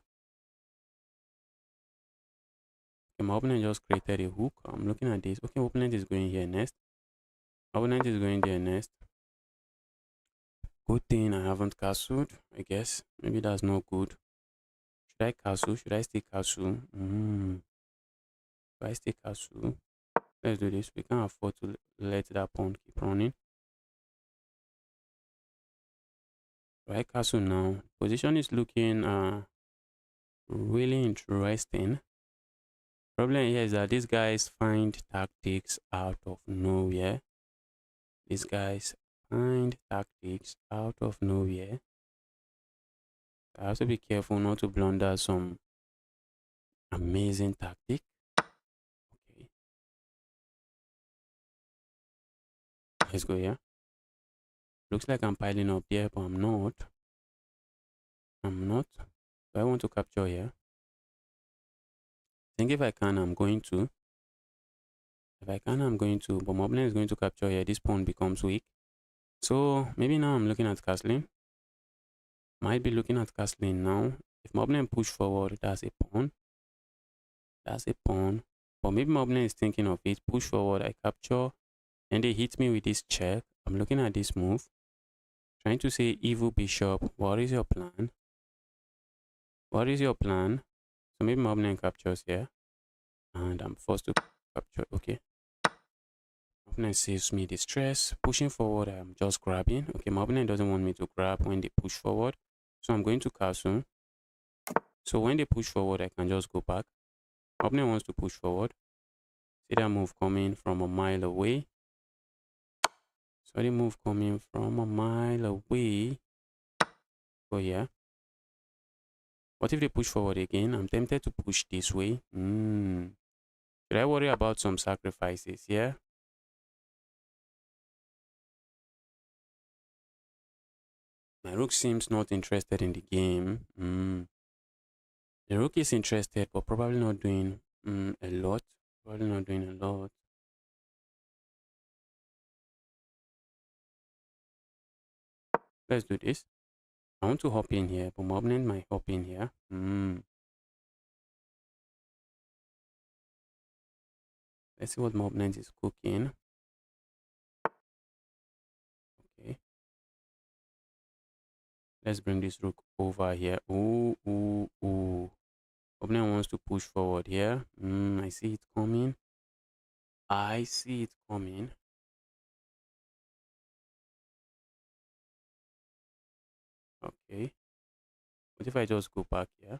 Okay, my opponent just created a hook. I'm looking at this. Okay, opponent is going here next. Opponent is going there next. Good thing I haven't castled, I guess. Maybe that's not good. Should I castle? Should I stay castle? Should I stay castle? Let's do this. We can't afford to let that pawn keep running. Right castle now. Position is looking really interesting. Problem here is that these guys find tactics out of nowhere. These guys find tactics out of nowhere. I have to be careful not to blunder some amazing tactic. Okay. Let's go here. Looks like I'm piling up there, but I'm not. I'm not. Do I want to capture here? I think if I can, I'm going to. If I can, I'm going to, but my opponent is going to capture here. This pawn becomes weak. So maybe now I'm looking at castling. Might be looking at castling now. If my opponent push forward, that's a pawn. That's a pawn. But maybe my opponent is thinking of it. Push forward, I capture. Then they hit me with this check. I'm looking at this move. Trying to say evil bishop. What is your plan? What is your plan? So maybe my opponent captures here. And I'm forced to capture. Okay. My opponent saves me the stress. Pushing forward, I'm just grabbing. Okay, my opponent doesn't want me to grab when they push forward. So I'm going to castle. So when they push forward, I can just go back. My opponent wants to push forward. See that move coming from a mile away. So the move coming from a mile away. Go here. What if they push forward again? I'm tempted to push this way. Should I worry about some sacrifices? Yeah. My rook seems not interested in the game. The rook is interested, but probably not doing a lot. Probably not doing a lot. Let's do this. I want to hop in here, but my opponent might hop in here. Let's see what my opponent is cooking. Okay. Let's bring this rook over here. Ooh. Opponent wants to push forward here. I see it coming. I see it coming. Okay. What if I just go back here?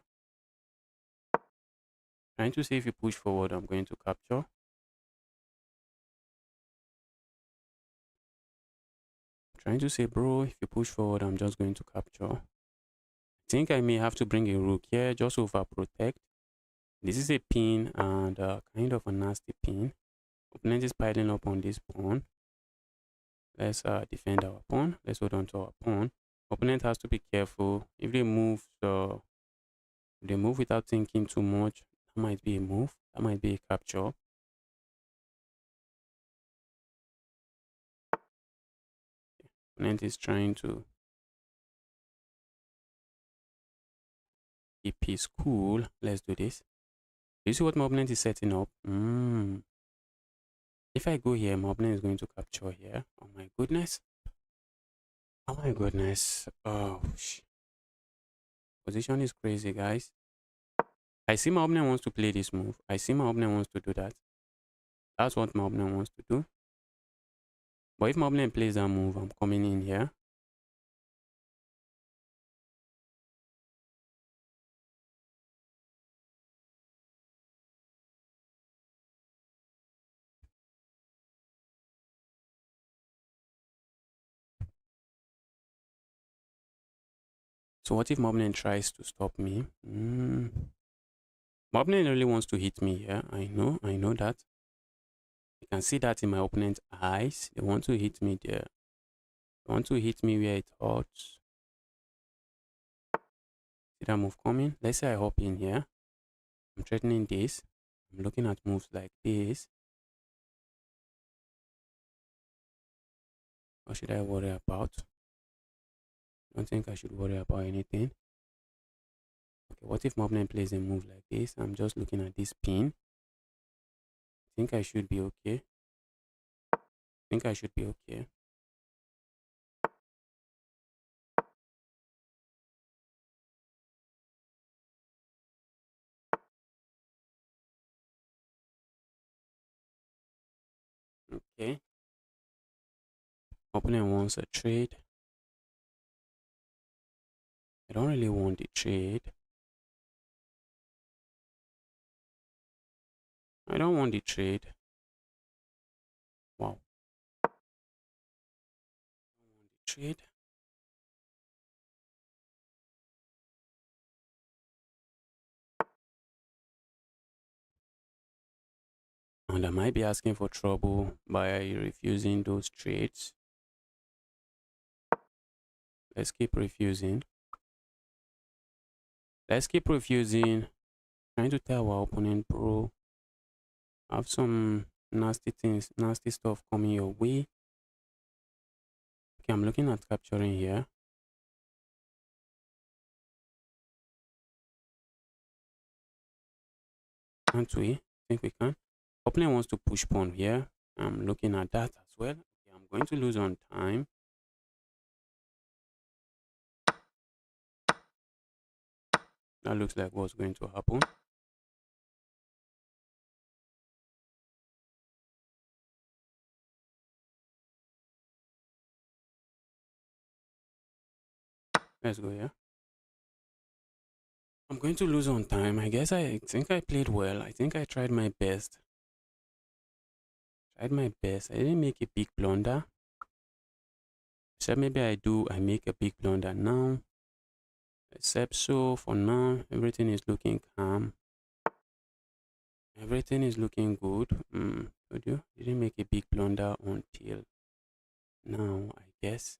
Trying to see if you push forward, I'm going to capture. Trying to say, bro, if you push forward, I'm just going to capture. I think I may have to bring a rook here, just overprotect. This is a pin and kind of a nasty pin. Opponent is piling up on this pawn. Let's defend our pawn. Let's hold on to our pawn. Opponent has to be careful. If they move, they move without thinking too much, that might be a move. That might be a capture. Opponent is trying to keep his cool. Let's do this. Do you see what my opponent is setting up? If I go here, my opponent is going to capture here. Oh my goodness. Oh my goodness. Oh, position is crazy, guys. I see my opponent wants to play this move. I see my opponent wants to do that. That's what my opponent wants to do. But if my opponent plays that move, I'm coming in here. So what if my opponent tries to stop me? My opponent really wants to hit me here. I know that. You can see that in my opponent's eyes. They want to hit me there. They want to hit me where it hurts. See that move coming? Let's say I hop in here. I'm threatening this. I'm looking at moves like this. What should I worry about? I don't think I should worry about anything. Okay, what if my opponent plays a move like this? I'm just looking at this pin. I think I should be okay. I think I should be okay. Okay. Opponent wants a trade. I don't really want the trade. I don't want the trade. Wow. I don't want the trade. And I might be asking for trouble by refusing those trades. Let's keep refusing. Let's keep refusing. Trying to tell our opponent, bro, have some nasty things, nasty stuff coming your way. Okay, I'm looking at capturing here. Can't we? Think we can. Opponent wants to push pawn here. I'm looking at that as well. Okay, I'm going to lose on time. That looks like what's going to happen. Let's go here. I'm going to lose on time. I guess I think I played well. I think I tried my best. I didn't make a big blunder. Except maybe I make a big blunder now. Except so for now, everything is looking calm. Everything is looking good. Told you, didn't make a big blunder until now, I guess.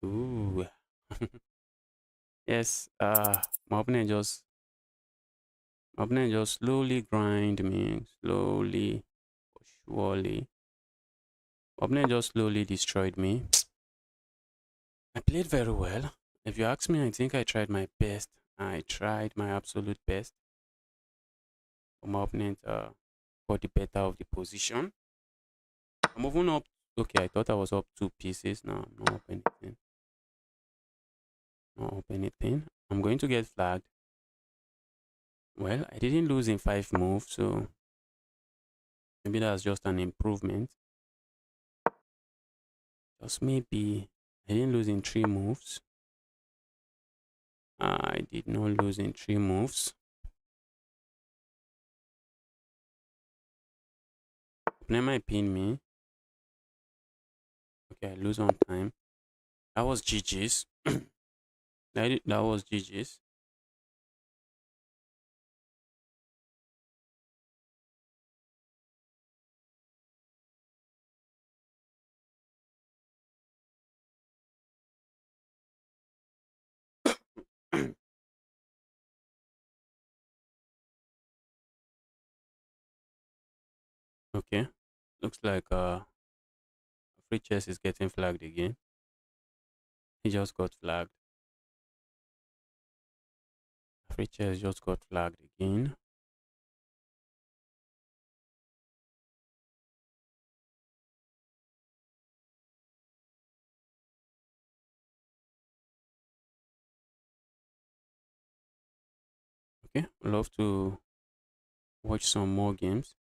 Ooh. Yes, my opponent just slowly grind me, slowly, surely. My opponent just slowly destroyed me. I played very well. If you ask me, I think I tried my best. I tried my absolute best. But my opponent got the better of the position. I'm moving up. Okay, I thought I was up 2 pieces. No, I'm not up anything. Not up anything. I'm going to get flagged. Well, I didn't lose in 5 moves, so maybe that's just an improvement. Just maybe I didn't lose in 3 moves. I did not lose in 3 moves. Opponent might pin me. Okay, I lose on time. That was GG's. that was GG's. Okay, looks like free chess is getting flagged again. He just got flagged. Free chess just got flagged again. Okay, I'd love to watch some more games.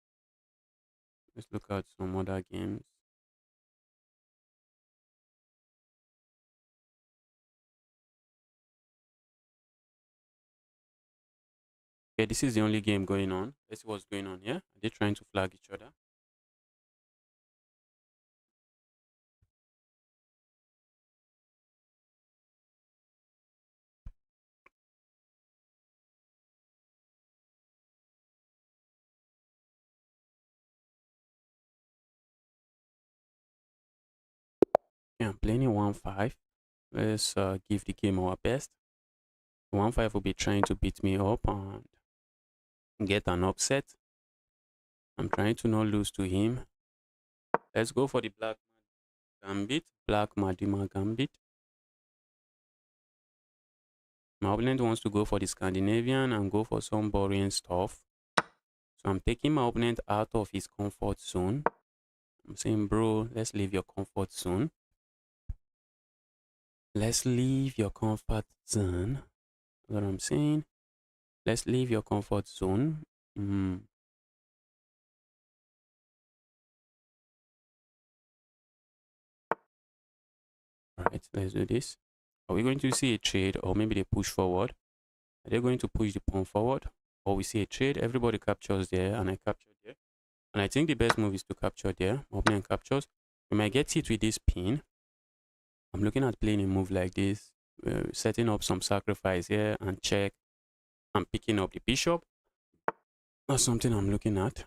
Let's look at some other games. Okay, this is the only game going on. Let's see what's going on here. Are they trying to flag each other? Yeah, I'm playing in 1-5. Let's give the game our best. 1-5 will be trying to beat me up and get an upset. I'm trying to not lose to him. Let's go for the black gambit. Black Madima gambit. My opponent wants to go for the Scandinavian and go for some boring stuff. So I'm taking my opponent out of his comfort zone. I'm saying, bro, let's leave your comfort zone. Let's leave your comfort zone. That's what I'm saying. Let's leave your comfort zone. All right, let's do this. Are we going to see a trade, or maybe they push forward? Are they going to push the pawn forward, or we see a trade? Everybody captures there, and I capture there. And I think the best move is to capture there. Opponent captures. We might get hit with this pin. I'm looking at playing a move like this, setting up some sacrifice here and check. I'm picking up the bishop. That's something I'm looking at.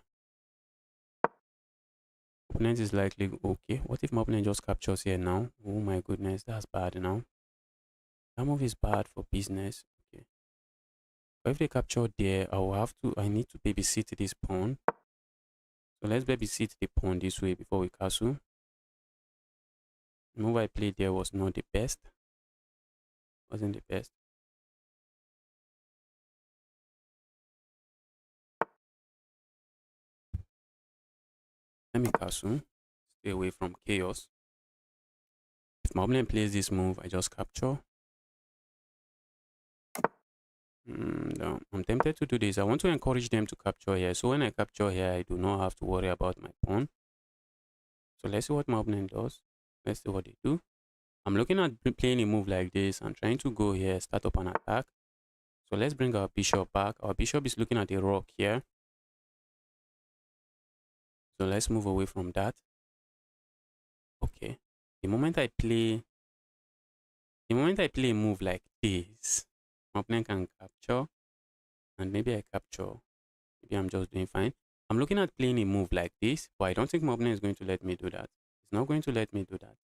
Opponent is likely okay. What if my opponent just captures here now? Oh my goodness, that's bad now. That move is bad for business. Okay. But if they capture there, I need to babysit this pawn. So let's babysit the pawn this way before we castle. The move I played there was not the best. Wasn't the best. Let me castle. Stay away from chaos. If my opponent plays this move, I just capture. No, I'm tempted to do this. I want to encourage them to capture here. So when I capture here, I do not have to worry about my pawn. So let's see what my opponent does. Let's see what they do. I'm looking at playing a move like this and trying to go here, start up an attack. So let's bring our bishop back. Our bishop is looking at a rock here. So let's move away from that. Okay. The moment I play a move like this, my opponent can capture. And maybe I capture. Maybe I'm just doing fine. I'm looking at playing a move like this, but I don't think my opponent is going to let me do that. It's not going to let me do that.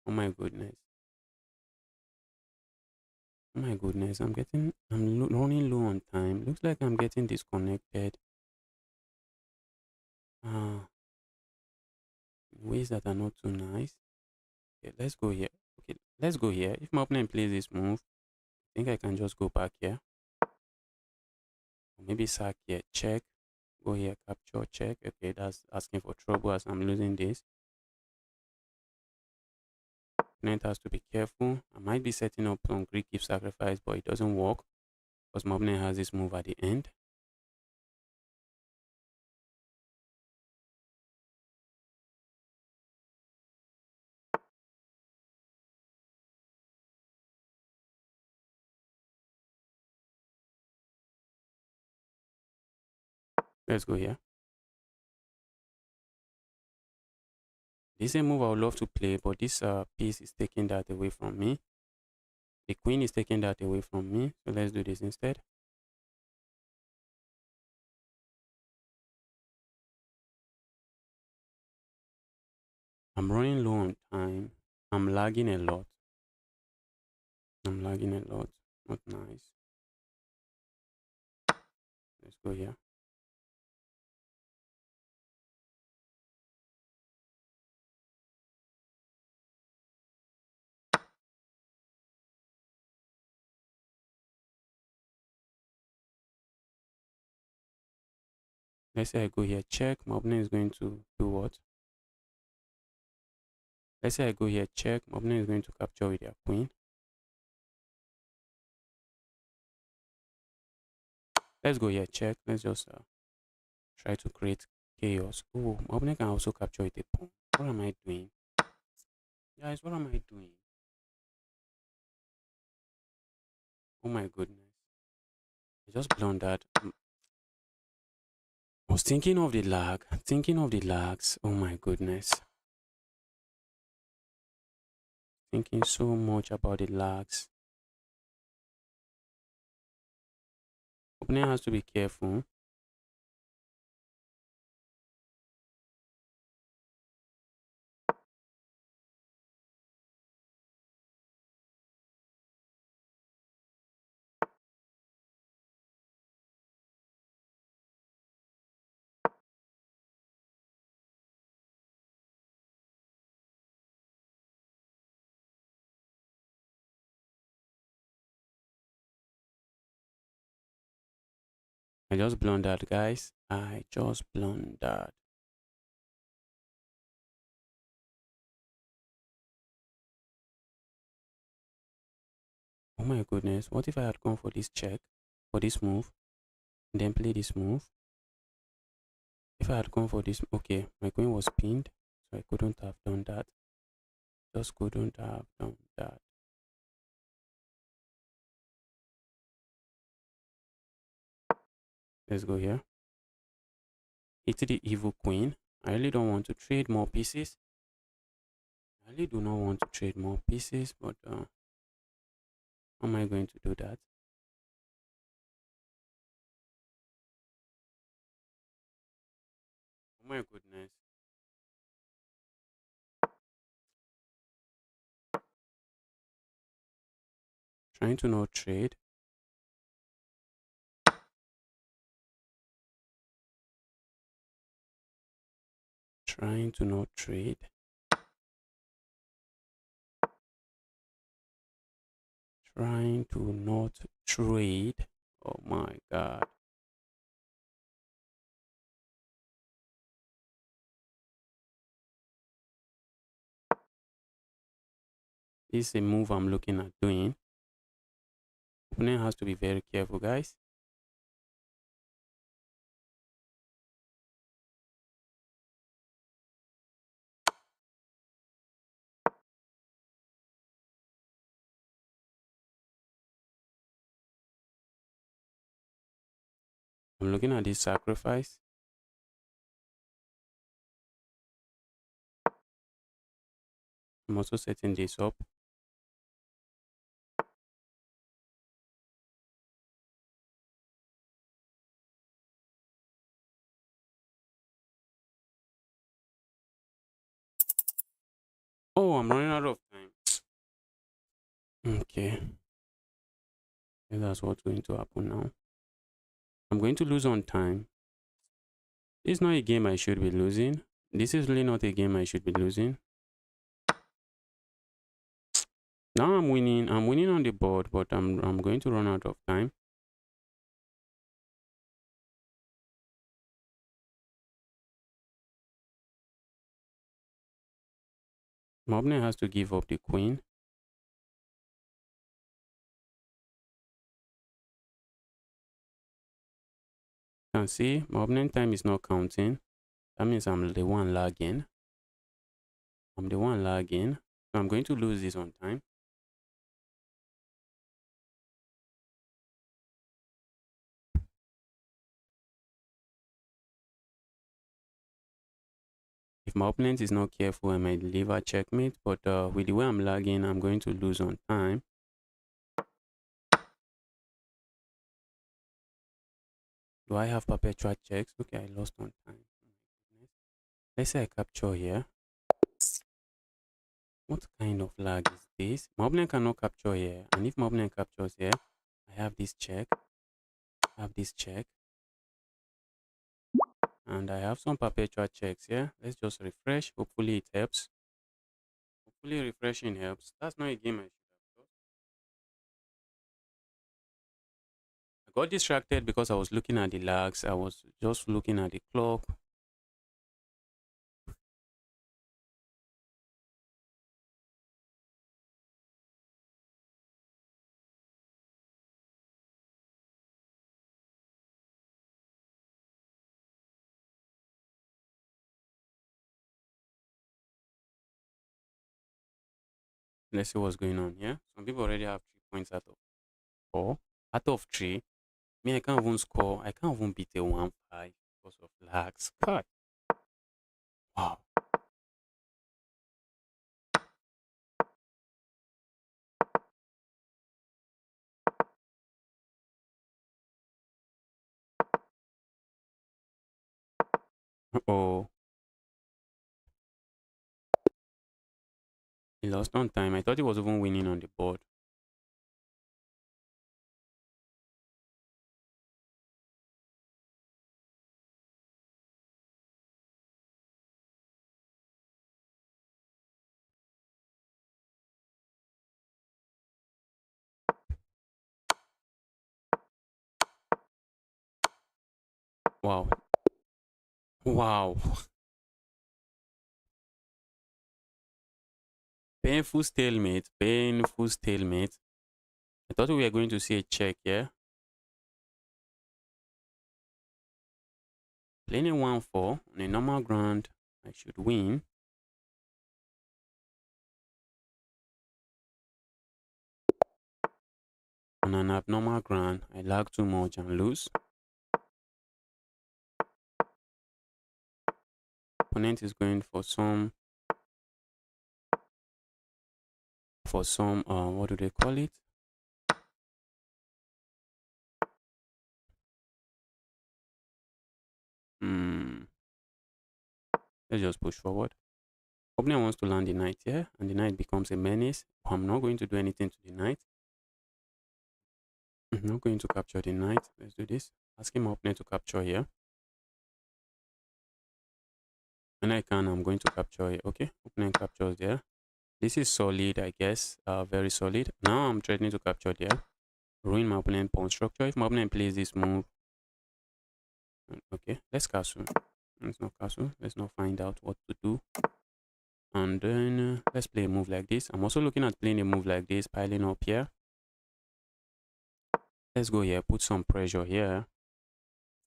Oh my goodness. Oh my goodness. I'm running low on time. Looks like I'm getting disconnected. Ways that are not too nice. Okay, let's go here. Okay, let's go here. If my opponent plays this move, I think I can just go back here. Or maybe sack here, check. Go here, capture, check. Okay, that's asking for trouble as I'm losing this. Opponent has to be careful. I might be setting up some Greek gift sacrifice, but it doesn't work because my opponent has this move at the end. Let's go here. This is a move I would love to play, but this piece is taking that away from me. The queen is taking that away from me. So let's do this instead. I'm running low on time. I'm lagging a lot. Not nice. Let's go here. Let's say I go here, check. My opponent is going to do what? Let's say I go here, check. My opponent is going to capture with their queen. Let's go here, check. Let's just try to create chaos. Oh, my opponent can also capture with a pawn. What am I doing? Guys, what am I doing? Oh my goodness. I just blundered. I was thinking of the lag. Thinking of the lags. Oh my goodness. Thinking so much about the lags. Opponent has to be careful. I just blundered, guys. I just blundered. Oh my goodness. What if I had gone for this check, for this move, and then play this move? If I had gone for this, okay, my queen was pinned, so I couldn't have done that. Just couldn't have done that. Let's go here. It's the evil queen. I really don't want to trade more pieces. I really do not want to trade more pieces, but how am I going to do that? Oh my goodness. Trying to not trade. Trying to not trade. Trying to not trade. Oh my god. This is a move I'm looking at doing. Opponent has to be very careful, guys. I'm looking at this sacrifice. I'm also setting this up. Oh, I'm running out of time. Okay. And that's what's going to happen now. I'm going to lose on time. This is not a game I should be losing. This is really not a game I should be losing. Now I'm winning. I'm winning on the board, but I'm going to run out of time. My opponent has to give up the queen. You can see my opponent time is not counting. That means I'm the one lagging. I'm the one lagging. So I'm going to lose this on time. If my opponent is not careful, I might deliver checkmate. But with the way I'm lagging, I'm going to lose on time. Do I have perpetual checks? Okay, I lost on time. Let's say I capture here. What kind of lag is this? My opponent cannot capture here. And if my opponent captures here, I have this check. I have this check. And I have some perpetual checks here. Let's just refresh. Hopefully it helps. Hopefully refreshing helps. That's not a game I should have got. I got distracted because I was looking at the lags. I was just looking at the clock. Let's see what's going on here. Some people already have 3 points out of 4. Out of 3. Me, I can't even score. I can't even beat a 1-5 because of lags. God. Wow. Oh. He lost on time. I thought he was even winning on the board. Wow. Wow. Painful stalemate. Painful stalemate. I thought we were going to see a check here. Playing a 1-4 on a normal ground, I should win. On an abnormal ground, I lag too much and lose. Opponent is going for some what do they call it? Let's just push forward. Opponent wants to land the knight here, and the knight becomes a menace. I'm not going to do anything to the knight. I'm not going to capture the knight. Let's do this. Asking my opponent to capture here. When I can, I'm going to capture it. Okay, opponent captures there. This is solid, I guess. Very solid. Now I'm threatening to capture there. Ruin my opponent pawn structure. If my opponent plays this move, okay, let's castle. Let's not castle. Let's not find out what to do. And then let's play a move like this. I'm also looking at playing a move like this, piling up here. Let's go here, put some pressure here.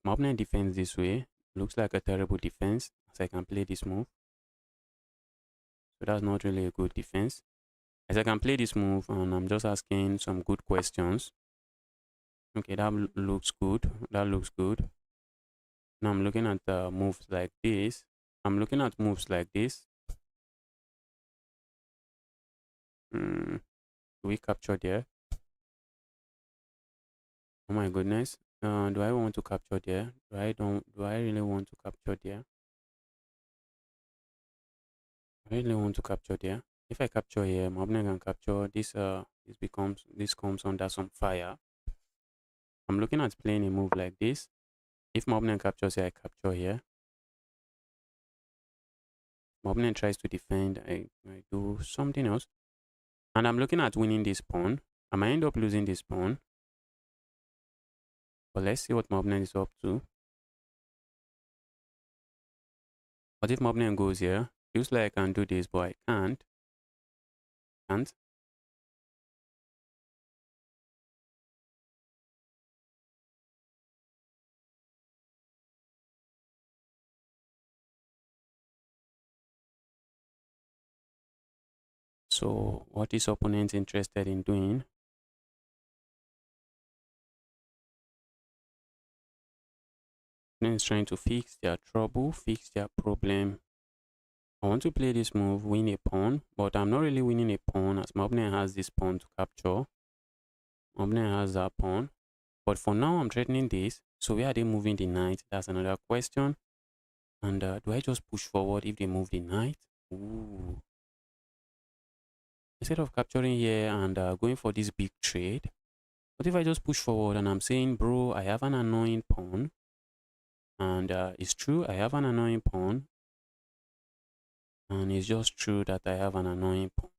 My opponent defends this way. Looks like a terrible defense, as I can play this move. So that's not really a good defense. As I can play this move, and I'm just asking some good questions. Okay, that looks good. That looks good. Now I'm looking at moves like this. I'm looking at moves like this. Do we capture there? Oh my goodness. Do I want to capture there? Do I really want to capture there? I really want to capture there. If I capture here, my opponent can capture this. This comes under some fire. I'm looking at playing a move like this. If my opponent captures here, I capture here. My opponent tries to defend. I do something else, and I'm looking at winning this pawn. I might end up losing this pawn, but let's see what my opponent is up to. What if my opponent goes here? Feels like I can do this, but I can't. Can't. So what is opponent interested in doing? Opponent is trying to fix their trouble, fix their problem. I want to play this move, win a pawn, but I'm not really winning a pawn as my opponent has this pawn to capture. My opponent has that pawn. But for now, I'm threatening this. So where are they moving the knight? That's another question. And do I just push forward if they move the knight? Ooh. Instead of capturing here and going for this big trade, what if I just push forward and I'm saying, bro, I have an annoying pawn. And it's true, I have an annoying pawn. And it's just true that I have an annoying pawn.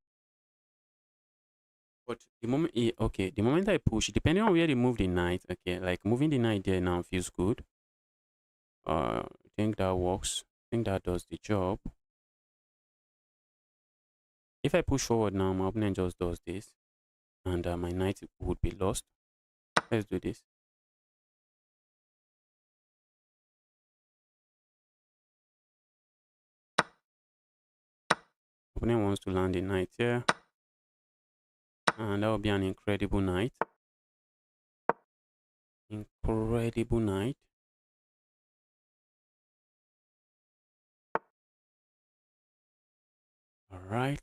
But the moment, okay, the moment I push, depending on where they move the knight, okay, like moving the knight there now feels good. I think that works. I think that does the job. If I push forward now, my opponent just does this, and my knight would be lost. Let's do this. Opponent wants to land the knight here, and that would be an incredible knight. Incredible knight. All right.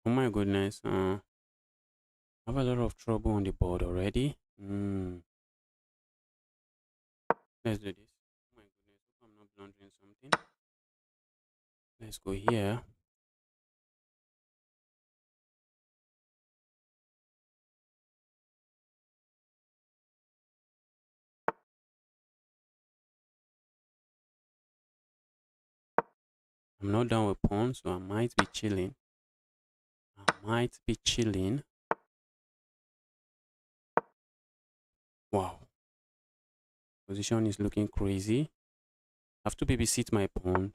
Oh my goodness. I have a lot of trouble on the board already. Let's do this. Oh my goodness. Hope I'm not blundering something. Let's go here. I'm not done with pawns, so I might be chilling. Wow. Position is looking crazy. I have to babysit my pawns.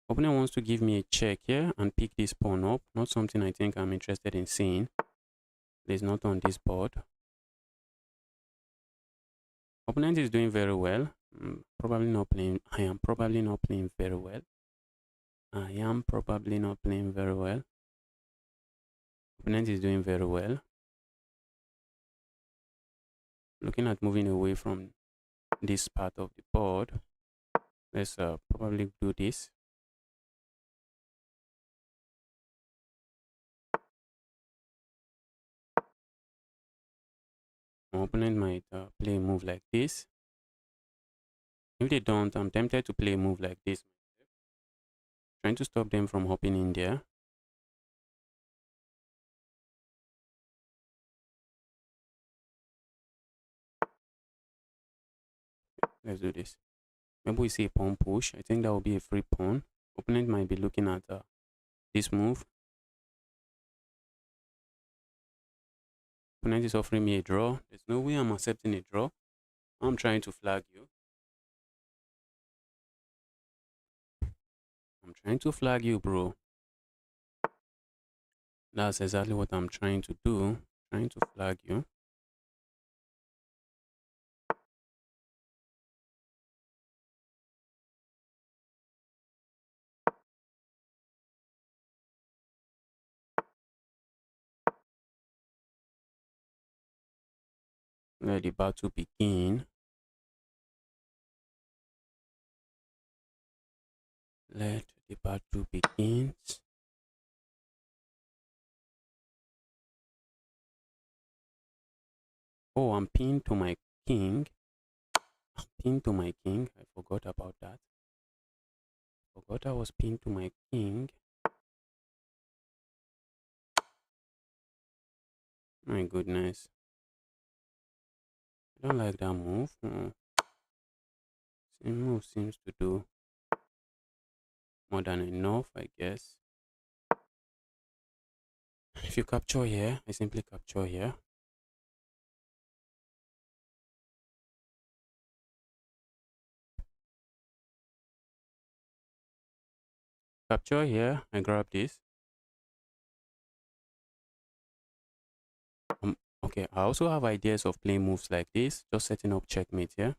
Opponent wants to give me a check here and pick this pawn up. Not something I think I'm interested in seeing. It is not on this board. Opponent is doing very well. Probably not playing. I am probably not playing very well. Opponent is doing very well. Looking at moving away from this part of the board. Let's probably do this. My opponent might play a move like this. If they don't, I'm tempted to play a move like this. Trying to stop them from hopping in there. Let's do this. Maybe we see a pawn push. I think that will be a free pawn. Opponent might be looking at this move. Opponent is offering me a draw. There's no way I'm accepting a draw. I'm trying to flag you. I'm trying to flag you, bro. That's exactly what I'm trying to do. Trying to flag you. Let the battle begin. Let the battle begin. Oh, I'm pinned to my king. I'm pinned to my king. I forgot about that. Forgot I was pinned to my king. My goodness. I don't like that move. Same move seems to do more than enough, I guess. If you capture here, I simply capture here. Capture here, I grab this. Okay, I also have ideas of playing moves like this, just setting up checkmate here.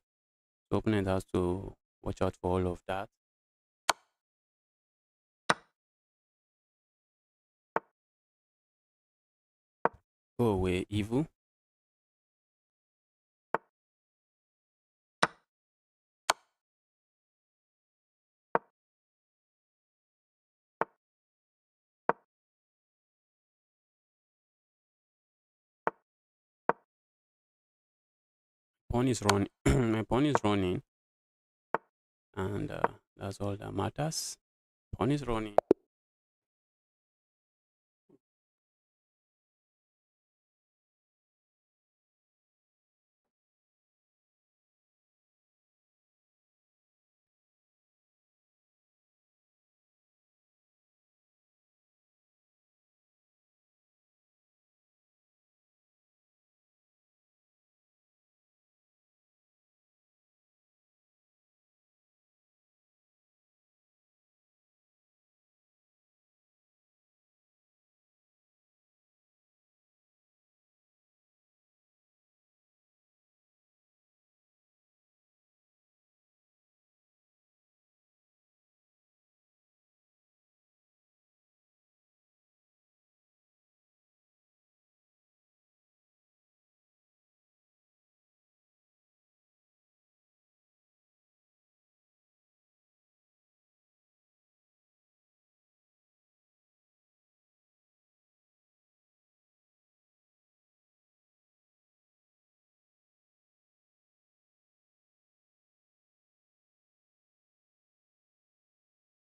The opponent has to watch out for all of that. Go away, evil. Pawn is running. My pawn is running, and that's all that matters. Pawn is running.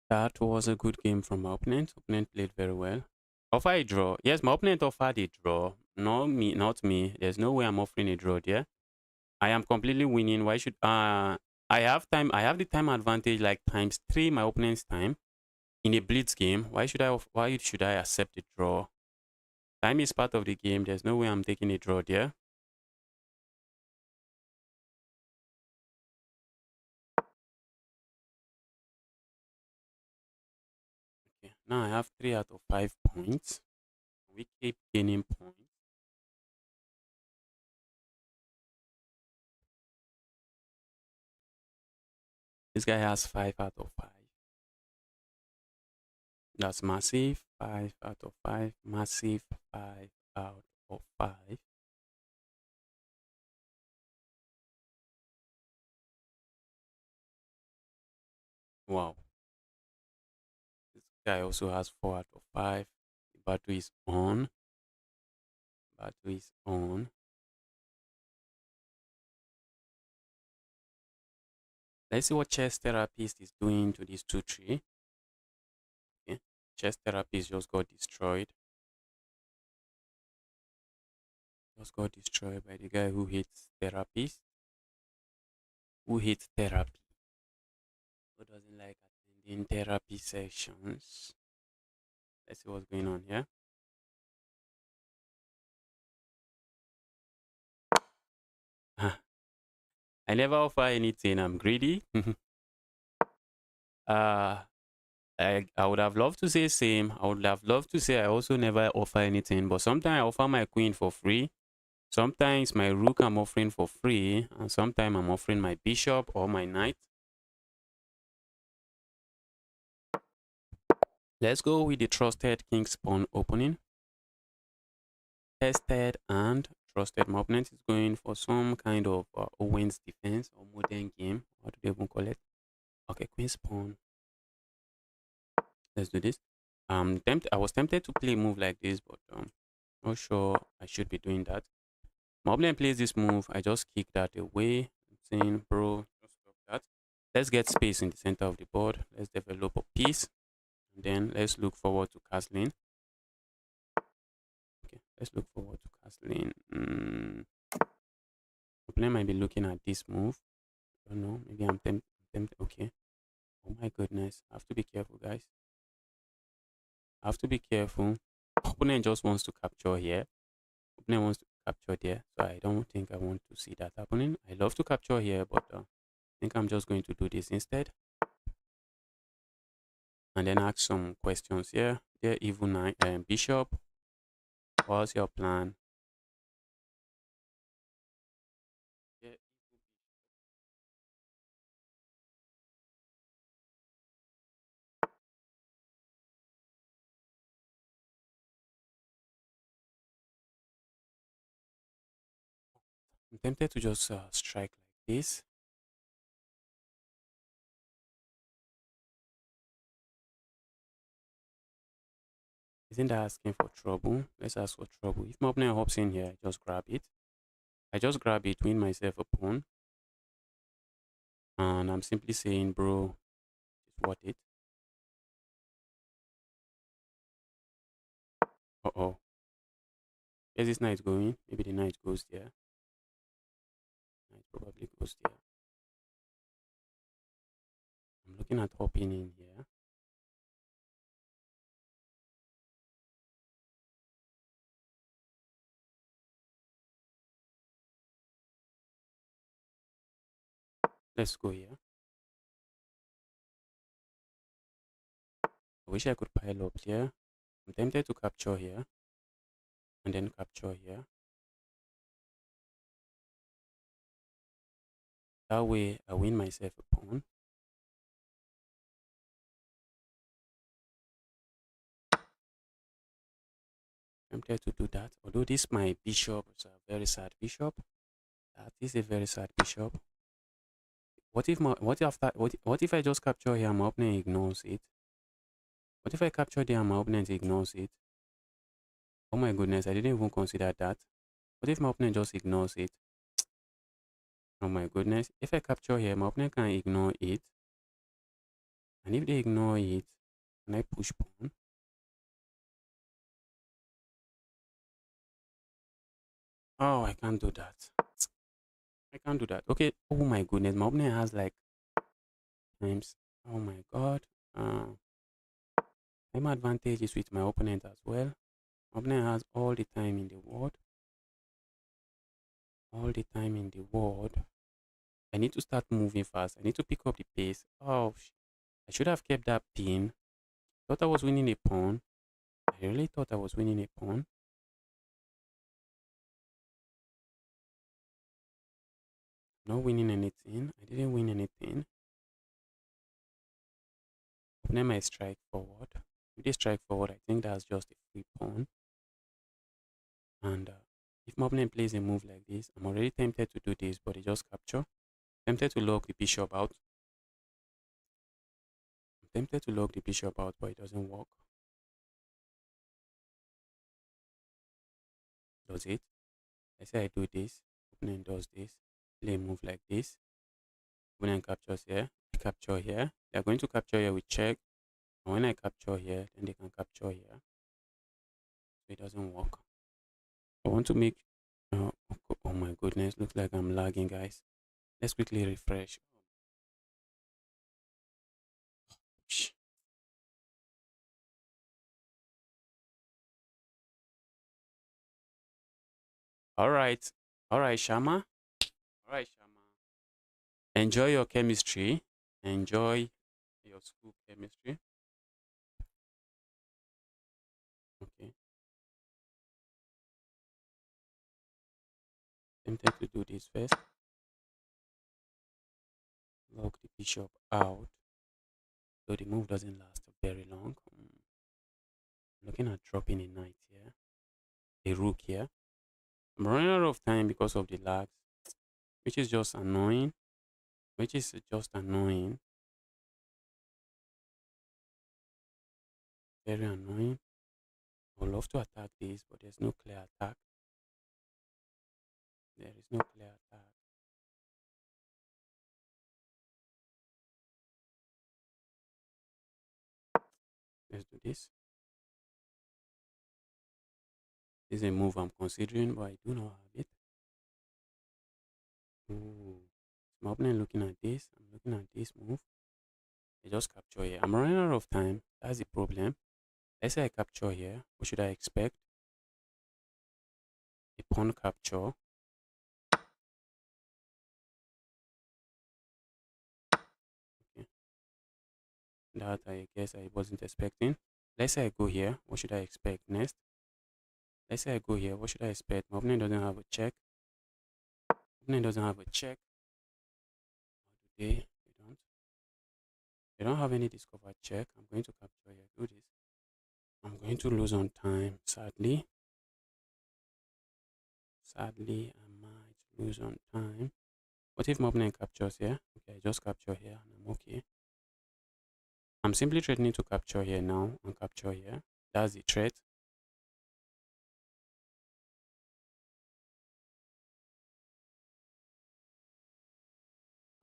That was a good game from my opponent. Opponent played very well. Offer a draw. Yes, my opponent offered a draw. No me, not me. There's no way I'm offering a draw there. I am completely winning. Why should I have time? I have the time advantage like times 3 my opponent's time in a blitz game. Why should I accept a draw? Time is part of the game. There's no way I'm taking a draw there. Okay. Now I have 3 out of 5 points. We keep gaining points. This guy has 5 out of 5. That's massive. 5 out of 5. Massive 5 out of 5. Wow. This guy also has 4 out of 5. The battle is on. Battle is on. Let's see what chess therapist is doing to this 2-3. Okay. Chess therapist just got destroyed. Just got destroyed by the guy who hates therapist. Who hates therapy. Who doesn't like attending therapy sessions. Let's see what's going on here. I never offer anything. I'm greedy. uh I would have loved to say same. I would have loved to say I also never offer anything, but sometimes I offer my queen for free. Sometimes my rook I'm offering for free, and sometimes I'm offering my bishop or my knight. Let's go with the trusted king's pawn opening. Tested and trusted. My opponent is going for some kind of Owen's defense or modern game. What do they even call it? Okay, queen's pawn. Let's do this. I was tempted to play a move like this, but not sure I should be doing that. My opponent plays this move. I just kick that away. I'm saying, bro, just stop that. Let's get space in the center of the board. Let's develop a piece. And then let's look forward to castling. Okay, let's look forward to castling. Opponent might be looking at this move. I don't know. Maybe I'm tempted. Okay. Oh my goodness. I have to be careful, guys. I have to be careful. Opponent just wants to capture here. Opponent wants to capture there. So I don't think I want to see that happening. I love to capture here, but I think I'm just going to do this instead. And then ask some questions here. There, evil knight and bishop. What's your plan? Yeah, I'm tempted to just strike like this. Isn't that asking for trouble? Let's ask for trouble. If my opponent hops in here, I just grab it. I just grab it, win myself a pawn. And I'm simply saying, bro, it's worth it. Uh-oh. Where's this knight going? Maybe the knight goes there. Knight probably goes there. I'm looking at hopping in here. Let's go here. I wish I could pile up here. I'm tempted to capture here. And then capture here. That way, I win myself a pawn. Tempted to do that. Although this my bishop is a very sad bishop. That is a very sad bishop. What if I just capture here and my opponent ignores it? What if I capture there and my opponent ignores it? Oh my goodness, I didn't even consider that. What if my opponent just ignores it? Oh my goodness. If I capture here, my opponent can ignore it. And if they ignore it, can I push pawn? Oh, I can't do that. I can't do that. Okay. Oh my goodness. My opponent has like times. Oh my god. Time advantage is with my opponent as well. My opponent has all the time in the world. All the time in the world. I need to start moving fast. I need to pick up the pace. Oh, I should have kept that pin. Thought I was winning a pawn. I really thought I was winning a pawn. Not winning anything. I didn't win anything. Opponent might strike forward. If they strike forward, I think that's just a free pawn. And if my opponent plays a move like this, I'm already tempted to do this, but they just capture. Tempted to lock the bishop out. I'm tempted to lock the bishop out, but it doesn't work. Does it? I say I do this. Opponent does this. Play a move like this. Opponent captures here. I capture here. They are going to capture here with check. And when I capture here, then they can capture here. So it doesn't work. I want to make. Oh my goodness! Looks like I'm lagging, guys. Let's quickly refresh. All right. All right, Shama. All right, Shama. Enjoy your chemistry. Enjoy your school chemistry. Okay. Tempted to do this first. Lock the bishop out. So the move doesn't last very long. Looking at dropping a knight here. A rook here. I'm running out of time because of the lags, which is just annoying. Which is just annoying. Very annoying. I would love to attack this, but there's no clear attack. There is no clear attack. Let's do this. This is a move I'm considering, but I do not have it. Ooh. My opponent looking at this. I'm looking at this move. I just capture here. I'm running out of time. That's the problem. Let's say I capture here. What should I expect? A pawn capture. Okay. That I guess I wasn't expecting. Let's say I go here. What should I expect next? Let's say I go here. What should I expect? My opponent doesn't have a check. Opponent doesn't have a check. They don't. They don't have any discovered check. I'm going to capture here. Do this. I'm going to lose on time, sadly. Sadly, I might lose on time. What if my opponent captures here? Okay, I just capture here and I'm okay. I'm simply threatening to capture here now and capture here. That's the threat.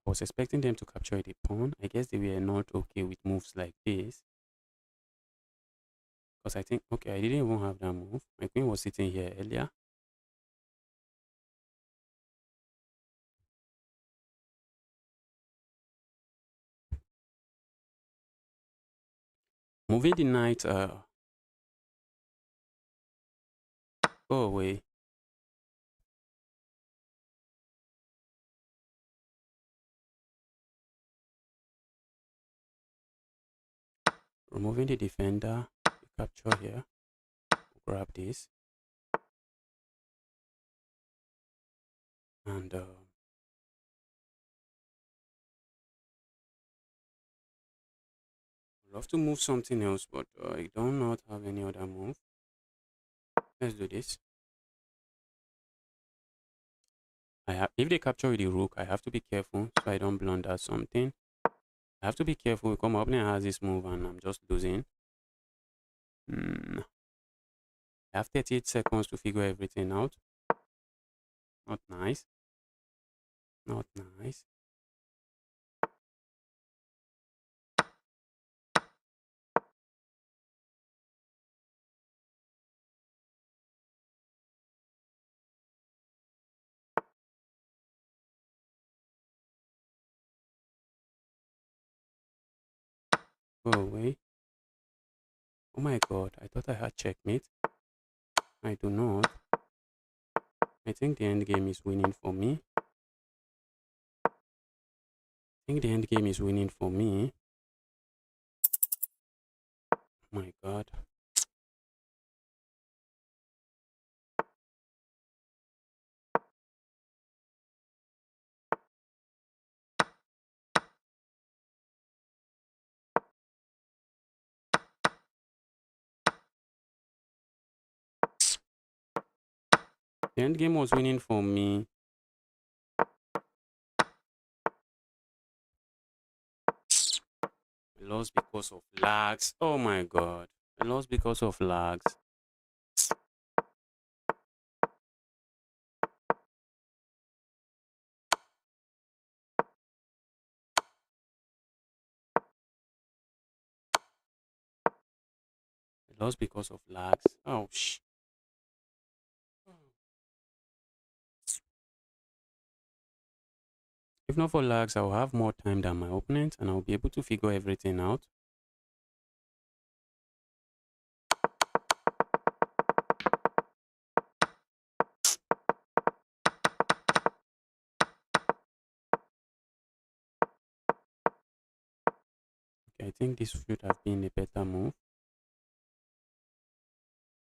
I was expecting them to capture the pawn. I guess they were not okay with moves like this. Because I think, okay, I didn't even have that move. My queen was sitting here earlier. Moving the knight, go away. Removing the defender, capture here. Grab this. And I'd love to move something else, but I do not have any other move. Let's do this. If they capture with the rook, I have to be careful so I don't blunder something. I have to be careful because my opponent has this move and I'm just losing. I have 38 seconds to figure everything out. Not nice. Not nice. Go away. Oh my god, I thought I had checkmate. I do not. I think the end game is winning for me. I think the end game is winning for me. Oh my god. The end game was winning for me. I lost because of lags. Oh my god. I lost because of lags. lost because of lags. Oh, If not for lags, I'll have more time than my opponent and I'll be able to figure everything out. Okay, I think this should have been a better move.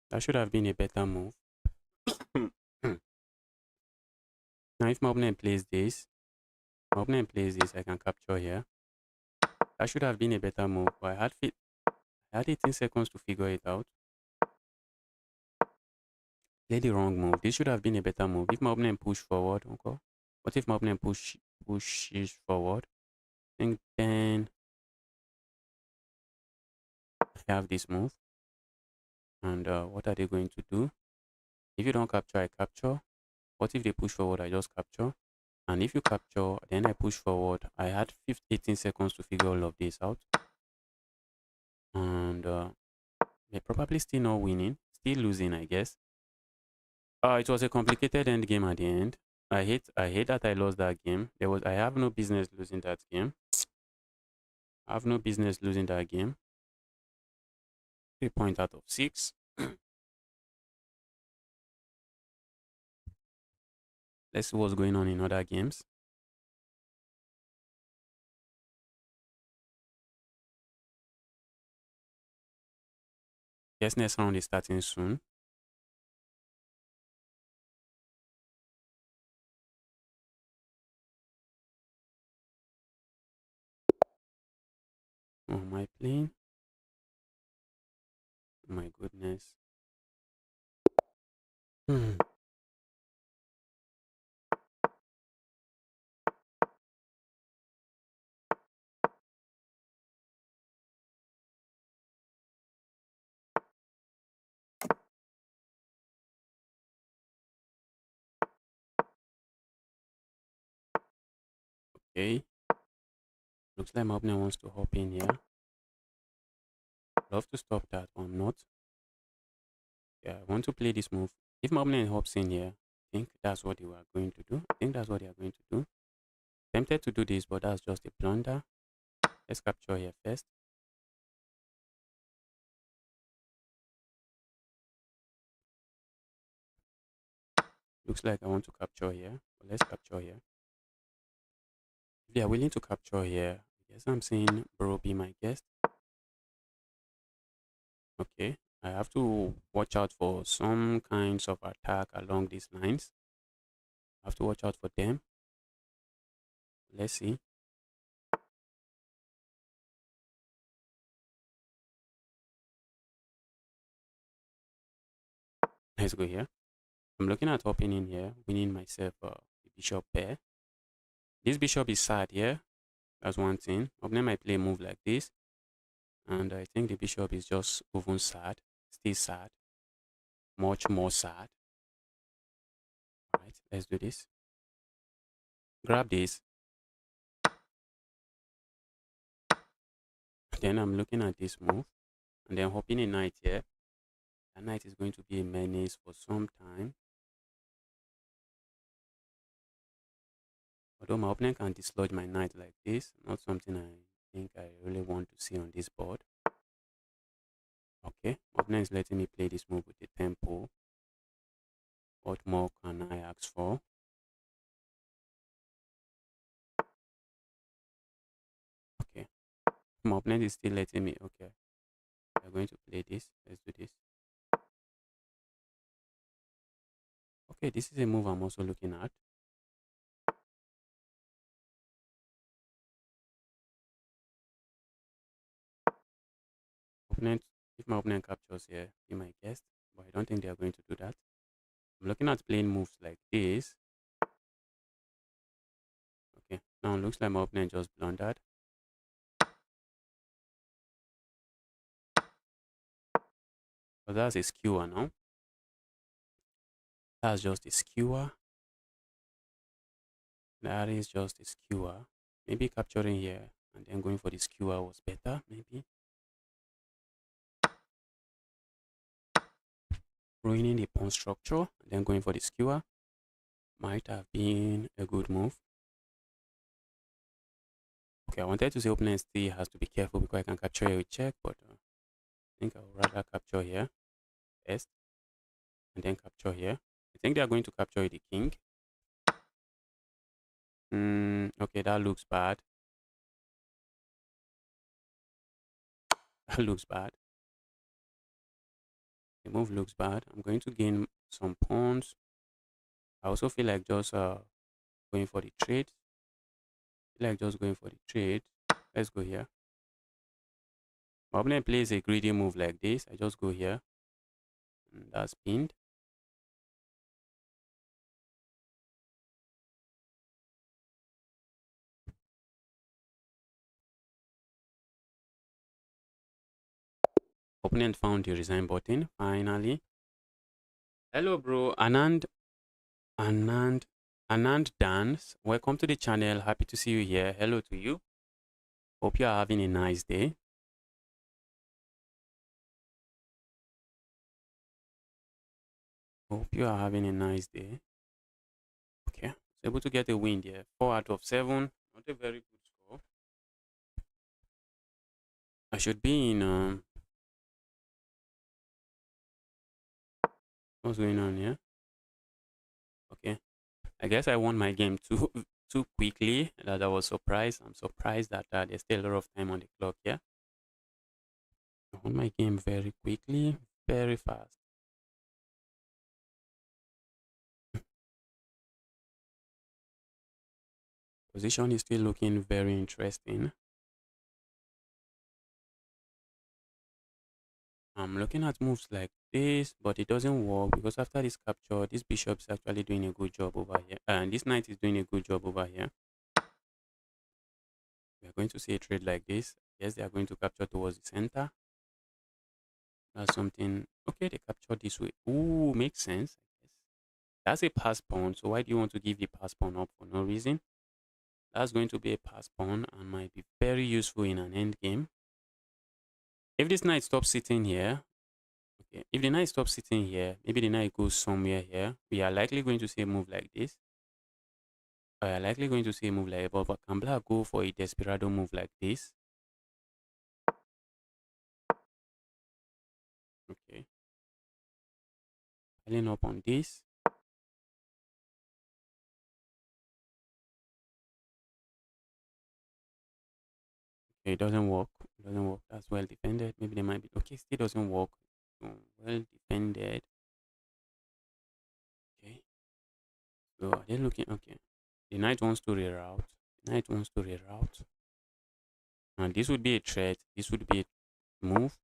That should have been a better move. Now, if my opponent plays this, I can capture here. That should have been a better move, but I had 18 seconds to figure it out. Played the wrong move. This should have been a better move. If my opponent push forward, okay. What if my opponent pushes forward? I think then I have this move. And what are they going to do? If you don't capture, I capture. What if they push forward? I just capture. And if you capture, then I push forward. I had 18 seconds to figure all of this out. And they're probably still not winning. Still losing, I guess. It was a complicated end game at the end. I hate that I lost that game. I have no business losing that game. I have no business losing that game. 3 points out of 6. Let's see what's going on in other games. Guess next round is starting soon. Oh, am I playing? Oh my goodness. Okay. Looks like my opponent wants to hop in here. Love to stop that, but I'm not. Yeah, I want to play this move. If my opponent hops in here, I think that's what they were going to do. I think that's what they are going to do. Tempted to do this, but that's just a blunder. Let's capture here first. Looks like I want to capture here. But let's capture here. If they are willing to capture here, I guess I'm saying bro be my guest. Okay. I have to watch out for some kinds of attack along these lines. I have to watch out for them. Let's see. Let's go here. I'm looking at opening here, winning myself the bishop pair. This bishop is sad here. That's one thing. Opponent might play a move like this. And I think the bishop is just even sad. Still sad. Much more sad. Alright, let's do this. Grab this. Then I'm looking at this move. And then hopping a knight here. That knight is going to be a menace for some time. Although my opponent can dislodge my knight like this. Not something I think I really want to see on this board. Okay, my opponent is letting me play this move with the tempo. What more can I ask for? Okay, my opponent is still letting me. Okay, we're going to play this. Let's do this. Okay, this is a move I'm also looking at. Opponent, if my opponent captures here, be my guest, but I don't think they are going to do that. I'm looking at playing moves like this. Okay, now it looks like my opponent just blundered. But that's a skewer now. That's just a skewer. That is just a skewer. Maybe capturing here and then going for the skewer was better, maybe. ruining the pawn structure and then going for the skewer might have been a good move. Okay, I wanted to say opponent still has to be careful because I can capture here with check, but I think I would rather capture here first and then capture here. I think they are going to capture the king. Okay, that looks bad. That looks bad. The move looks bad. I'm going to gain some pawns. I also feel like just going for the trade. Like just going for the trade. Let's go here. My opponent plays a greedy move like this. I just go here. And that's pinned. Opponent found the resign button finally. Hello, bro. Anand, Anand Dance. Welcome to the channel. Happy to see you here. Hello to you. Hope you are having a nice day. Hope you are having a nice day. Okay, was able to get a win there. 4 out of 7. Not a very good score. I should be in what's going on here? Okay. I guess I won my game too too quickly that I was surprised. I'm surprised that there's still a lot of time on the clock here. I won my game very quickly, very fast. Position is still looking very interesting. I'm looking at moves like this, but it doesn't work because after this capture, this bishop is actually doing a good job over here. And this knight is doing a good job over here. We are going to see a trade like this. Yes, they are going to capture towards the center. That's something. Okay, they capture this way. Ooh, makes sense. I guess. That's a pass pawn. So why do you want to give the pass pawn up for no reason? That's going to be a pass pawn and might be very useful in an end game. If this knight stops sitting here, okay, if the knight stops sitting here, maybe the knight goes somewhere here, we are likely going to see a move like this. We are likely going to see a move like that, but can black go for a desperado move like this? Okay. Piling up on this. Okay, it doesn't work. It doesn't work. That's well defended. Maybe they might be okay, still doesn't work. Well defended. Okay. So are they looking okay? The knight wants to reroute. The knight wants to reroute. And this would be a threat. This would be a move.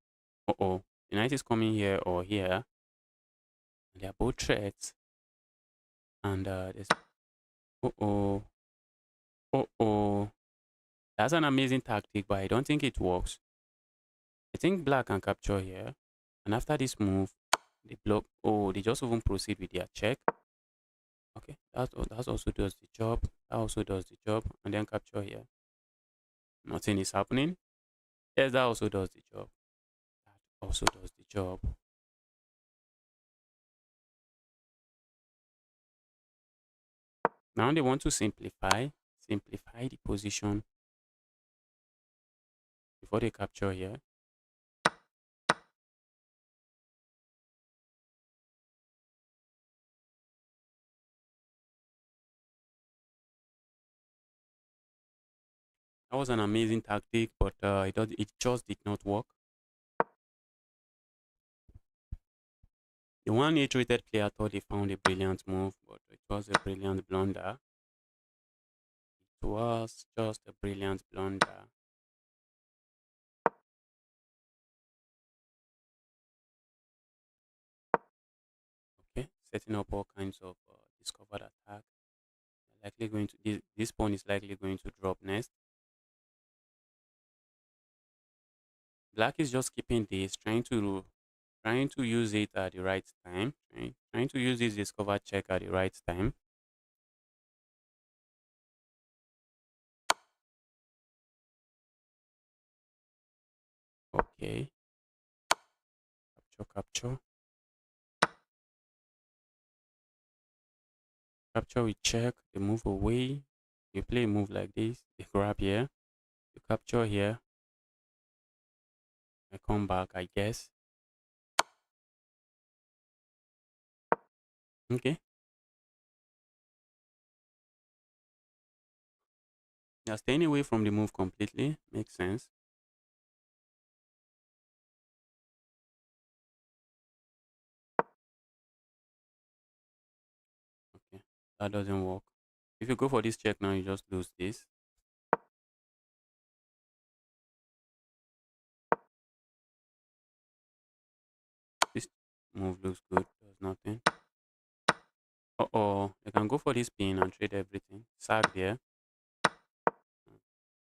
Uh-oh. The knight is coming here or here. And they are both threats. And there's uh-oh. Uh-oh. That's an amazing tactic, but I don't think it works. I think black can capture here. And after this move, they block. Oh, they just even proceed with their check. Okay, that also does the job. That also does the job. And then capture here. Nothing is happening. Yes, that also does the job. That also does the job. Now they want to simplify the position before they capture here. That was an amazing tactic, but it just did not work. The one age-rated player thought he found a brilliant move, but it was a brilliant blunder. It was just a brilliant blunder. Okay, setting up all kinds of discovered attack. Likely going to this pawn is likely going to drop next. Black is just keeping this, trying to use it at the right time, trying to use this discover check at the right time. Okay, capture. Capture with check, they move away. You play a move like this, they grab here, you capture here. I come back, I guess. Okay. Now staying away from the move completely makes sense. Okay, that doesn't work. If you go for this check now, you just lose this. This move looks good, does nothing. Uh-oh, you can go for this pin and trade everything. Sag there.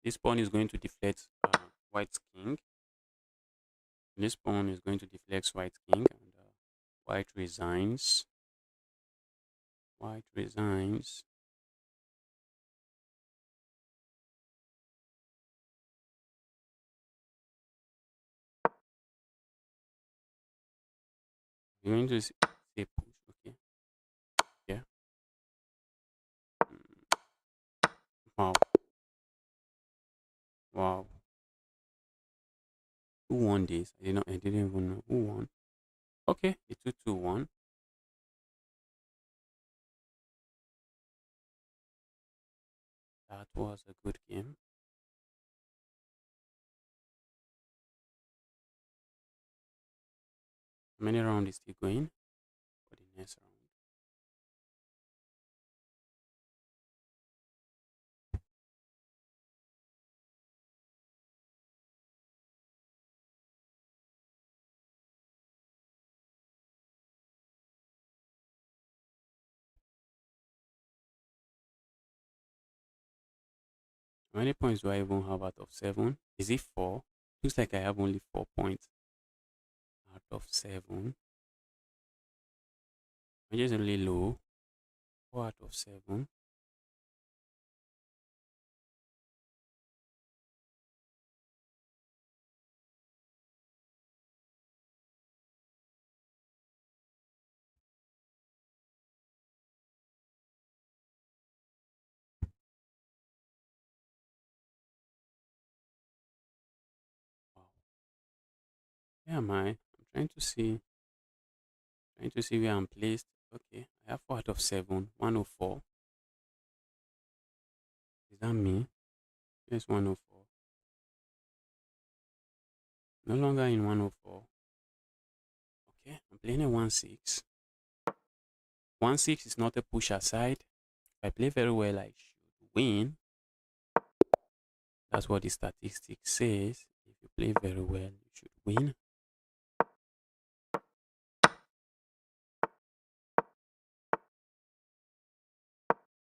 This pawn is going to deflect white's king. This pawn is going to deflect white's king. And white resigns. White resigns. You're going to say push, okay? Yeah. Wow. Wow. Who won this? I didn't even know who won. Okay, it's 2-2-1. That was a good game. How many rounds is still going for the next round? How many points do I even have out of 7? Is it 4? Looks like I have only 4 points out of 7. Which is really low. 4 out of 7. Wow. Where am I? I'm trying to see where I'm placed. Okay, I have 4 out of 7. 104. Is that me? Yes, 104. No longer in 104. Okay, I'm playing a 1-6. 1-6 is not a push aside. If I play very well, I should win. That's what the statistics says. If you play very well, you should win.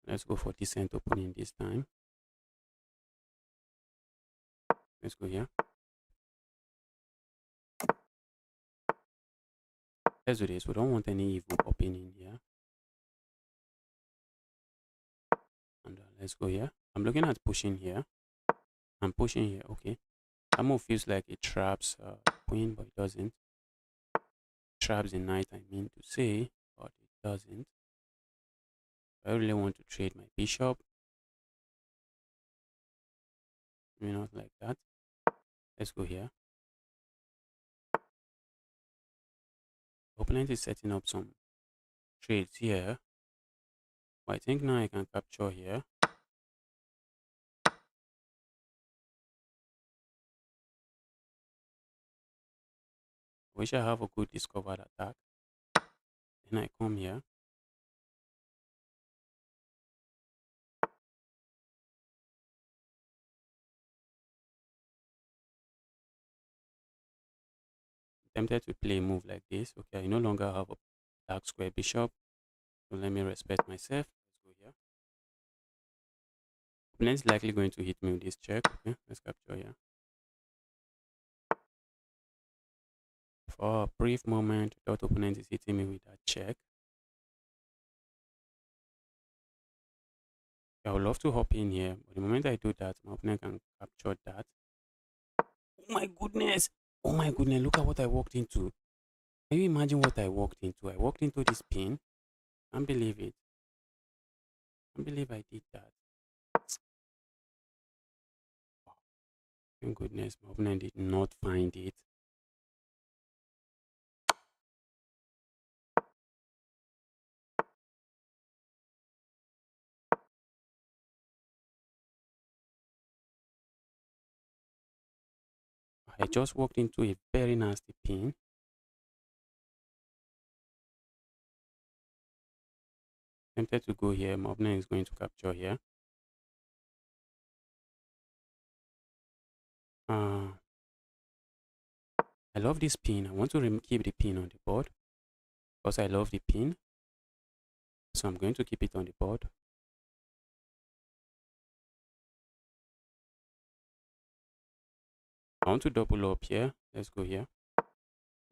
Let's go for decent opening this time. Let's go here. Let's do this. We don't want any evil popping in here. And let's go here. I'm looking at pushing here. I'm pushing here. Okay. That move feels like it traps queen, but it doesn't. Traps the knight, I mean to say, but it doesn't. I really want to trade my bishop. Maybe not like that. Let's go here. Opponent is setting up some trades here. But I think now I can capture here. Wish I have a good discovered attack. Then I come here. Tempted to play a move like this. Okay, I no longer have a dark square bishop. So let me respect myself. Let's go here. Opponent is likely going to hit me with this check. Okay, let's capture here. For a brief moment, that opponent is hitting me with that check. I would love to hop in here, but the moment I do that, my opponent can capture that. Oh my goodness! Oh my goodness, look at what I walked into. Can you imagine what I walked into? I walked into this pin. Can't believe it. I believe I did that. Thank goodness my opponent did not find it. I just walked into a very nasty pin. Tempted to go here. My opponent is going to capture here. I love this pin. I want to keep the pin on the board because I love the pin. So I'm going to keep it on the board. I want to double up here. Let's go here.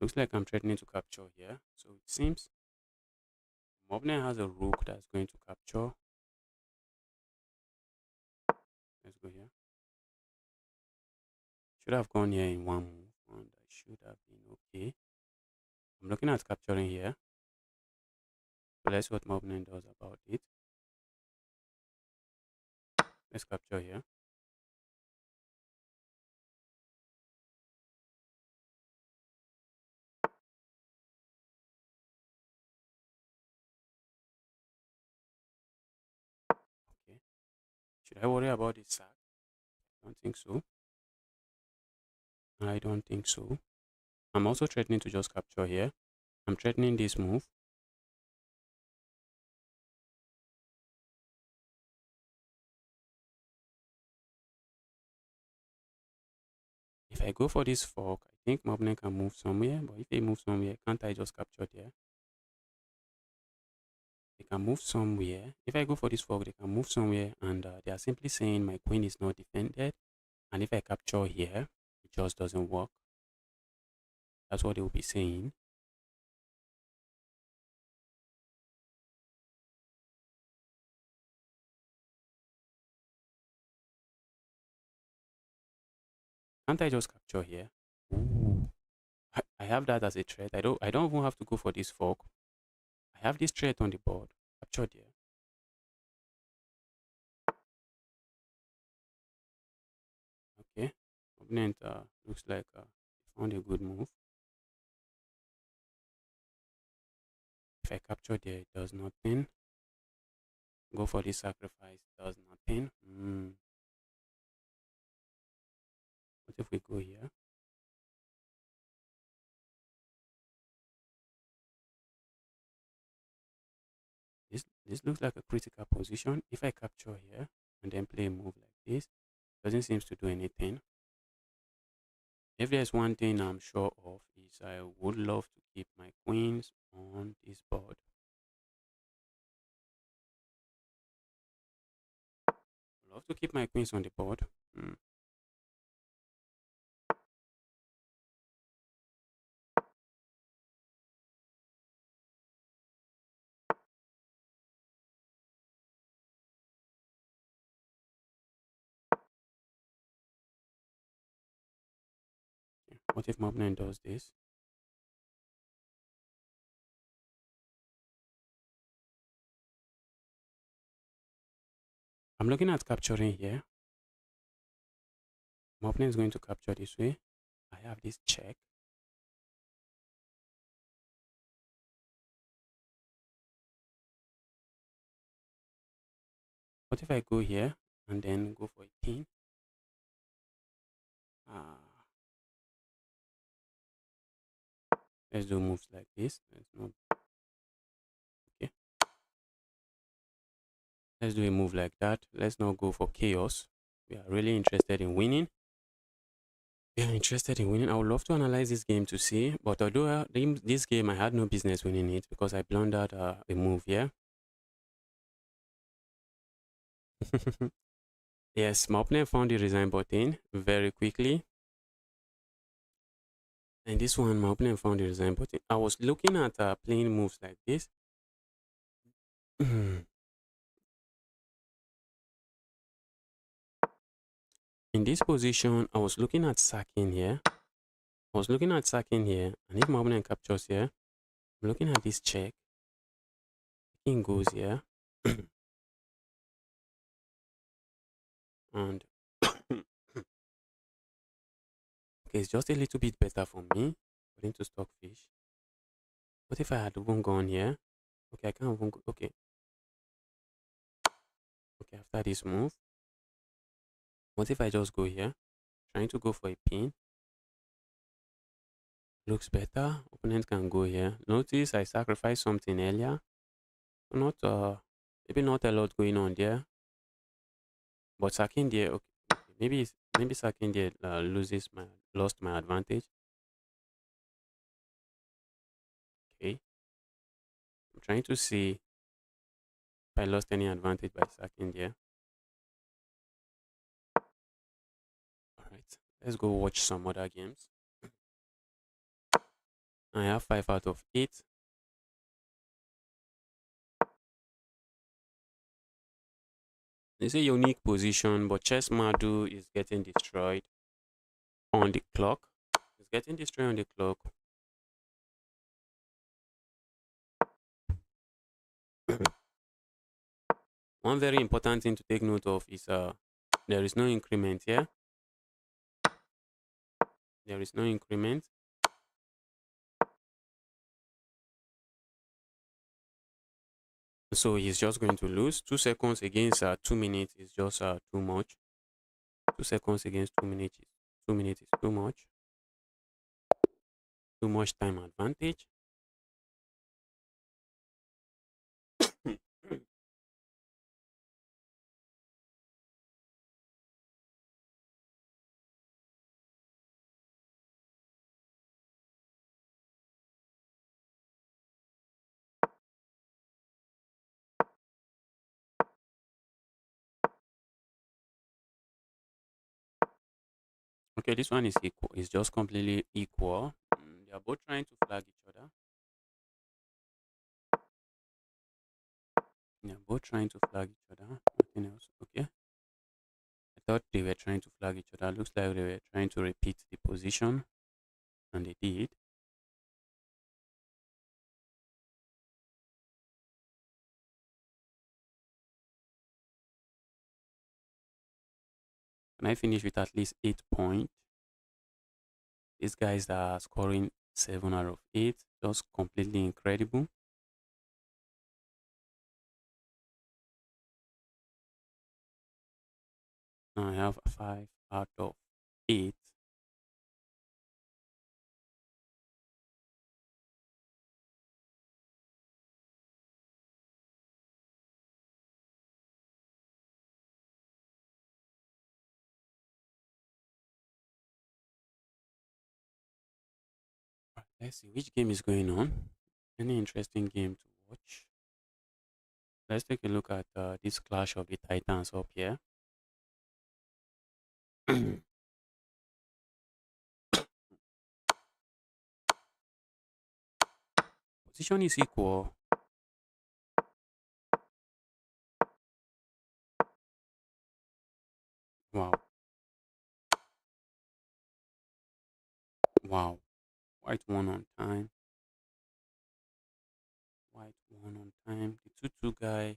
Looks like I'm threatening to capture here. So it seems my opponent has a rook that's going to capture. Let's go here. Should have gone here in one move, and I should have been okay. I'm looking at capturing here. So let's see what my opponent does about it. Let's capture here. Okay. Should I worry about this sack? I don't think so. I don't think so. I'm also threatening to just capture here. I'm threatening this move. If I go for this fork, I think my opponent can move somewhere. But if they move somewhere, can't I just capture there? They can move somewhere. If I go for this fork, they can move somewhere. And they are simply saying my queen is not defended. And if I capture here, it just doesn't work. That's what they will be saying. Can't I just capture here? Ooh. I have that as a threat. I don't even have to go for this fork. I have this threat on the board. Capture there. Okay. Opponent looks like found a good move. If I capture there, it does nothing. Go for this sacrifice, does nothing. What if we go here? This looks like a critical position. If I capture here and then play a move like this, doesn't seem to do anything. If there's one thing I'm sure of is I would love to keep my queens on this board. I love to keep my queens on the board. What if my opponent does this? I'm looking at capturing here. My opponent is going to capture this way. I have this check. What if I go here and then go for a pin? Let's do moves like this. Okay. Let's do a move like that. Let's not go for chaos. We are really interested in winning. I would love to analyze this game to see, but although this game I had no business winning it because I blundered a move here. Yes, my opponent found the resign button very quickly. And this one, my opponent found the resign button. I was looking at playing moves like this. In this position, I was looking at sacking here. And if my opponent captures here, I'm looking at this check. King goes here. And okay, it's just a little bit better for me according to Stockfish. What if I had even gone here? Okay, I can't even go. Okay, okay, after this move, what if I just go here? Trying to go for a pin. Looks better. Opponent can go here. Notice I sacrificed something earlier. Not maybe not a lot going on there. But sacking there, okay, okay. Maybe sacking there lost my advantage. Okay. I'm trying to see if I lost any advantage by sacking there. Alright. Let's go watch some other games. I have 5 out of 8. It's a unique position, but Chess Madu is getting destroyed on the clock. It's getting destroyed on the clock. One very important thing to take note of is there is no increment here. There is no increment. So he's just going to lose. 2 seconds against 2 minutes is just too much. 2 seconds against 2 minutes. 2 minutes is too much. Too much time advantage. Okay, this one is equal. It's just completely equal. They are both trying to flag each other. They are both trying to flag each other. Nothing else. Okay. I thought they were trying to flag each other. Looks like they were trying to repeat the position, and they did. Can I finish with at least 8 points? These guys are scoring 7 out of 8. Just completely incredible. Now I have 5 out of 8. Right, let's see which game is going on. Any interesting game to watch? Let's take a look at this clash of the Titans up here. Position is equal. Wow. Wow. White one on time. White one on time. The 2-2 guy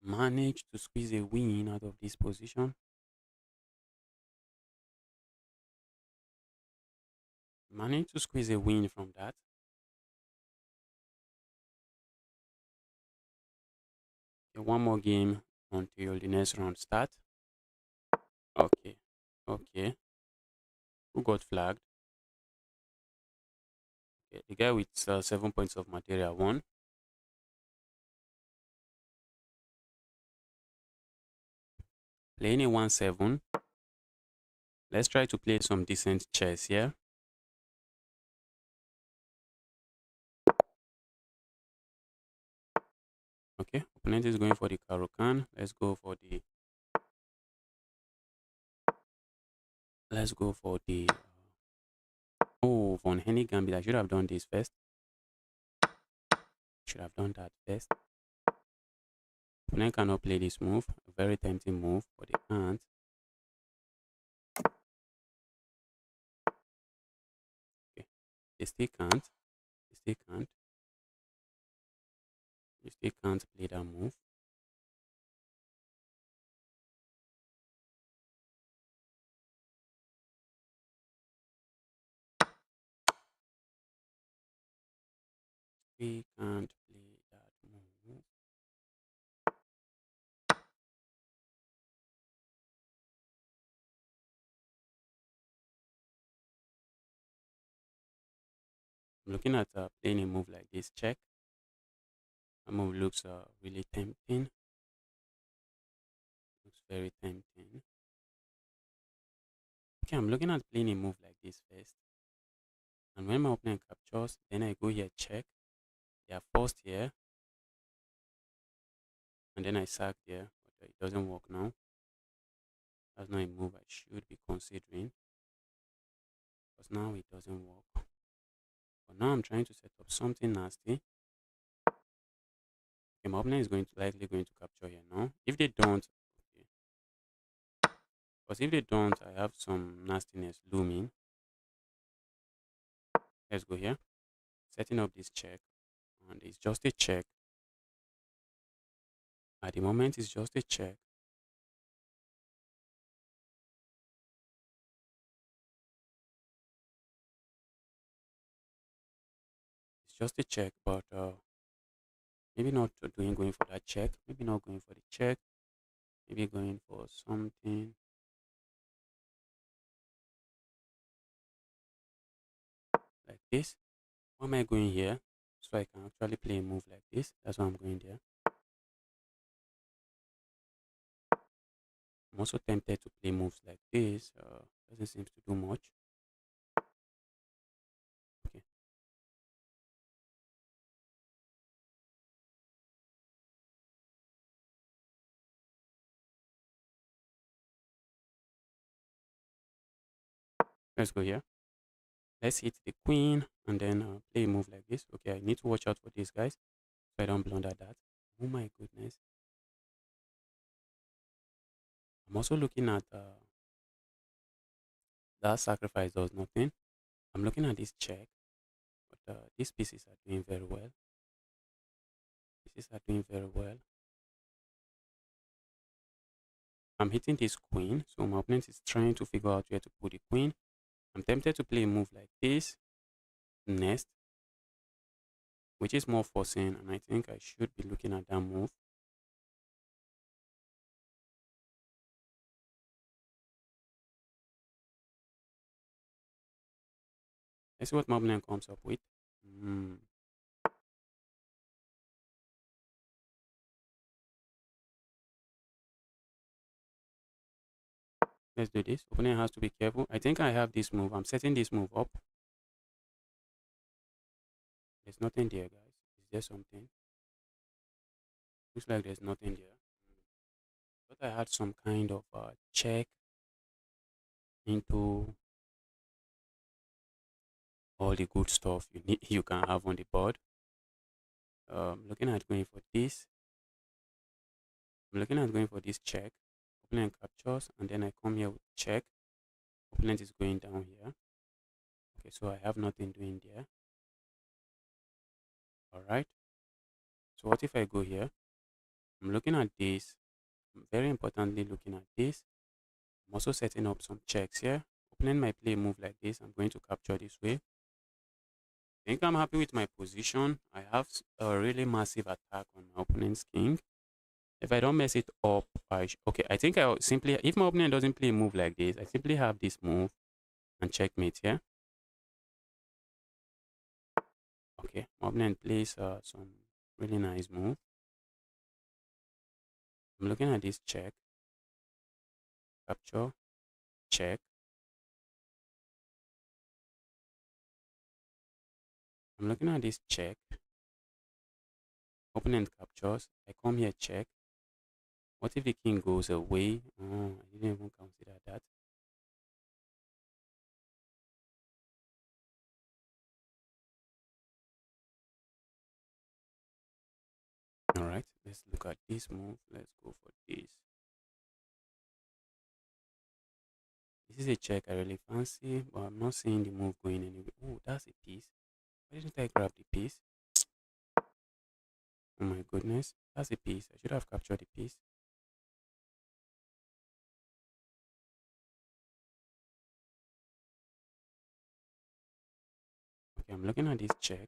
managed to squeeze a win out of this position. Managed to squeeze a win from that. Okay, one more game until the next round start. Okay. Okay. Who got flagged? Okay, the guy with 7 points of material won. Playing a 1-7. Let's try to play some decent chess here. Okay, opponent is going for the Karokan. Let's go for the oh, von Henny Gambit. I should have done this first. Should have done that first. Opponent cannot play this move. A very tempting move, but they can't. Okay, they still can't. They still can't. They still can't play that move. we can't play that move. I'm looking at playing a move like this, check. That move looks really tempting. Looks very tempting. Okay, I'm looking at playing a move like this first. And when my opponent captures, then I go here, check. They are forced here. And then I sack there, but it doesn't work now. That's not a move I should be considering. Because now it doesn't work. But now I'm trying to set up something nasty. Okay, my opponent is likely going to capture here now. If they don't, okay. Because if they don't, I have some nastiness looming. Let's go here. Setting up this check. And it's just a check. At the moment, it's just a check. It's just a check, but maybe not going for that check. Maybe not going for the check. Maybe going for something like this. Why am I going here? So I can actually play a move like this. That's why I'm going there. I'm also tempted to play moves like this. Doesn't seem to do much. Okay. Let's go here. Let's hit the queen and then play a move like this. Okay, I need to watch out for these guys so I don't blunder that. Oh my goodness. I'm also looking at that sacrifice does nothing. I'm looking at this check, but these pieces are doing very well. Pieces are doing very well. I'm hitting this queen, so my opponent is trying to figure out where to put the queen. I'm tempted to play a move like this next, which is more forcing, and I think I should be looking at that move. Let's see what my opponent comes up with. Let's do this. Opponent has to be careful. I think I have this move. I'm setting this move up. There's nothing there, guys. Is there something? Looks like there's nothing there. But I had some kind of check into all the good stuff you can have on the board. Looking at going for this. I'm looking at going for this check. Opponent captures, and then I come here with check. Opponent is going down here. Okay, so I have nothing doing there. All right. So what if I go here? I'm looking at this. I'm very importantly looking at this. I'm also setting up some checks here. Opponent might play a move like this. I'm going to capture this way. I think I'm happy with my position. I have a really massive attack on my opponent's king. If I don't mess it up, okay, I think I'll simply, if my opponent doesn't play a move like this, I simply have this move and checkmate here. Okay, my opponent plays some really nice move. I'm looking at this check, capture, check. I'm looking at this check. Opponent captures. I come here, check. What if the king goes away? Oh, I didn't even consider that. All right, let's look at this move. Let's go for this. This is a check I really fancy, but I'm not seeing the move going anywhere. Oh, that's a piece. Why didn't I grab the piece? Oh my goodness, that's a piece. I should have captured the piece. Okay, I'm looking at this check.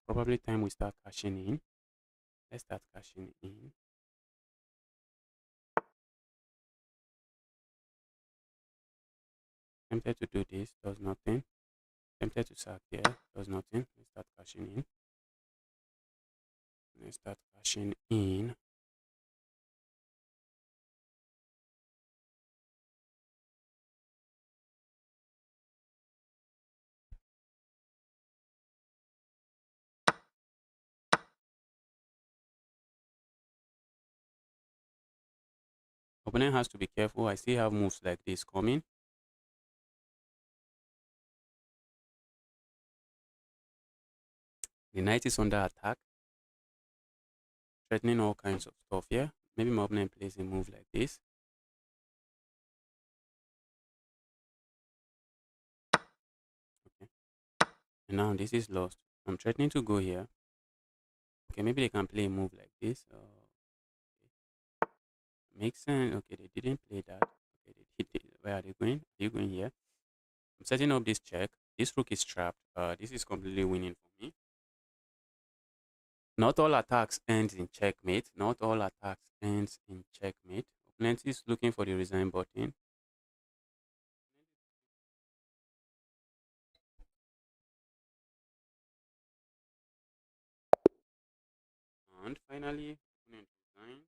probably time we start cashing in. Let's start cashing in. Tempted to do this, does nothing. Tempted to sack there, does nothing. Let's start cashing in. Let's start cashing in. Opponent has to be careful. I still have moves like this coming. The knight is under attack, threatening all kinds of stuff here. Maybe my opponent plays a move like this. Okay. And now this is lost. I'm threatening to go here. Okay, maybe they can play a move like this. Okay. Makes sense. Okay, they didn't play that. Okay, they hit it. Where are they going? Are you going here? I'm setting up this check. This rook is trapped. This is completely winning for me. Not all attacks ends in checkmate. Not all attacks ends in checkmate. Opponent is looking for the resign button. And finally, opponent resign.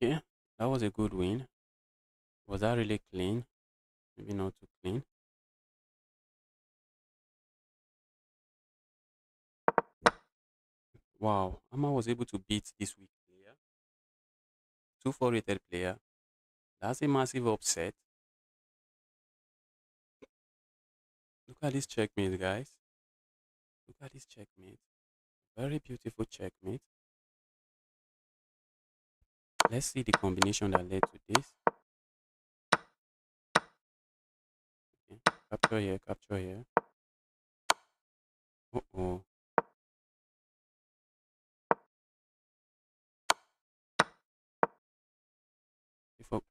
Okay, that was a good win. Was that really clean? Maybe not too clean. Wow, Amma was able to beat this weak player. 2-4 rated player. That's a massive upset. Look at this checkmate, guys. Look at this checkmate. Very beautiful checkmate. Let's see the combination that led to this. Okay. Capture here, capture here. Uh-oh.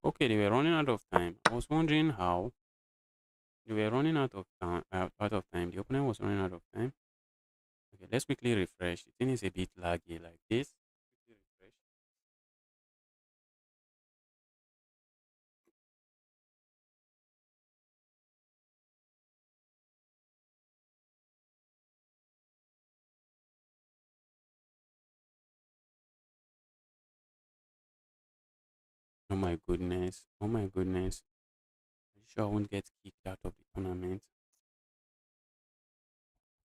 Okay, they were running out of time. I was wondering how. They were running out of time. The opponent was running out of time. Okay, let's quickly refresh. The thing is a bit laggy like this. Quickly refresh. Oh my goodness. Oh my goodness. Are you sure I won't get kicked out of the tournament?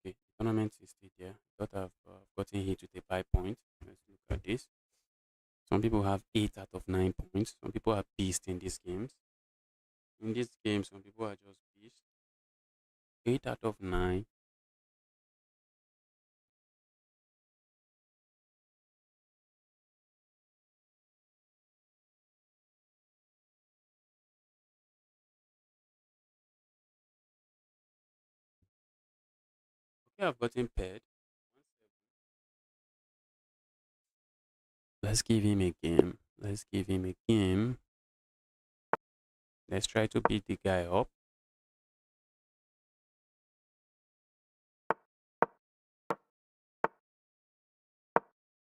Okay, the tournament is still there. I thought I've gotten hit with a buy point. Let's look at this. Some people have 8 out of 9 points. Some people are beasts in these games. In this game, some people are just beasts. 8 out of 9. Okay, I've gotten paired. Let's give him a game. Let's give him a game. Let's try to beat the guy up.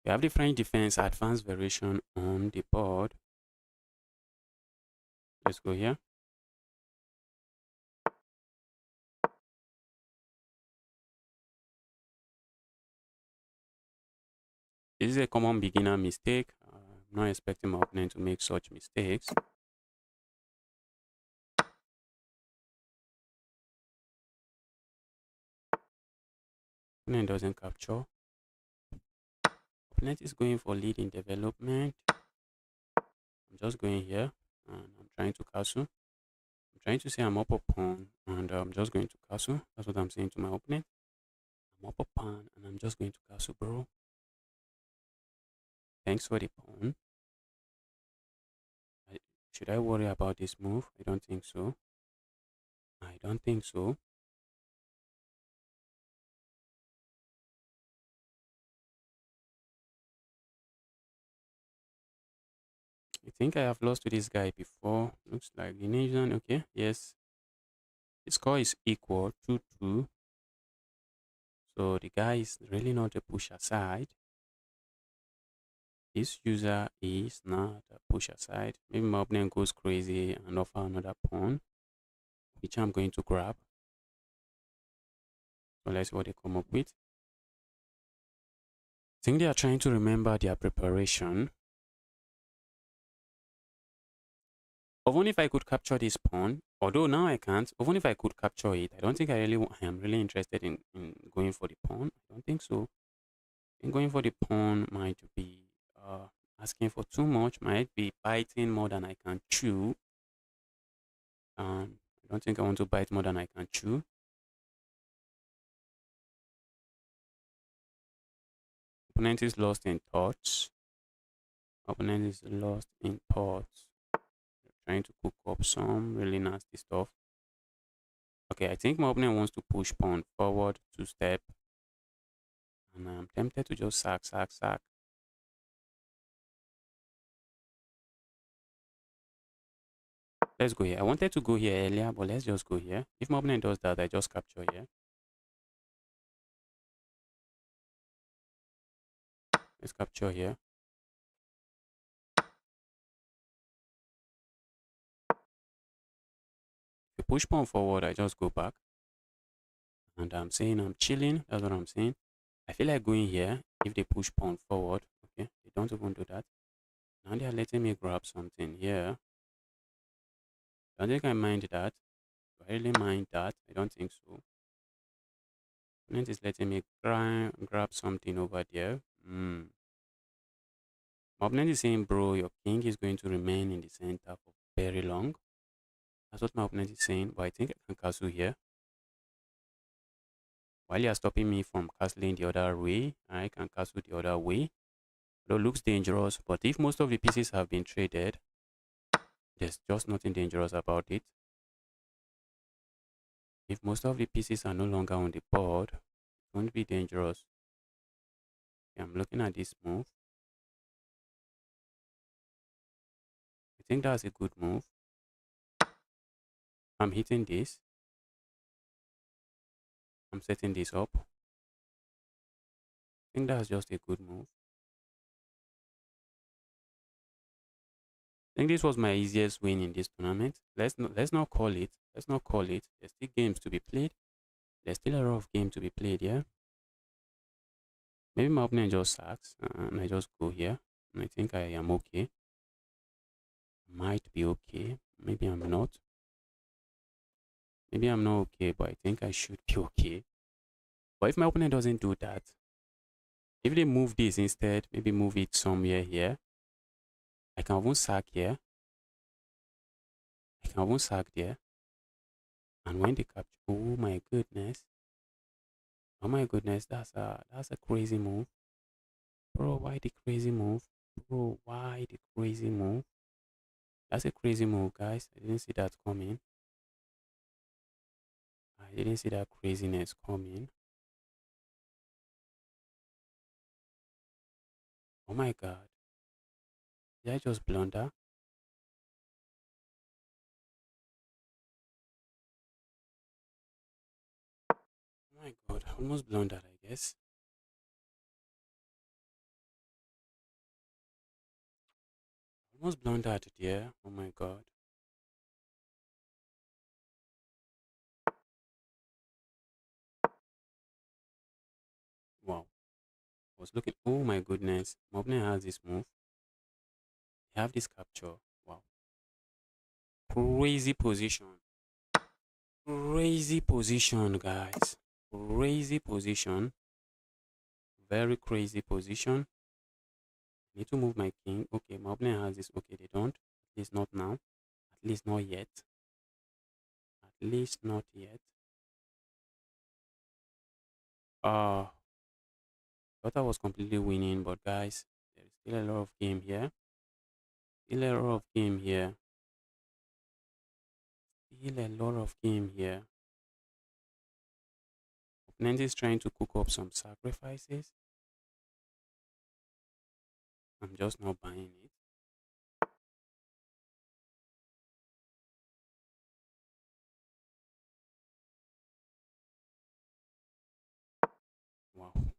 We have the French defense advanced variation on the board. Let's go here. This is a common beginner mistake. I'm not expecting my opponent to make such mistakes. Opponent doesn't capture. Opponent is going for lead in development. I'm just going here and I'm trying to castle. I'm trying to say I'm up a pawn and I'm just going to castle. That's what I'm saying to my opponent. I'm up a pawn and I'm just going to castle, bro. Thanks for the pawn. Should I worry about this move? I don't think so. I don't think so. I think I have lost to this guy before. Looks like the nation. Okay, yes. The score is equal 2-2. So the guy is really not a push aside. This user is not a push aside. Maybe my opponent goes crazy and offer another pawn, which I'm going to grab. So let's see what they come up with. I think they are trying to remember their preparation. Even if I could capture this pawn, although now I can't, even if I could capture it, I don't think I am really interested in going for the pawn. I don't think so. And going for the pawn might be asking for too much, might be biting more than I can chew. I don't think I want to bite more than I can chew. Opponent is lost in thoughts. Opponent is lost in thoughts. Trying to cook up some really nasty stuff. Okay, I think my opponent wants to push pawn forward 2 step. And I'm tempted to just sack. Let's go here. I wanted to go here earlier, but let's just go here. If my opponent does that, I just capture here. Let's capture here. If you push pawn forward, I just go back. And I'm saying I'm chilling. That's what I'm saying. I feel like going here if they push pawn forward. Okay, they don't even do that. Now they are letting me grab something here. I don't think I mind that. Do I really mind that? I don't think so. Opponent is letting me grab something over there. My opponent is saying, bro, your king is going to remain in the center for very long. That's what my opponent is saying. But I think I can castle here. While you are stopping me from castling the other way, I can castle the other way. Though looks dangerous, but if most of the pieces have been traded, there's just nothing dangerous about it. If most of the pieces are no longer on the board, it won't be dangerous. Okay, I'm looking at this move. I think that's a good move. I'm hitting this. I'm setting this up. I think that's just a good move. I think this was my easiest win in this tournament. Let's not call it. Let's not call it. There's still games to be played. There's still a lot of game to be played, yeah. Maybe my opponent just sacks and I just go here. And I think I am okay. Might be okay. Maybe I'm not. Maybe I'm not okay, but I think I should be okay. But if my opponent doesn't do that, if they move this instead, maybe move it somewhere here. I can even sack here. I can even sack there. And when they capture, oh my goodness. Oh my goodness, that's a crazy move. Bro, why the crazy move? Bro, why the crazy move? That's a crazy move, guys. I didn't see that coming. I didn't see that craziness coming. Oh my god. Did I just blunder? Oh my god, I almost blundered, I guess. Almost blundered there. Oh my god. Wow. I was looking. Oh my goodness. My opponent has this move. They have this capture. Wow. Crazy position. Crazy position, guys. Crazy position. Very crazy position. I need to move my king. Okay, my opponent has this. Okay, they don't. At least not now. At least not yet. At least not yet. Thought I was completely winning, but guys, there is still a lot of game here. Still a lot of game here. Still a lot of game here. Opponent is trying to cook up some sacrifices. I'm just not buying it. Wow. I'm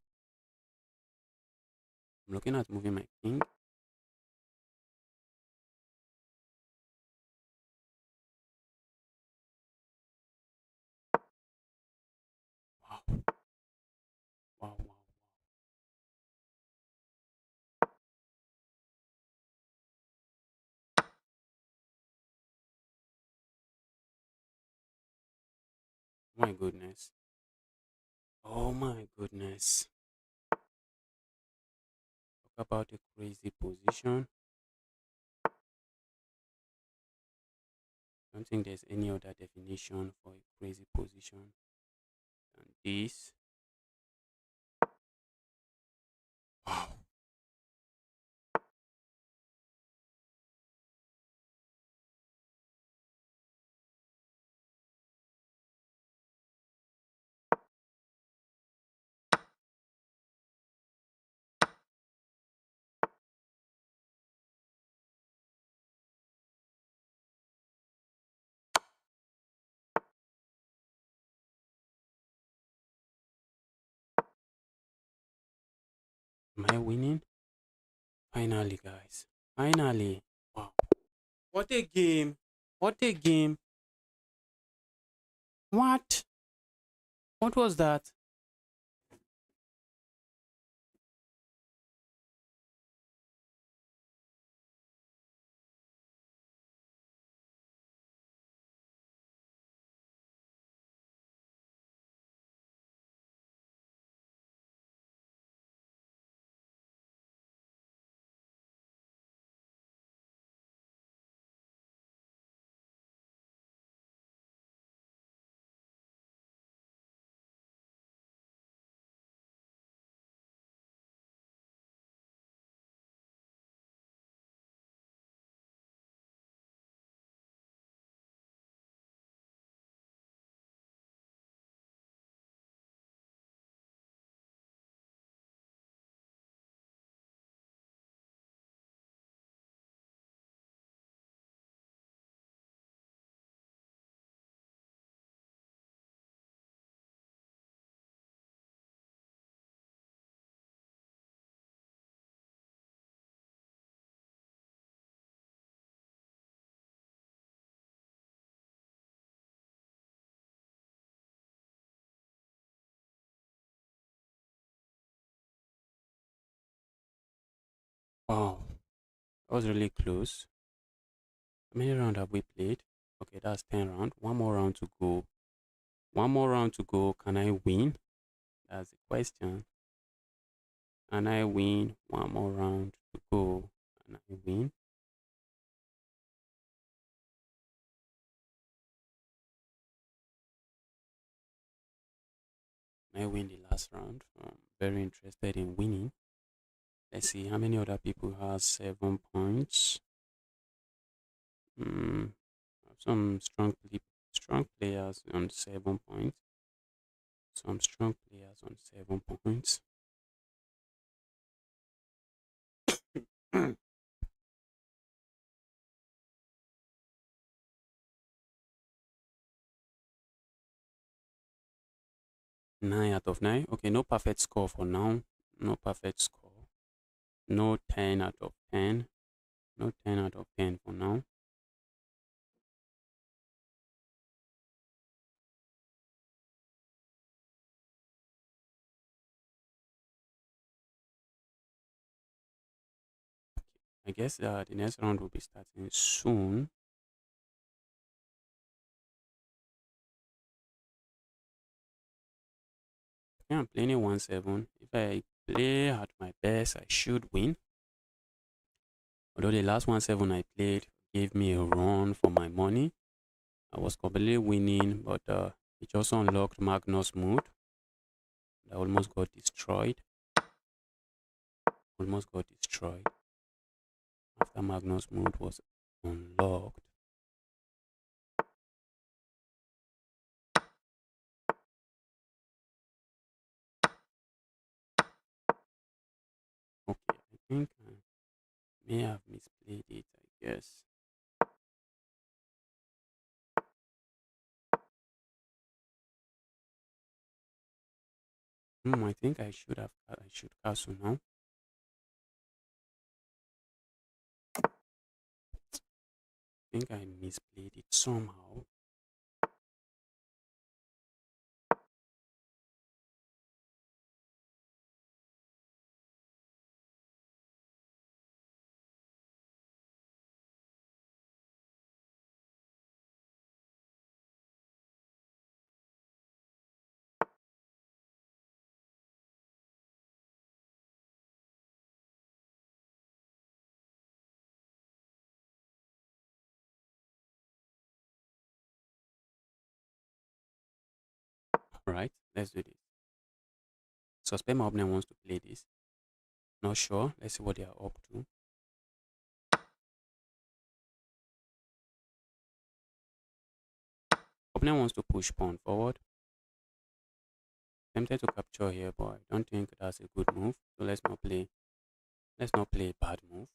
looking at moving my king. Wow. Wow. Wow. My goodness. Oh my goodness. Talk about a crazy position. I don't think there's any other definition for a crazy position than this. Wow. Am I winning? Finally, guys. Finally. Wow. What a game. What a game. What? What was that? Wow. That was really close. How many rounds have we played? Okay, that's 10 rounds. One more round to go. One more round to go. Can I win? That's the question. Can I win? One more round to go. Can I win? Can I win the last round? I'm very interested in winning. Let's see how many other people have 7 points. Some strong players on 7 points. Some strong players on 7 points. 9 out of 9. Okay, no perfect score for now. No perfect score. No 10 out of 10. No 10 out of 10 for now. I guess the next round will be starting soon. Yeah, I'm playing a 1-7. If I play at my best, I should win. Although the last 1-7 I played gave me a run for my money. I was completely winning, but it just unlocked Magnus mode. I almost got destroyed. Almost got destroyed after Magnus mode was unlocked. Okay, I think I may have misplayed it, I guess. I think I should castle now. I think I misplayed it somehow. Alright, let's do this. Suspect my opponent wants to play this. Not sure. Let's see what they are up to. Opponent wants to push pawn forward. Tempted to capture here, but I don't think that's a good move. So let's not play a bad move.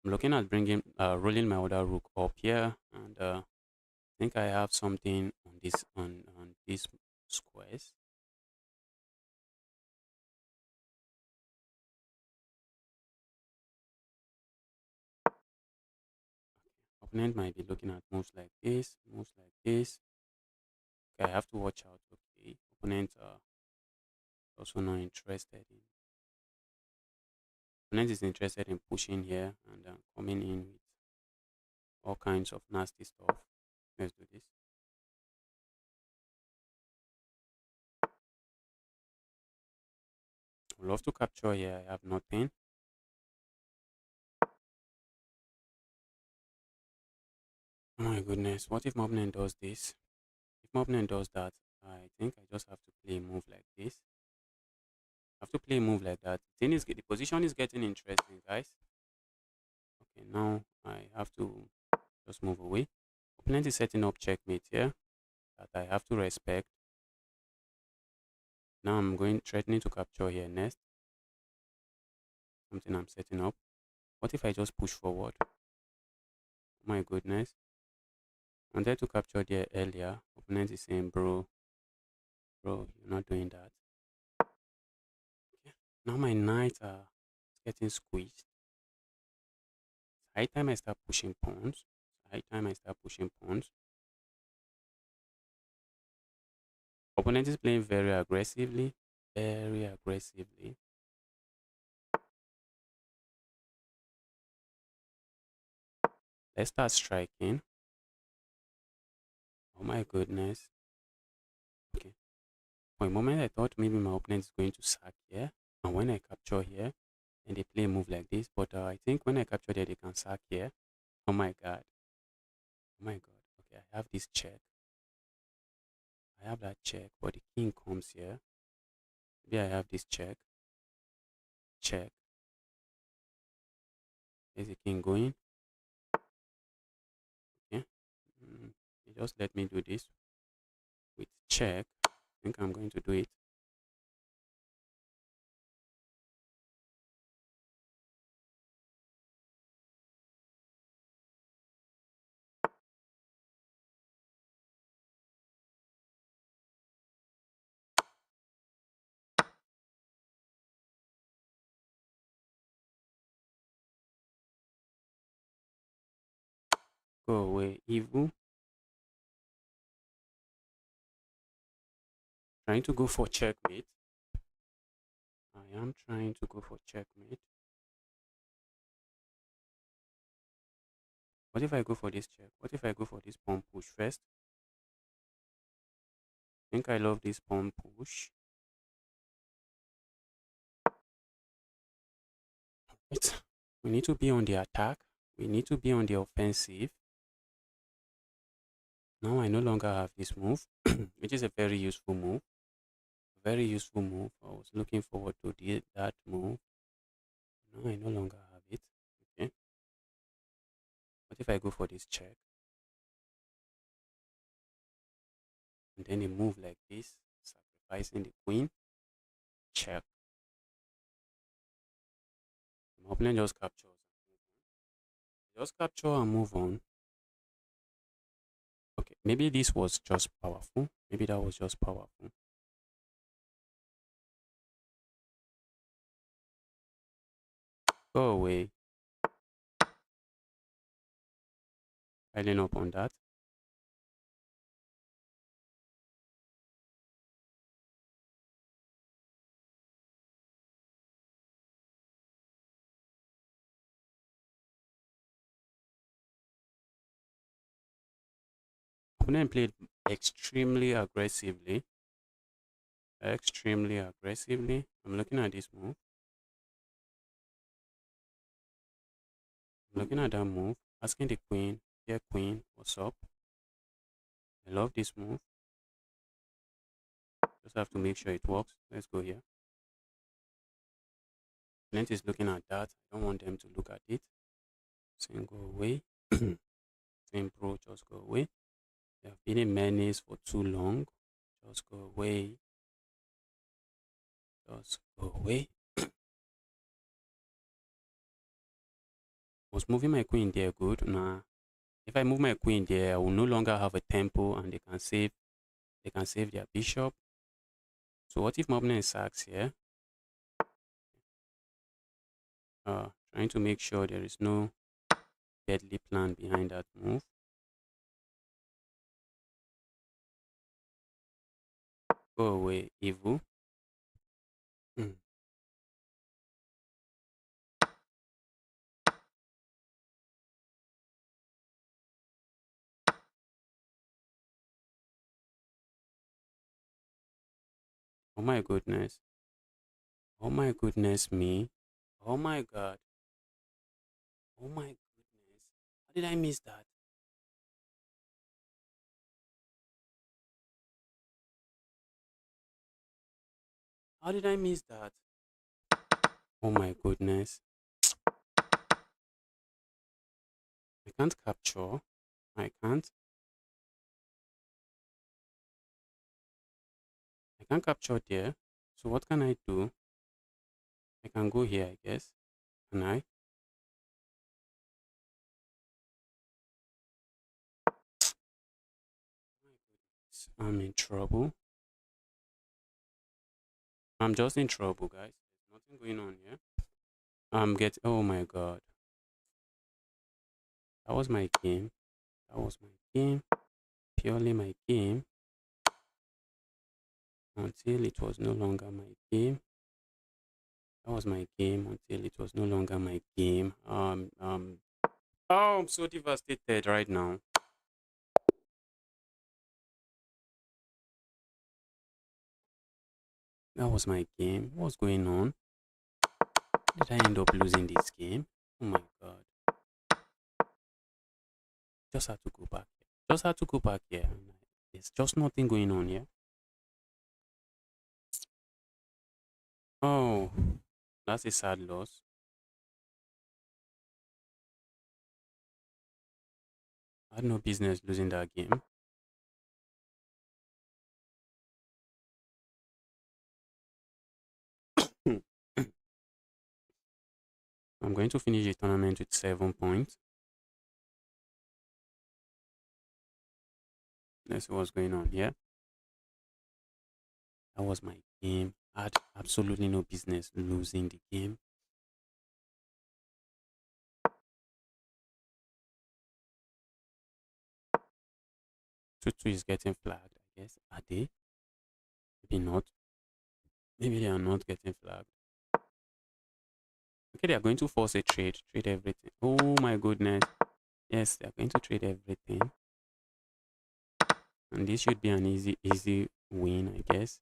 I'm looking at rolling my other rook up here, and I think I have something on these squares. Opponent might be looking at moves like this, moves like this. Okay, I have to watch out. Okay, opponent also not interested in. Opponent is interested in pushing here and coming in with all kinds of nasty stuff. Let's do this. I'd love to capture here. I have nothing. Oh my goodness, what if my opponent does this? If my opponent does that, I think I just have to play a move like this. I have to play a move like that. The position is getting interesting, guys. Okay, now I have to just move away. Opponent is setting up checkmate here that I have to respect. Now I'm threatening to capture here next. Something I'm setting up. What if I just push forward? Oh my goodness. I wanted to capture there earlier. Opponent is saying, bro, you're not doing that. Okay. Now my knights are getting squeezed. High time I start pushing pawns. High time I start pushing pawns. Opponent is playing very aggressively. Very aggressively. Let's start striking. Oh my goodness. Okay. For a moment I thought maybe my opponent is going to sack here. And when I capture here, and they play a move like this. But I think when I capture there, they can sack here. Oh my god. Oh my god. Okay, I have this check. I have that check, but the king comes here. Maybe I have this check. Check. There's the king going. Okay. They just let me do this with check. I think I'm going to do it. Go away, evil. Trying to go for checkmate. I am trying to go for checkmate. What if I go for this check? What if I go for this pawn push first? I think I love this pawn push. Right. We need to be on the attack. We need to be on the offensive. Now I no longer have this move, which is a very useful move. Very useful move. I was looking forward to that move. Now I no longer have it. Okay. What if I go for this check? And then a move like this, sacrificing the queen. Check. My opponent just captures. Just capture and move on. Okay, maybe this was just powerful. Maybe that was just powerful. Go away. Piling up on that. Opponent played extremely aggressively. Extremely aggressively. I'm looking at this move. I'm looking at that move. Asking the queen, dear queen, what's up? I love this move. Just have to make sure it works. Let's go here. Opponent is looking at that. I don't want them to look at it. Saying go away. Saying bro, just go away. They have been a menace for too long. Just go away. Just go away. Was moving my queen there good? Nah. If I move my queen there, I will no longer have a tempo and they can save their bishop. So what if my opponent sacks here? Trying to make sure there is no deadly plan behind that move. Go away, evil. Oh my goodness. Oh my goodness me. Oh my god. Oh my goodness. How did I miss that? How did I miss that? Oh my goodness. I can't capture. I can't. I can't capture there. So what can I do? I can go here, I guess. Can I? I'm in trouble. I'm just in trouble, guys. There's nothing going on here. I'm getting. Oh my god. That was my game. That was my game. Purely my game. Until it was no longer my game. That was my game until it was no longer my game. Oh, I'm so devastated right now. That was my game. What's going on? Did I end up losing this game? Oh my god. Just had to go back here. Just had to go back here. There's just nothing going on here. Oh, that's a sad loss. I had no business losing that game. I'm going to finish the tournament with 7 points. Let's see what's going on here. That was my game. I had absolutely no business losing the game. 2-2 is getting flagged, I guess. Are they? Maybe not. Maybe they are not getting flagged. Okay, they are going to force a trade. Trade everything. Oh my goodness. Yes, they are going to trade everything. And this should be an easy win, I guess.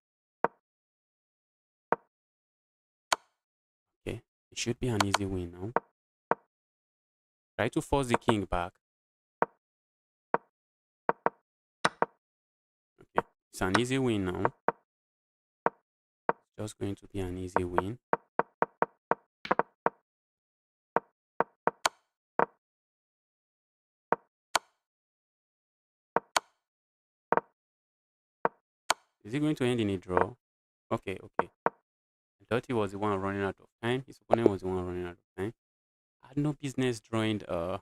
Okay, it should be an easy win now. Try to force the king back. Okay, it's an easy win now. It's just going to be an easy win. Is it going to end in a draw? Okay, okay. I thought he was the one running out of time. His opponent was the one running out of time. I had no business drawing I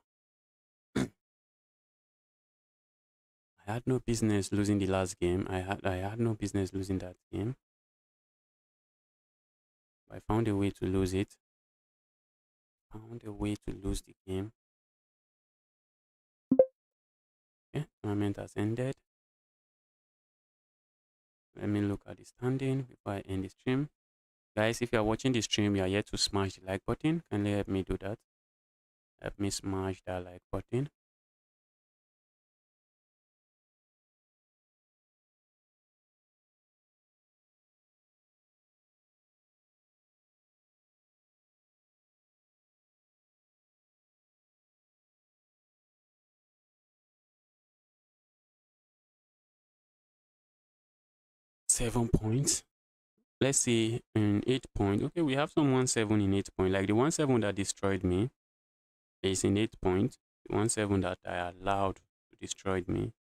had no business losing the last game. I had no business losing that game. I found a way to lose it. Found a way to lose the game. Okay, tournament has ended. Let me look at the standing before I end the stream. Guys, if you are watching the stream, you are yet to smash the like button. Kindly help me do that. Help me smash that like button. Seven points. Let's see in 8 points. Okay, we have some 1-7 in 8 points. Like the 1-7 that destroyed me is in 8 points. The 1-7 that I allowed to destroy me.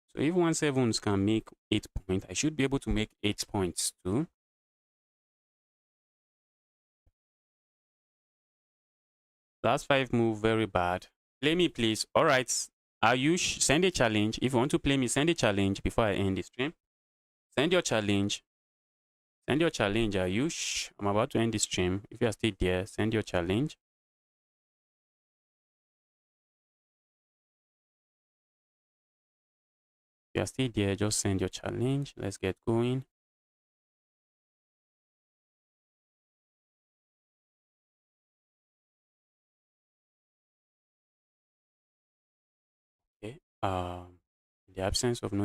So if 1-7s can make 8 points, I should be able to make 8 points too. Last 5 move, very bad. Play me, please. All right. Ayush, send a challenge. If you want to play me, send a challenge before I end the stream. Send your challenge. Send your challenge, Ayush. I'm about to end the stream. If you are still there, send your challenge. If you are still there, just send your challenge. Let's get going. Okay. In the absence of no